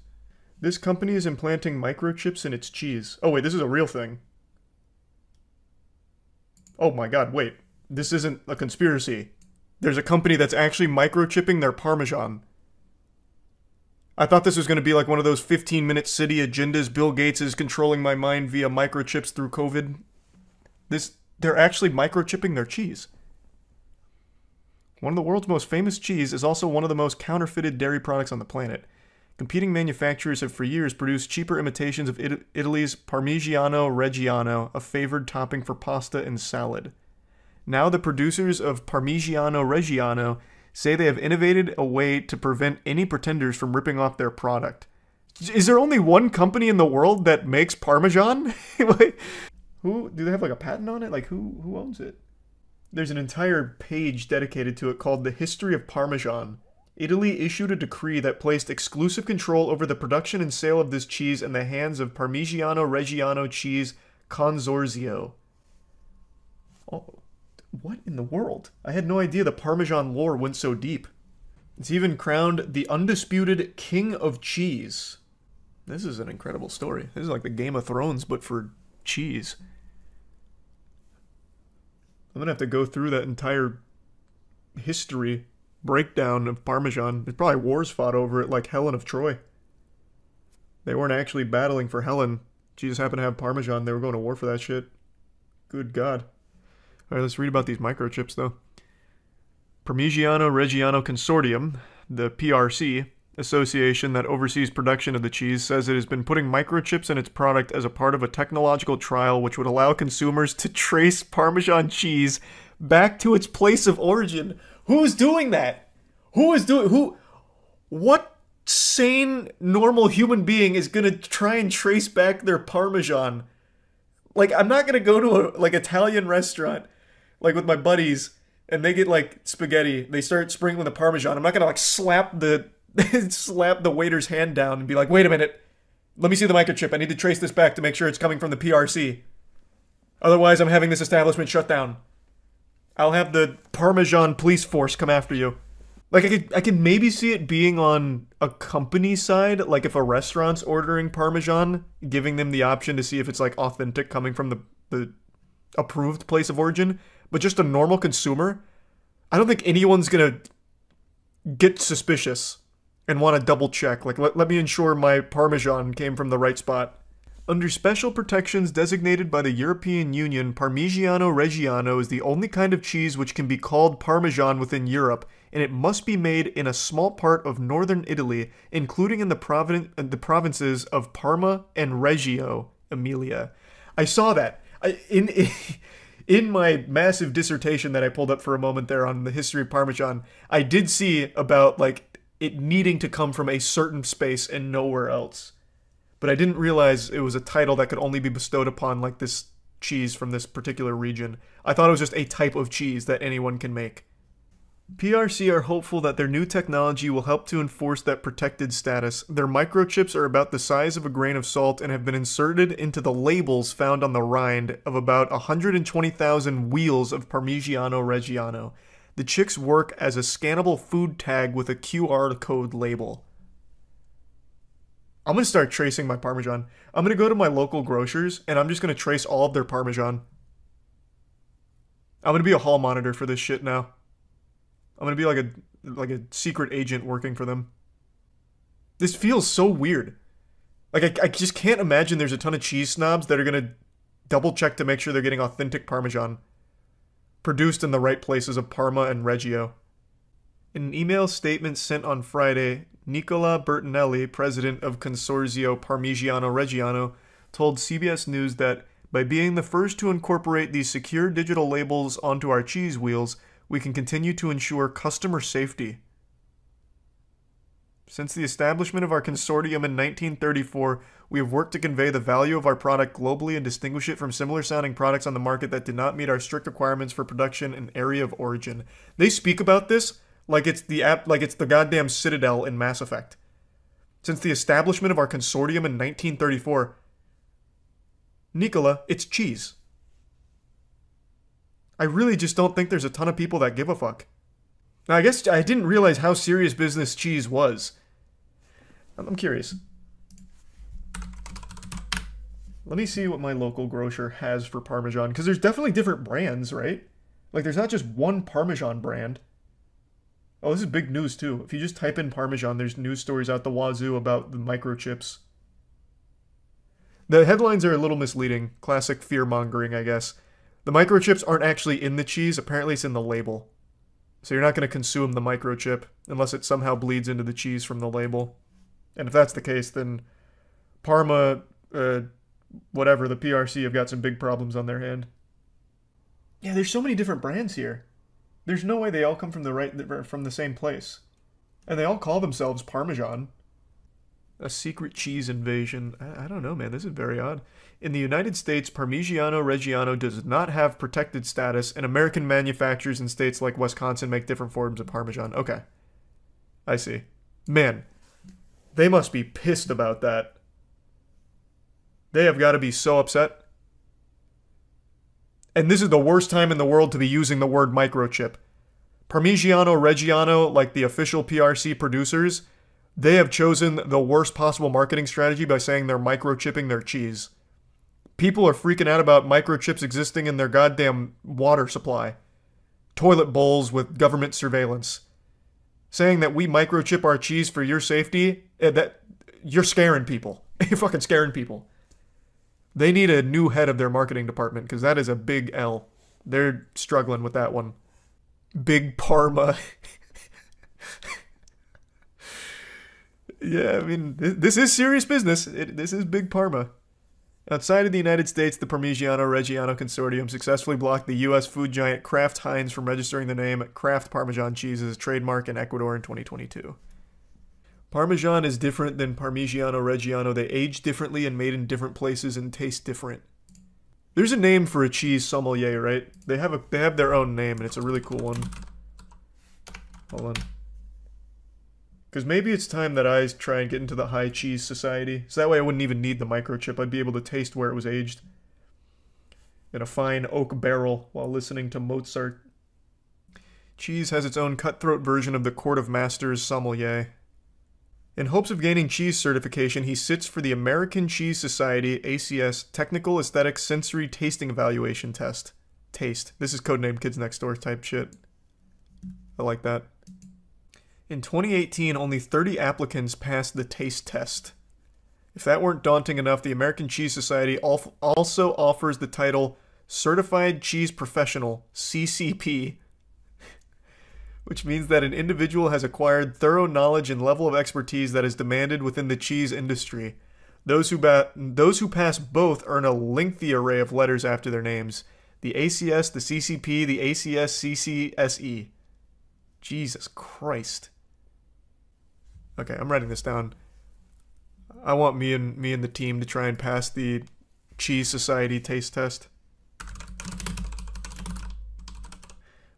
This company is implanting microchips in its cheese. Oh wait, this is a real thing. Oh my god, wait. This isn't a conspiracy. There's a company that's actually microchipping their Parmesan. I thought this was going to be like one of those 15-minute city agendas. Bill Gates is controlling my mind via microchips through COVID. They're actually microchipping their cheese. One of the world's most famous cheese is also one of the most counterfeited dairy products on the planet. Competing manufacturers have for years produced cheaper imitations of Italy's Parmigiano Reggiano, a favored topping for pasta and salad. Now the producers of Parmigiano Reggiano say they have innovated a way to prevent any pretenders from ripping off their product. Is there only one company in the world that makes Parmesan? Like, who do they have like a patent on it? Like who owns it? There's an entire page dedicated to it called The History of Parmesan. Italy issued a decree that placed exclusive control over the production and sale of this cheese in the hands of Parmigiano Reggiano Cheese Consorzio. Oh, what in the world? I had no idea the Parmesan lore went so deep. It's even crowned the undisputed King of Cheese. This is an incredible story. This is like the Game of Thrones, but for cheese. I'm gonna have to go through that entire history breakdown of Parmesan. There's probably wars fought over it, like Helen of Troy. They weren't actually battling for Helen. She just happened to have Parmesan. They were going to war for that shit. Good God. Alright, let's read about these microchips, though. Parmigiano Reggiano Consortium, the PRC, association that oversees production of the cheese, says it has been putting microchips in its product as a part of a technological trial which would allow consumers to trace Parmesan cheese back to its place of origin. Who's doing that? What sane, normal human being is gonna try and trace back their Parmesan? Like, I'm not gonna go to a, Italian restaurant, with my buddies, and they get, spaghetti. They start sprinkling the Parmesan. I'm not gonna, slap the waiter's hand down and be like, wait a minute, let me see the microchip. I need to trace this back to make sure it's coming from the PRC. Otherwise, I'm having this establishment shut down. I'll have the Parmesan police force come after you. I can maybe see it being on a company side, if a restaurant's ordering Parmesan, giving them the option to see if it's, authentic coming from the approved place of origin. But just a normal consumer, I don't think anyone's gonna get suspicious and want to double check. Let me ensure my Parmesan came from the right spot. Under special protections designated by the European Union, Parmigiano Reggiano is the only kind of cheese which can be called Parmesan within Europe, and it must be made in a small part of northern Italy, including in the provinces of Parma and Reggio Emilia. I saw that. In my massive dissertation that I pulled up for a moment there on the history of Parmesan, I did see about, it needing to come from a certain space and nowhere else. But I didn't realize it was a title that could only be bestowed upon, this cheese from this particular region. I thought it was just a type of cheese that anyone can make. PRC are hopeful that their new technology will help to enforce that protected status. Their microchips are about the size of a grain of salt and have been inserted into the labels found on the rind of about 120,000 wheels of Parmigiano Reggiano. The chips work as a scannable food tag with a QR code label. I'm going to start tracing my Parmesan. I'm going to go to my local grocers, and I'm just going to trace all of their Parmesan. I'm going to be a hall monitor for this shit now. I'm going to be like a secret agent working for them. This feels so weird. I just can't imagine there's a ton of cheese snobs that are going to double check to make sure they're getting authentic Parmesan. Produced in the right places of Parma and Reggio. In an email statement sent on Friday, Nicola Bertinelli, president of Consorzio Parmigiano Reggiano, told CBS News that by being the first to incorporate these secure digital labels onto our cheese wheels, we can continue to ensure customer safety. Since the establishment of our consortium in 1934, we have worked to convey the value of our product globally and distinguish it from similar-sounding products on the market that did not meet our strict requirements for production and area of origin. They speak about this like it's the goddamn Citadel in Mass Effect. Since the establishment of our consortium in 1934, Nicola, it's cheese. I really just don't think there's a ton of people that give a fuck. Now, I guess I didn't realize how serious business cheese was. I'm curious. Let me see what my local grocer has for Parmesan, because there's definitely different brands, right? Like, there's not just one Parmesan brand. Oh, this is big news, too. If you just type in Parmesan, there's news stories out the wazoo about the microchips. The headlines are a little misleading. Classic fear-mongering, I guess. The microchips aren't actually in the cheese. Apparently it's in the label. So you're not going to consume the microchip unless it somehow bleeds into the cheese from the label. And if that's the case, then Parma, whatever, the PRC have got some big problems on their hand. Yeah, there's so many different brands here. There's no way they all come from the same place. And they all call themselves Parmesan. A secret cheese invasion. I don't know, man. This is very odd. In the United States, Parmigiano Reggiano does not have protected status, and American manufacturers in states like Wisconsin make different forms of Parmesan. Okay. I see. Man, they must be pissed about that. They have got to be so upset. And this is the worst time in the world to be using the word microchip. Parmigiano Reggiano, like the official PRC producers, they have chosen the worst possible marketing strategy by saying they're microchipping their cheese. People are freaking out about microchips existing in their goddamn water supply. Toilet bowls with government surveillance. Saying that we microchip our cheese for your safety, that you're scaring people. You're fucking scaring people. They need a new head of their marketing department, because that is a big L. They're struggling with that one. Big Parma. Yeah, I mean, this is serious business. This is Big Parma. Outside of the United States, the Parmigiano Reggiano Consortium successfully blocked the U.S. food giant Kraft Heinz from registering the name Kraft Parmesan cheese as a trademark in Ecuador in 2022. Parmesan is different than Parmigiano Reggiano. They age differently and made in different places and taste different. There's a name for a cheese sommelier, right? They have their own name, and it's a really cool one. Hold on. Because maybe it's time that I try and get into the high cheese society. So that way I wouldn't even need the microchip. I'd be able to taste where it was aged. In a fine oak barrel while listening to Mozart. Cheese has its own cutthroat version of the Court of Masters sommelier. In hopes of gaining cheese certification, he sits for the American Cheese Society, ACS, Technical Aesthetic Sensory Tasting Evaluation Test. Taste. This is codenamed Kids Next Door type shit. I like that. In 2018, only 30 applicants passed the taste test. If that weren't daunting enough, the American Cheese Society also offers the title Certified Cheese Professional, CCP, which means that an individual has acquired thorough knowledge and level of expertise that is demanded within the cheese industry. Those who pass both earn a lengthy array of letters after their names. The ACS, the CCP, the ACS, CCSE. Jesus Christ. Okay, I'm writing this down. I want me and the team to try and pass the Cheese Society taste test.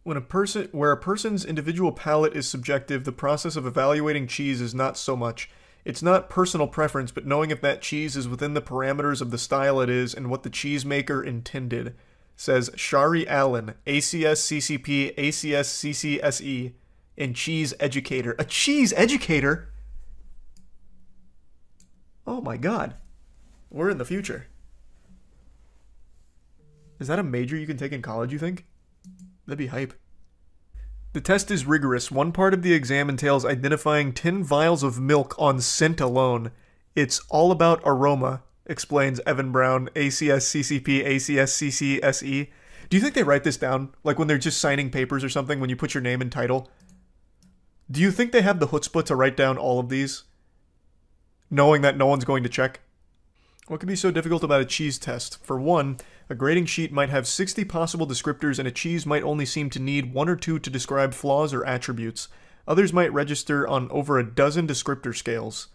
Where a person's individual palate is subjective, the process of evaluating cheese is not so much. It's not personal preference, but knowing if that cheese is within the parameters of the style it is and what the cheesemaker intended, says Shari Allen, ACS CCP, ACS CCSE, and cheese educator. A cheese educator? Oh my god. We're in the future. Is that a major you can take in college, you think? That'd be hype. The test is rigorous. One part of the exam entails identifying 10 vials of milk on scent alone. It's all about aroma, explains Evan Brown, ACS CCP, ACS CCSE. Do you think they write this down? Like when they're just signing papers or something, when you put your name and title? Do you think they have the chutzpah to write down all of these? Knowing that no one's going to check? What could be so difficult about a cheese test? For one, a grading sheet might have 60 possible descriptors and a cheese might only seem to need 1 or 2 to describe flaws or attributes. Others might register on over a dozen descriptor scales.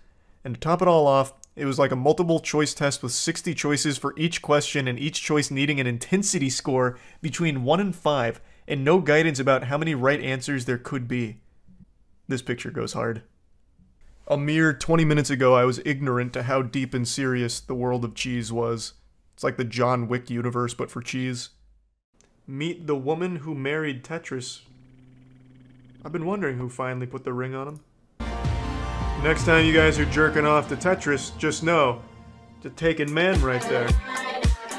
And to top it all off, it was like a multiple choice test with 60 choices for each question and each choice needing an intensity score between 1 and 5 and no guidance about how many right answers there could be. This picture goes hard. A mere 20 minutes ago, I was ignorant to how deep and serious the world of cheese was. It's like the John Wick universe, but for cheese. Meet the woman who married Tetris. I've been wondering who finally put the ring on him. Next time you guys are jerking off to Tetris, just know, The taken man right there.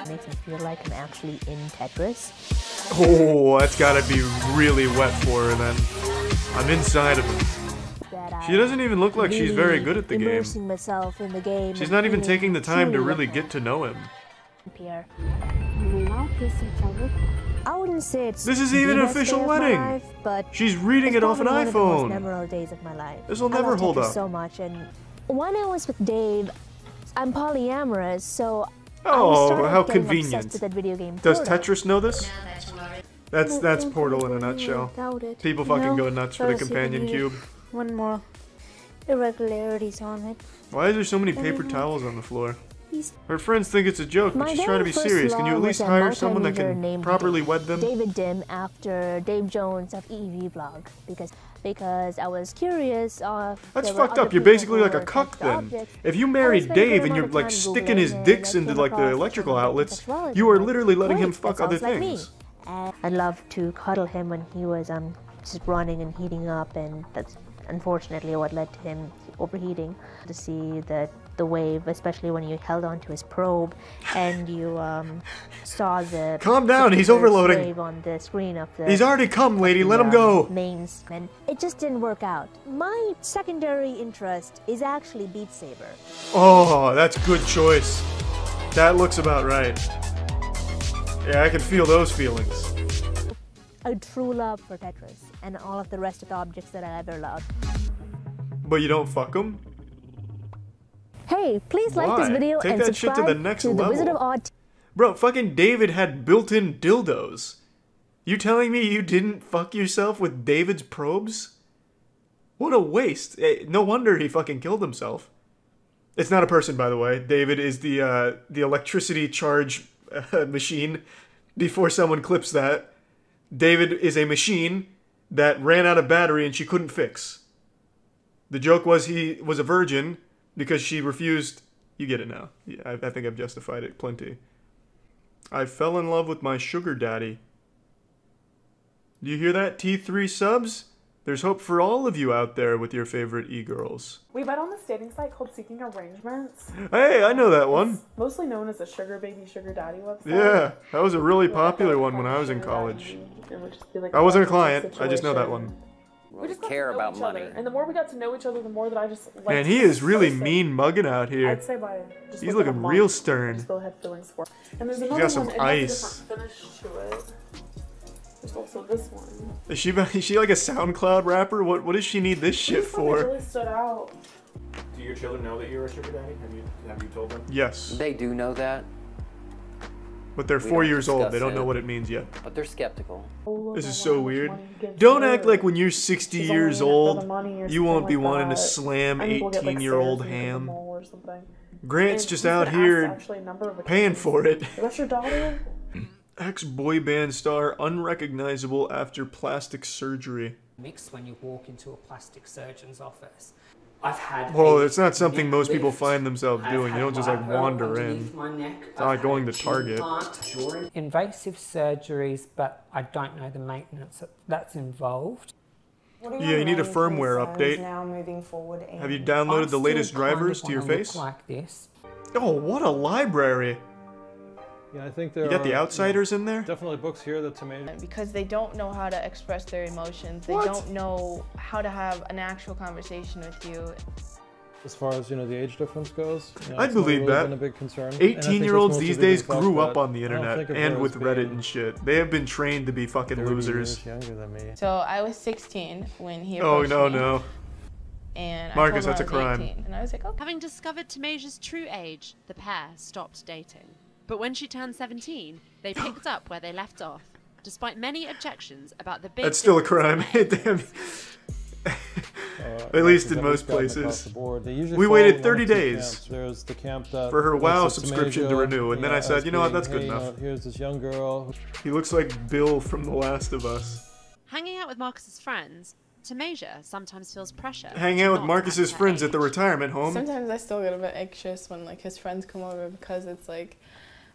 Makes me feel like I'm actually in Tetris. Oh, that's gotta be really wet for her then. I'm inside of him. She doesn't even look like she's very good at the game. Myself in the game. She's not even taking the time to really get to know him. Pierre. I wouldn't say it's this is even an official wedding. Life, but she's reading it off an iPhone. One of the most memorable days of my life. This will never hold up. So much, and when I was with Dave, I'm polyamorous, so oh, I how getting convenient. obsessed with that video game. Does Tetris know this? That's Portal in a nutshell. People fucking go nuts for the companion cube. One more irregularities on it. Why is there so many paper towels on the floor? Her friends think it's a joke, but she's trying to be serious. Can you at least hire someone that can properly wed them? David Dim after Dave Jones of EV Vlog because I was curious. That's fucked up. You're basically like a cuck then. If you married Dave and you're like sticking his dicks into like the electrical outlets, you are literally letting him fuck other things. I'd love to cuddle him when he was just running and heating up, and that's unfortunately what led to him overheating. To see the wave, especially when you held onto his probe and you saw the calm down, he's overloading wave on the screen of the he's already come, lady, let him go. Mains, and it just didn't work out. My secondary interest is actually Beat Saber. Oh, that's a good choice. That looks about right. Yeah, I can feel those feelings. A true love for Tetris and all of the rest of the objects that I ever loved. But you don't fuck them? Hey, please like this video Take and that subscribe shit to the next level. The Wizard of Odd. Bro, fucking David had built-in dildos. You telling me you didn't fuck yourself with David's probes? What a waste. No wonder he fucking killed himself. It's not a person, by the way. David is the electricity charge machine. Before someone clips that, David is a machine that ran out of battery and she couldn't fix. The joke was he was a virgin because she refused. You get it now. Yeah, I think I've justified it plenty. I fell in love with my sugar daddy. Do you hear that, T3 subs? There's hope for all of you out there with your favorite e-girls. We met on this dating site called Seeking Arrangements. Hey, I know that one. It's mostly known as a sugar baby, sugar daddy website. Yeah, that was a really popular one when I was in college. I wasn't a client, I just know that one. We just care about money. And the more we got to know each other, the more that I just Man, he is really mean mugging out here. I'd say by just he's looking real stern. I still had feelings for. And there's He's another got some one, and ice. it has a different finish to it. There's also this one. Is she like a SoundCloud rapper? What does she need this shit for? Really stood out. Do your children know that you're a sugar daddy? Have you told them? Yes. They do know that. But they're 4 years old. They don't know what it means yet. But they're skeptical. This is so weird. Don't act like when you're 60 years old, you won't be wanting to slam 18-year-old ham. Grant's just out here paying for it. That's your daughter? Ex-boy band star unrecognizable after plastic surgery. Mix when you walk into a plastic surgeon's office. I've had. Well, it's not something most people find themselves doing. You don't just like wander in. It's not like going to Target. Invasive surgeries, but I don't know the maintenance that's involved. Yeah, you need a firmware update. Now moving forward, have you downloaded the latest drivers to your face? Like this. Oh, what a library! Yeah, I think there you got the Outsiders in there? Definitely books here that's amazing. Because they don't know how to express their emotions. They don't know how to have an actual conversation with you. As far as, the age difference goes, I believe that. Been a big concern. 18-year-olds these days grew up on the internet and with Reddit and shit. They have been trained to be fucking losers. Younger than me. So I was 16 when he approached me. No. And Marcus, I that's a crime. 18, and I was like, oh. Having discovered Tamasia's true age, the pair stopped dating. But when she turned 17, they picked up where they left off, despite many objections about the big... That's still a crime. Damn. At least in most places. We waited 30 days There's the camp that for her WoW subscription to renew, and then I said, you know what, that's good hey, enough. Here's this young girl. He looks like Bill from The Last of Us. Hanging out with Marcus's friends, Tamasia sometimes feels pressure. Hanging out with Marcus's friends at the retirement home. Sometimes I still get a bit anxious when his friends come over because it's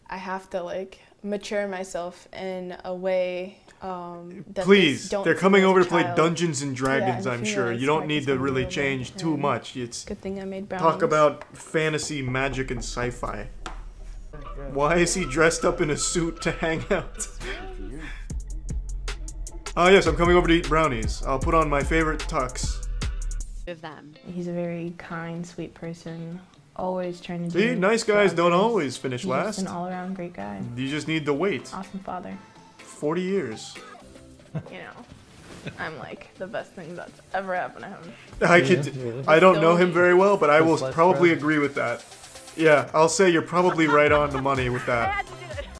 I have to mature myself in a way that Please, don't they're see coming me as over a to play child. Dungeons and Dragons, Yeah, I'm and sure. females You don't practice need to on really real change too men. much. It's Good thing I made brownies. talk about fantasy, magic, and sci-fi. Why is he dressed up in a suit to hang out? Oh yes, I'm coming over to eat brownies. I'll put on my favorite tux. Of them. He's a very kind, sweet person. Always trying to do. See, nice for guys don't others. always finish He's last. just an all-around great guy. You just need to wait. Awesome father. 40 years. You know, I'm like the best thing that's ever happened to him. I don't know him very well, but I will probably agree with that. Yeah, I'll say you're probably right on the money with that.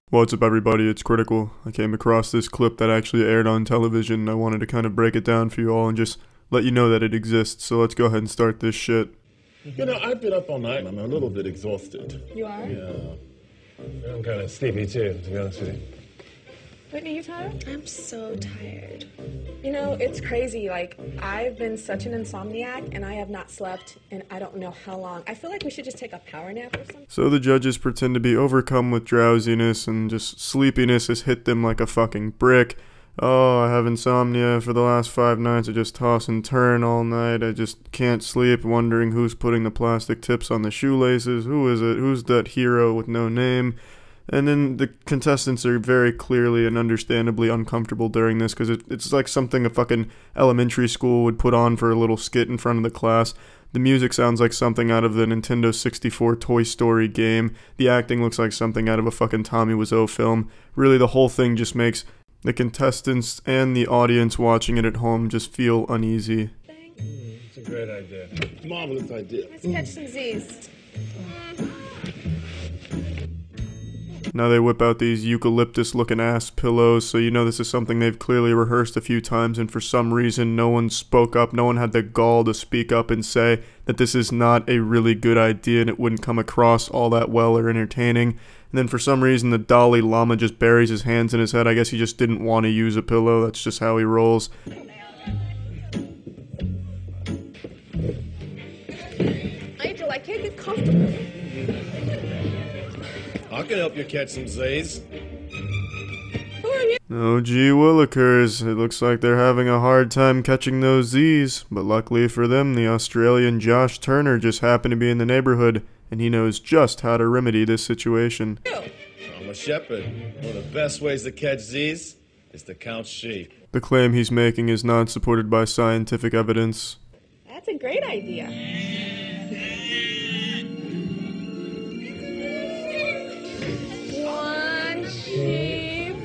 What's up everybody, it's Critical. I came across this clip that actually aired on television and I wanted to kind of break it down for you all and just let you know that it exists, so let's go ahead and start this shit. You know, I've been up all night and I'm a little bit exhausted. You are? Yeah. I'm kind of sleepy too, to be honest with you. Whitney, you tired? I'm so tired. You know, it's crazy. Like, I've been such an insomniac and I have not slept in I don't know how long. I feel like we should just take a power nap or something. So the judges pretend to be overcome with drowsiness and just sleepiness has hit them like a fucking brick. Oh, I have insomnia for the last 5 nights. I just toss and turn all night. I just can't sleep, wondering who's putting the plastic tips on the shoelaces. Who is it? Who's that hero with no name? And then the contestants are very clearly and understandably uncomfortable during this because it's like something a fucking elementary school would put on for a little skit in front of the class. The music sounds like something out of the Nintendo 64 Toy Story game. The acting looks like something out of a fucking Tommy Wiseau film. Really, the whole thing just makes the contestants and the audience watching it at home just feel uneasy. It's a great idea. Marvelous idea. Let's catch some Z's. Now they whip out these eucalyptus-looking ass pillows, so you know this is something they've clearly rehearsed a few times, and for some reason no one spoke up, no one had the gall to speak up and say that this is not a really good idea and it wouldn't come across all that well or entertaining. And then for some reason the Dalai Lama just buries his hands in his head. I guess he just didn't want to use a pillow, that's just how he rolls. Angel, I can't get comfortable. I can help you catch some Z's. Who are you? Oh gee willikers, it looks like they're having a hard time catching those Z's, but luckily for them the Australian Josh Turner just happened to be in the neighborhood, and he knows just how to remedy this situation. I'm a shepherd. One of the best ways to catch Z's is to count sheep. The claim he's making is not supported by scientific evidence. That's a great idea. One sheep.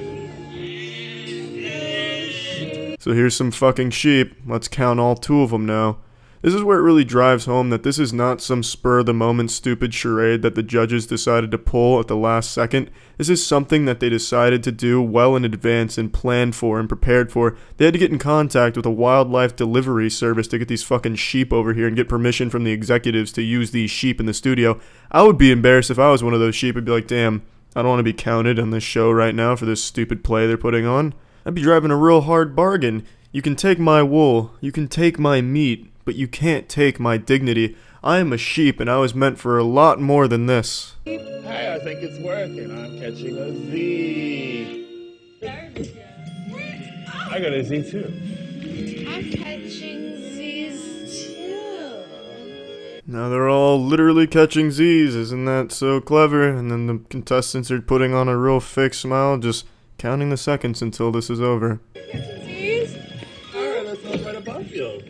So here's some fucking sheep. Let's count all 2 of them now. This is where it really drives home that this is not some spur-of-the-moment stupid charade that the judges decided to pull at the last second. This is something that they decided to do well in advance and planned for and prepared for. They had to get in contact with a wildlife delivery service to get these fucking sheep over here and get permission from the executives to use these sheep in the studio. I would be embarrassed if I was one of those sheep. I'd be like, damn, I don't want to be counted on this show right now for this stupid play they're putting on. I'd be driving a real hard bargain. You can take my wool, you can take my meat, but you can't take my dignity. I am a sheep and I was meant for a lot more than this. Hey, I think it's working. I'm catching a Z. I got a Z too. I'm catching Z's too. Now they're all literally catching Z's, isn't that so clever? And then the contestants are putting on a real fake smile, just counting the seconds until this is over. Catching Z's? Alright, let's go right above you.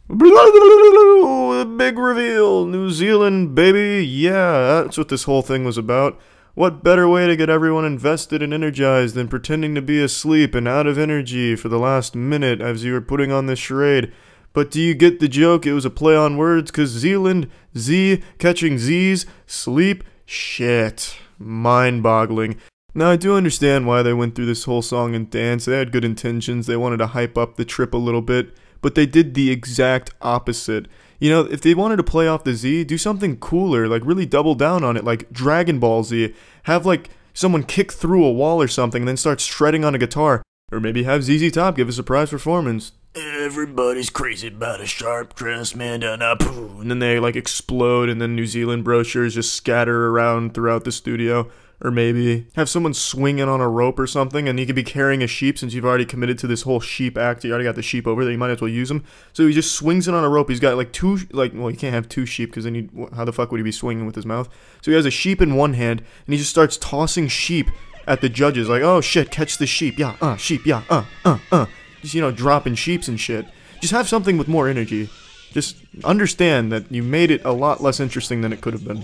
The big reveal, New Zealand, baby, yeah, that's what this whole thing was about. What better way to get everyone invested and energized than pretending to be asleep and out of energy for the last minute as you were putting on this charade? But do you get the joke? It was a play on words, cause Zealand, Z, catching Z's, sleep, shit, mind-boggling. Now, I do understand why they went through this whole song and dance. They had good intentions, they wanted to hype up the trip a little bit, but they did the exact opposite. You know, if they wanted to play off the Z, do something cooler, like really double down on it, like Dragon Ball Z. Have like someone kick through a wall or something and then start shredding on a guitar. Or maybe have ZZ Top give a surprise performance. everybody's crazy about a sharp-dressed man down a poo. And then they like explode, and then New Zealand brochures just scatter around throughout the studio. Or maybe have someone swinging on a rope or something, and he could be carrying a sheep since you've already committed to this whole sheep act. You already got the sheep over there, you might as well use him. So he just swings it on a rope. He's got like two, well, you can't have two sheep because then how the fuck would he be swinging with his mouth? So he has a sheep in one hand, and he just starts tossing sheep at the judges. Like, oh shit, catch the sheep. Yeah, sheep, yeah, Just, you know, dropping sheeps and shit. Just have something with more energy. Just understand that you made it a lot less interesting than it could have been.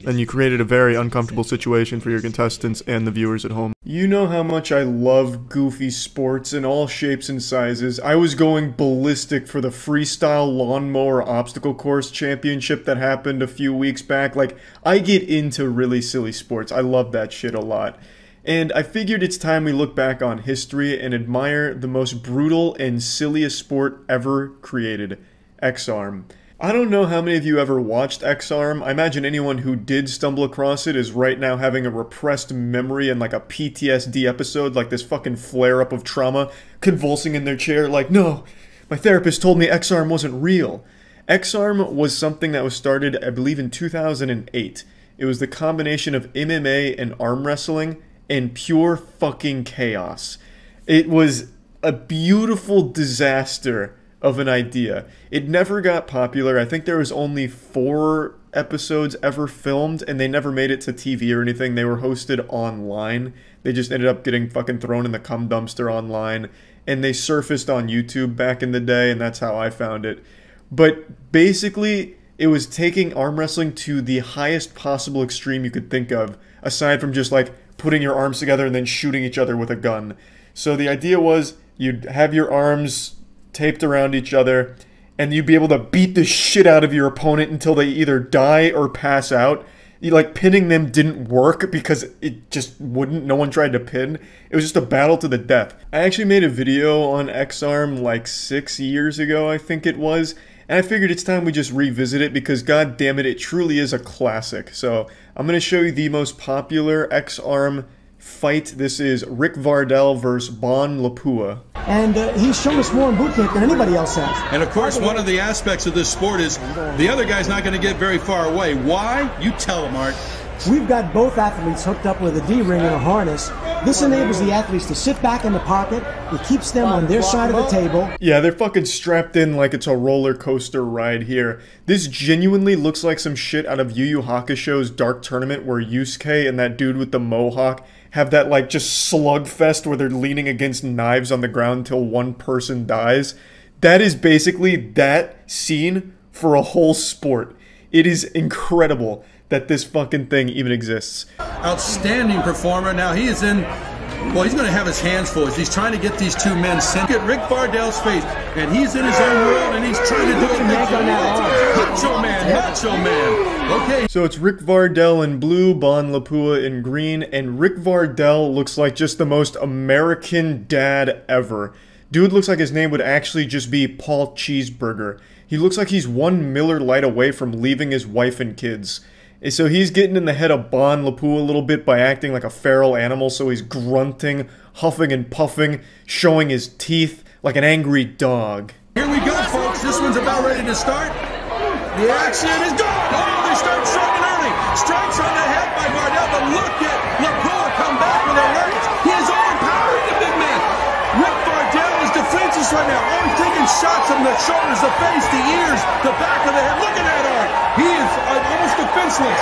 And you created a very uncomfortable situation for your contestants and the viewers at home. You know how much I love goofy sports in all shapes and sizes. I was going ballistic for the freestyle lawnmower obstacle course championship that happened a few weeks back. Like, I get into really silly sports. I love that shit a lot. And I figured it's time we look back on history and admire the most brutal and silliest sport ever created, X-Arm. I don't know how many of you ever watched X-Arm. I imagine anyone who did stumble across it is right now having a repressed memory and like a PTSD episode, like this fucking flare-up of trauma, convulsing in their chair like, no, my therapist told me X-Arm wasn't real. X-Arm was something that was started, I believe, in 2008. It was the combination of MMA and arm wrestling and pure fucking chaos. It was a beautiful disaster of an idea. It never got popular. I think there was only 4 episodes ever filmed, and they never made it to TV or anything. They were hosted online. They just ended up getting fucking thrown in the cum dumpster online, and they surfaced on YouTube back in the day, and that's how I found it. But basically, it was taking arm wrestling to the highest possible extreme you could think of, aside from just like putting your arms together and then shooting each other with a gun. So the idea was you'd have your arms taped around each other, and you'd be able to beat the shit out of your opponent until they either die or pass out. Like, pinning them didn't work because it just wouldn't. No one tried to pin. It was just a battle to the death. I actually made a video on X-Arm like 6 years ago, I think it was, and I figured it's time we just revisit it because, god damn it, it truly is a classic. So I'm going to show you the most popular X-Arm fight. This is Rick Vardell versus Bon Lapua. And he's shown us more in boot camp than anybody else has. And of course, one of the aspects of this sport is the other guy's not going to get very far away. Why? You tell him, Art. We've got both athletes hooked up with a D-ring and a harness. This enables the athletes to sit back in the pocket. It keeps them on their side of the table. Yeah, they're fucking strapped in like it's a roller coaster ride here. This genuinely looks like some shit out of Yu Yu Hakusho's Dark Tournament where Yusuke and that dude with the mohawk have that like just slugfest where they're leaning against knives on the ground until one person dies. That is basically that scene for a whole sport. It is incredible that this fucking thing even exists. Outstanding performer. Now he is in, well, he's going to have his hands full as he's trying to get these two men sent. Look at Rick Vardell's face, and he's in his own world, and he's trying to do it. Macho man, macho man. Okay. So it's Rick Vardell in blue, Bon Lapua in green, and Rick Vardell looks like just the most American dad ever. Dude looks like his name would actually just be Paul Cheeseburger. He looks like he's 1 Miller Lite away from leaving his wife and kids. So he's getting in the head of Bon Lapua a little bit by acting like a feral animal, so he's grunting, huffing and puffing, showing his teeth like an angry dog. Here we go, folks. This one's about ready to start. The action is gone. Oh, they start striking early. Strikes on the head by Vardell, but look at Lapua come back with a right. He is overpowering the big man. Rick Vardell is defenseless right now. Oh, he's taking shots from the shoulders, the face, the ears, the back of the head. Look at that arm. He is almost defenseless.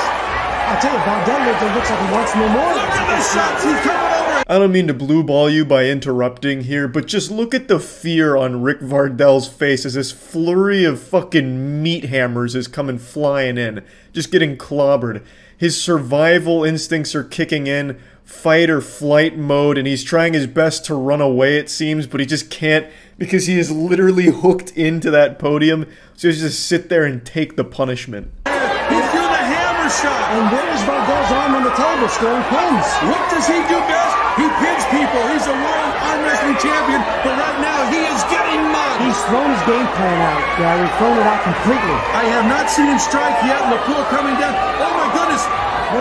I'll tell you, Vardell looks like he wants no more. Look at the shots. He's coming over. I don't mean to blue ball you by interrupting here, but just look at the fear on Rick Vardell's face as this flurry of fucking meat hammers is coming flying in, just getting clobbered. His survival instincts are kicking in, fight or flight mode, and he's trying his best to run away, it seems, but he just can't because he is literally hooked into that podium, so he just sit there and take the punishment. He's doing the hammer shot. And there's Vardell's arm on the table, scoring pins. What does he do best? He pins people. He's a world arm wrestling champion, but right now he is getting mugged. He's thrown his game plan out, Gary. Thrown it out completely. I have not seen him strike yet. Lapua coming down. Oh my goodness.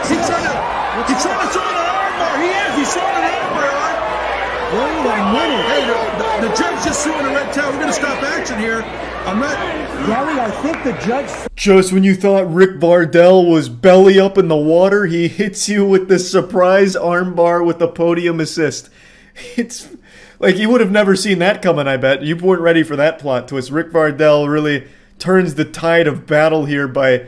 He's trying to throw an arm bar. He is. He's throwing an arm bar. Wait a minute. Hey, the judge just threw in a red towel. We're going to stop action here. I'm not... Gary, I think the judge... Just when you thought Rick Vardell was belly up in the water, he hits you with the surprise armbar with the podium assist. It's like you would have never seen that coming, I bet. You weren't ready for that plot twist. Rick Vardell really turns the tide of battle here by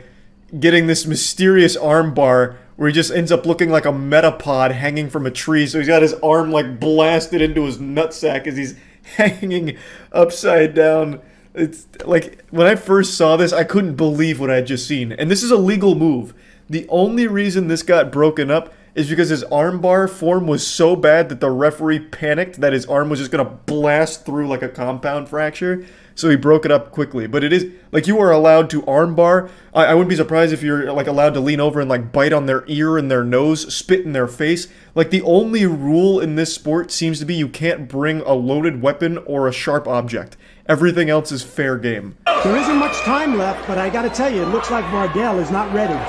getting this mysterious armbar where he just ends up looking like a metapod hanging from a tree. So he's got his arm like blasted into his nutsack as he's hanging upside down. It's like, when I first saw this, I couldn't believe what I had just seen. And this is a legal move. The only reason this got broken up is because his armbar form was so bad that the referee panicked that his arm was just going to blast through like a compound fracture. So he broke it up quickly. But it is, like, you are allowed to armbar. I wouldn't be surprised if you're, like, allowed to lean over and, like, bite on their ear and their nose, spit in their face. Like, the only rule in this sport seems to be you can't bring a loaded weapon or a sharp object. Everything else is fair game. There isn't much time left, but I gotta tell you, it looks like Vardell is not ready. And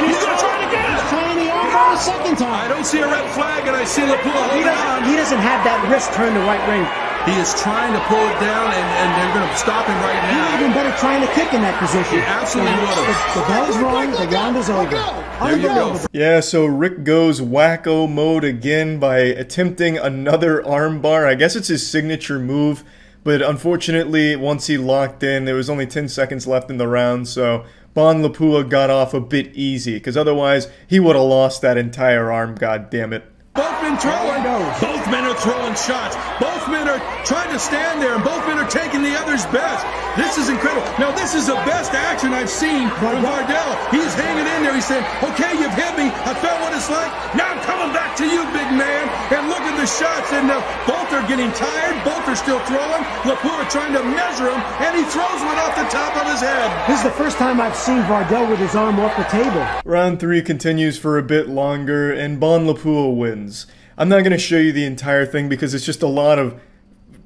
he's trying to get it! He's trying the armbar a second time. I don't see a red flag, and I see Lapua holding on. He doesn't have that wrist turned the right way. He is trying to pull it down, and they're going to stop him right now. He would have been better trying to kick in that position. He absolutely would have. The bell's rung, the round is over. There you go. Yeah, so Rick goes wacko mode again by attempting another armbar. I guess it's his signature move, but unfortunately, once he locked in, there was only 10 seconds left in the round, so Bon Lapua got off a bit easy, because otherwise, he would have lost that entire arm, goddammit. Both men throwing. Both men are throwing shots. Both men are trying to stand there, and both men are taking the other's best. This is incredible. Now, this is the best action I've seen from Vardell. He's hanging in there. He's saying, okay, you've hit me. I felt what it's like. Now I'm coming back to you, big man. And look at the shots. And both are getting tired. Both are still throwing. Lapua trying to measure him, and he throws one off the top of his head. This is the first time I've seen Vardell with his arm off the table. Round 3 continues for a bit longer, and Bon Lapua wins. I'm not going to show you the entire thing because it's just a lot of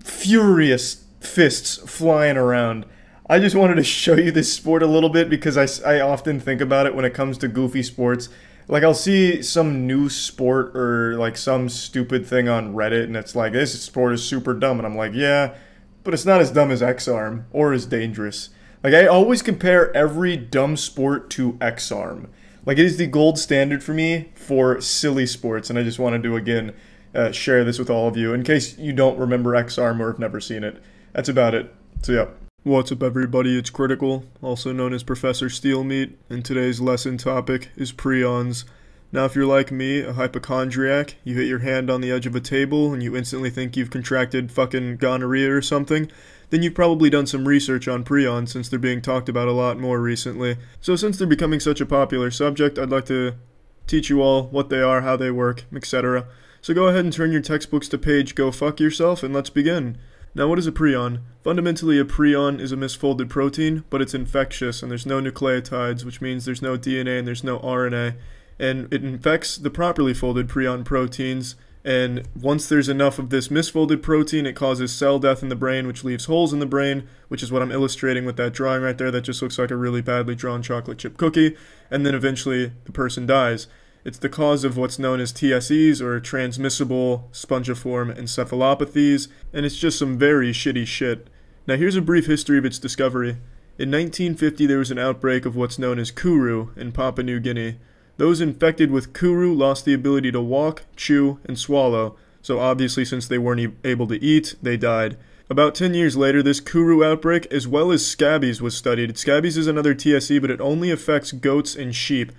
furious fists flying around. I just wanted to show you this sport a little bit because I often think about it when it comes to goofy sports. Like, I'll see some new sport or like some stupid thing on Reddit and it's like, this sport is super dumb, and I'm like, yeah, but it's not as dumb as X-Arm or as dangerous. Like, I always compare every dumb sport to X-Arm. Like, it is the gold standard for me for silly sports, and I just wanted to, again, share this with all of you, in case you don't remember X-Arm or have never seen it. That's about it. So, yeah. What's up, everybody? It's Critical, also known as Professor Steelmeat, and today's lesson topic is prions. Now, if you're like me, a hypochondriac, you hit your hand on the edge of a table, and you instantly think you've contracted fucking gonorrhea or something, then you've probably done some research on prions since they're being talked about a lot more recently. So since they're becoming such a popular subject, I'd like to teach you all what they are, how they work, etc. So go ahead and turn your textbooks to page Go Fuck Yourself, and let's begin. Now, what is a prion? Fundamentally, a prion is a misfolded protein, but it's infectious, and there's no nucleotides, which means there's no DNA and there's no RNA, and it infects the properly folded prion proteins. And once there's enough of this misfolded protein, it causes cell death in the brain, which leaves holes in the brain, which is what I'm illustrating with that drawing right there that just looks like a really badly drawn chocolate chip cookie, and then eventually the person dies. It's the cause of what's known as TSEs, or transmissible spongiform encephalopathies, and it's just some very shitty shit. Now here's a brief history of its discovery. In 1950 there was an outbreak of what's known as kuru in Papua New Guinea. Those infected with kuru lost the ability to walk, chew, and swallow, so obviously since they weren't able to eat, they died. About 10 years later, this kuru outbreak, as well as scabies, was studied. Scabies is another TSE, but it only affects goats and sheep.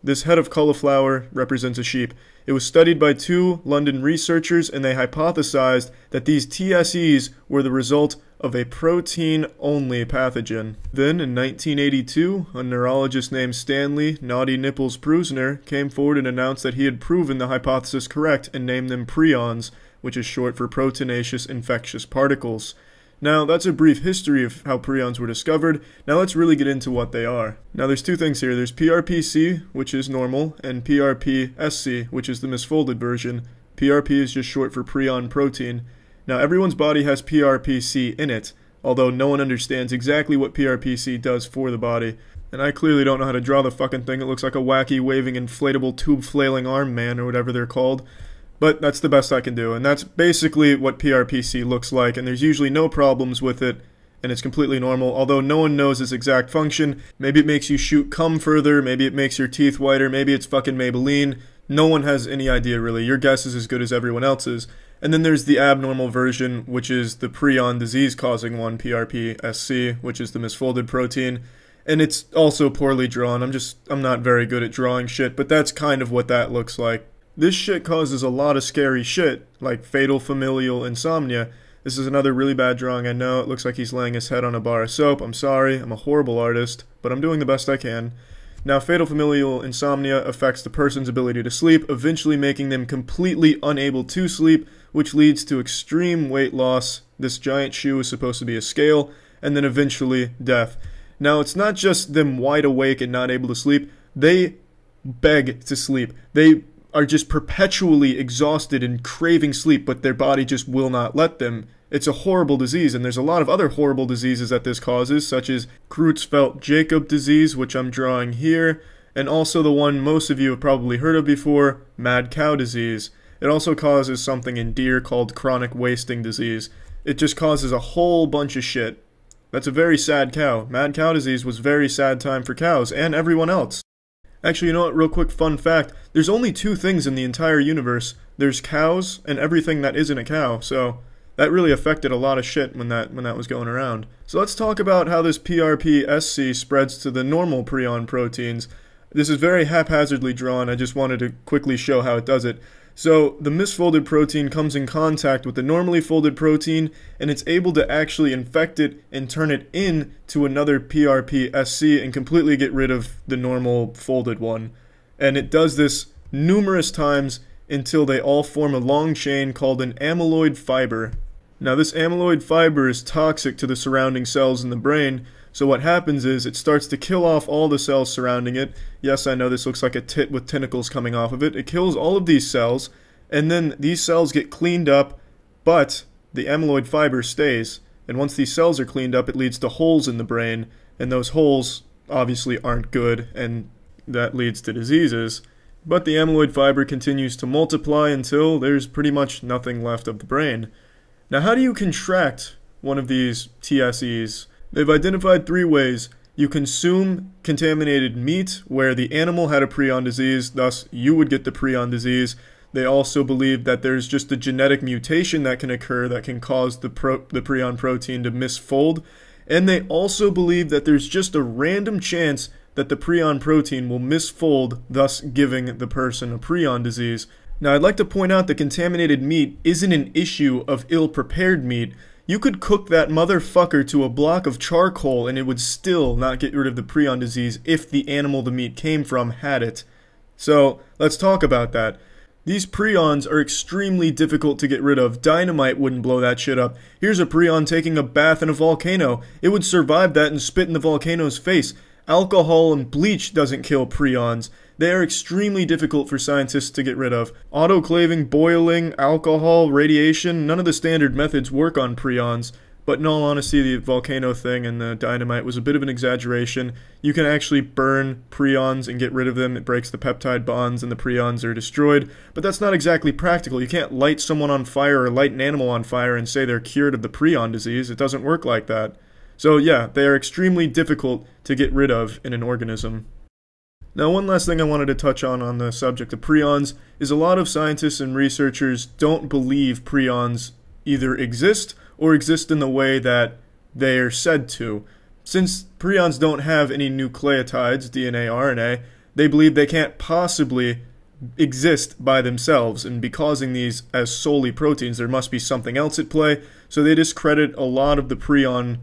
This head of cauliflower represents a sheep. It was studied by 2 London researchers, and they hypothesized that these TSEs were the result of a protein-only pathogen. Then, in 1982, a neurologist named Stanley Naughty Nipples Prusner came forward and announced that he had proven the hypothesis correct and named them prions, which is short for proteinaceous infectious particles. Now, that's a brief history of how prions were discovered. Now let's really get into what they are. Now there's 2 things here. There's PRPC, which is normal, and PRPSC, which is the misfolded version. PRP is just short for prion protein. Now everyone's body has PRPC in it, although no one understands exactly what PRPC does for the body. And I clearly don't know how to draw the fucking thing. It looks like a wacky, waving, inflatable, tube-flailing arm man, or whatever they're called. But that's the best I can do, and that's basically what PRPC looks like, and there's usually no problems with it, and it's completely normal, although no one knows its exact function. Maybe it makes you shoot cum further, maybe it makes your teeth whiter, maybe it's fucking Maybelline. No one has any idea, really. Your guess is as good as everyone else's. And then there's the abnormal version, which is the prion disease-causing one, PRPSC, which is the misfolded protein. And it's also poorly drawn. I'm not very good at drawing shit, but that's kind of what that looks like. This shit causes a lot of scary shit, like fatal familial insomnia. This is another really bad drawing, I know. It looks like he's laying his head on a bar of soap. I'm sorry, I'm a horrible artist, but I'm doing the best I can. Now, fatal familial insomnia affects the person's ability to sleep, eventually making them completely unable to sleep, which leads to extreme weight loss. This giant shoe is supposed to be a scale, and then eventually death. Now, it's not just them wide awake and not able to sleep. They beg to sleep. They are just perpetually exhausted and craving sleep, but their body just will not let them. It's a horrible disease, and there's a lot of other horrible diseases that this causes, such as Creutzfeldt-Jakob disease, which I'm drawing here, and also the one most of you have probably heard of before, mad cow disease. It also causes something in deer called chronic wasting disease. It just causes a whole bunch of shit. That's a very sad cow. Mad cow disease was a very sad time for cows, and everyone else. Actually, you know what, real quick fun fact, there's only two things in the entire universe. There's cows and everything that isn't a cow, so that really affected a lot of shit when that was going around. So let's talk about how this PRPSC spreads to the normal prion proteins. This is very haphazardly drawn, I just wanted to quickly show how it does it. So the misfolded protein comes in contact with the normally folded protein, and it's able to actually infect it and turn it into another PRPSC and completely get rid of the normal folded one. And it does this numerous times until they all form a long chain called an amyloid fiber. Now this amyloid fiber is toxic to the surrounding cells in the brain, so what happens is it starts to kill off all the cells surrounding it. Yes, I know this looks like a tit with tentacles coming off of it. It kills all of these cells, and then these cells get cleaned up, but the amyloid fiber stays. And once these cells are cleaned up, it leads to holes in the brain, and those holes obviously aren't good, and that leads to diseases. But the amyloid fiber continues to multiply until there's pretty much nothing left of the brain. Now, how do you contract one of these TSEs? They've identified 3 ways. You consume contaminated meat where the animal had a prion disease, thus you would get the prion disease. They also believe that there's just a genetic mutation that can occur that can cause the prion protein to misfold. And they also believe that there's just a random chance that the prion protein will misfold, thus giving the person a prion disease. Now, I'd like to point out that contaminated meat isn't an issue of ill-prepared meat. You could cook that motherfucker to a block of charcoal and it would still not get rid of the prion disease if the animal the meat came from had it. So, let's talk about that. These prions are extremely difficult to get rid of. Dynamite wouldn't blow that shit up. Here's a prion taking a bath in a volcano. It would survive that and spit in the volcano's face. Alcohol and bleach doesn't kill prions. They are extremely difficult for scientists to get rid of. Autoclaving, boiling, alcohol, radiation, none of the standard methods work on prions. But in all honesty, the volcano thing and the dynamite was a bit of an exaggeration. You can actually burn prions and get rid of them. It breaks the peptide bonds and the prions are destroyed. But that's not exactly practical. You can't light someone on fire or light an animal on fire and say they're cured of the prion disease. It doesn't work like that. So yeah, they are extremely difficult to get rid of in an organism. Now, one last thing I wanted to touch on the subject of prions is a lot of scientists and researchers don't believe prions either exist or exist in the way that they are said to. Since prions don't have any nucleotides, DNA, RNA, they believe they can't possibly exist by themselves, and be causing these as solely proteins. There must be something else at play, so they discredit a lot of the prion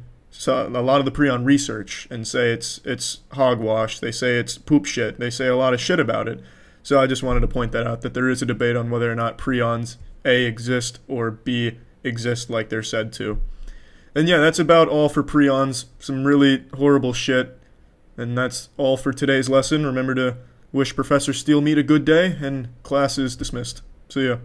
research and say it's hogwash. They say it's poop shit. They say a lot of shit about it. So I just wanted to point that out, that there is a debate on whether or not prions A exist or B exist like they're said to. And yeah, that's about all for prions. Some really horrible shit. And that's all for today's lesson. Remember to wish Professor Steelmeat a good day, and class is dismissed. See ya.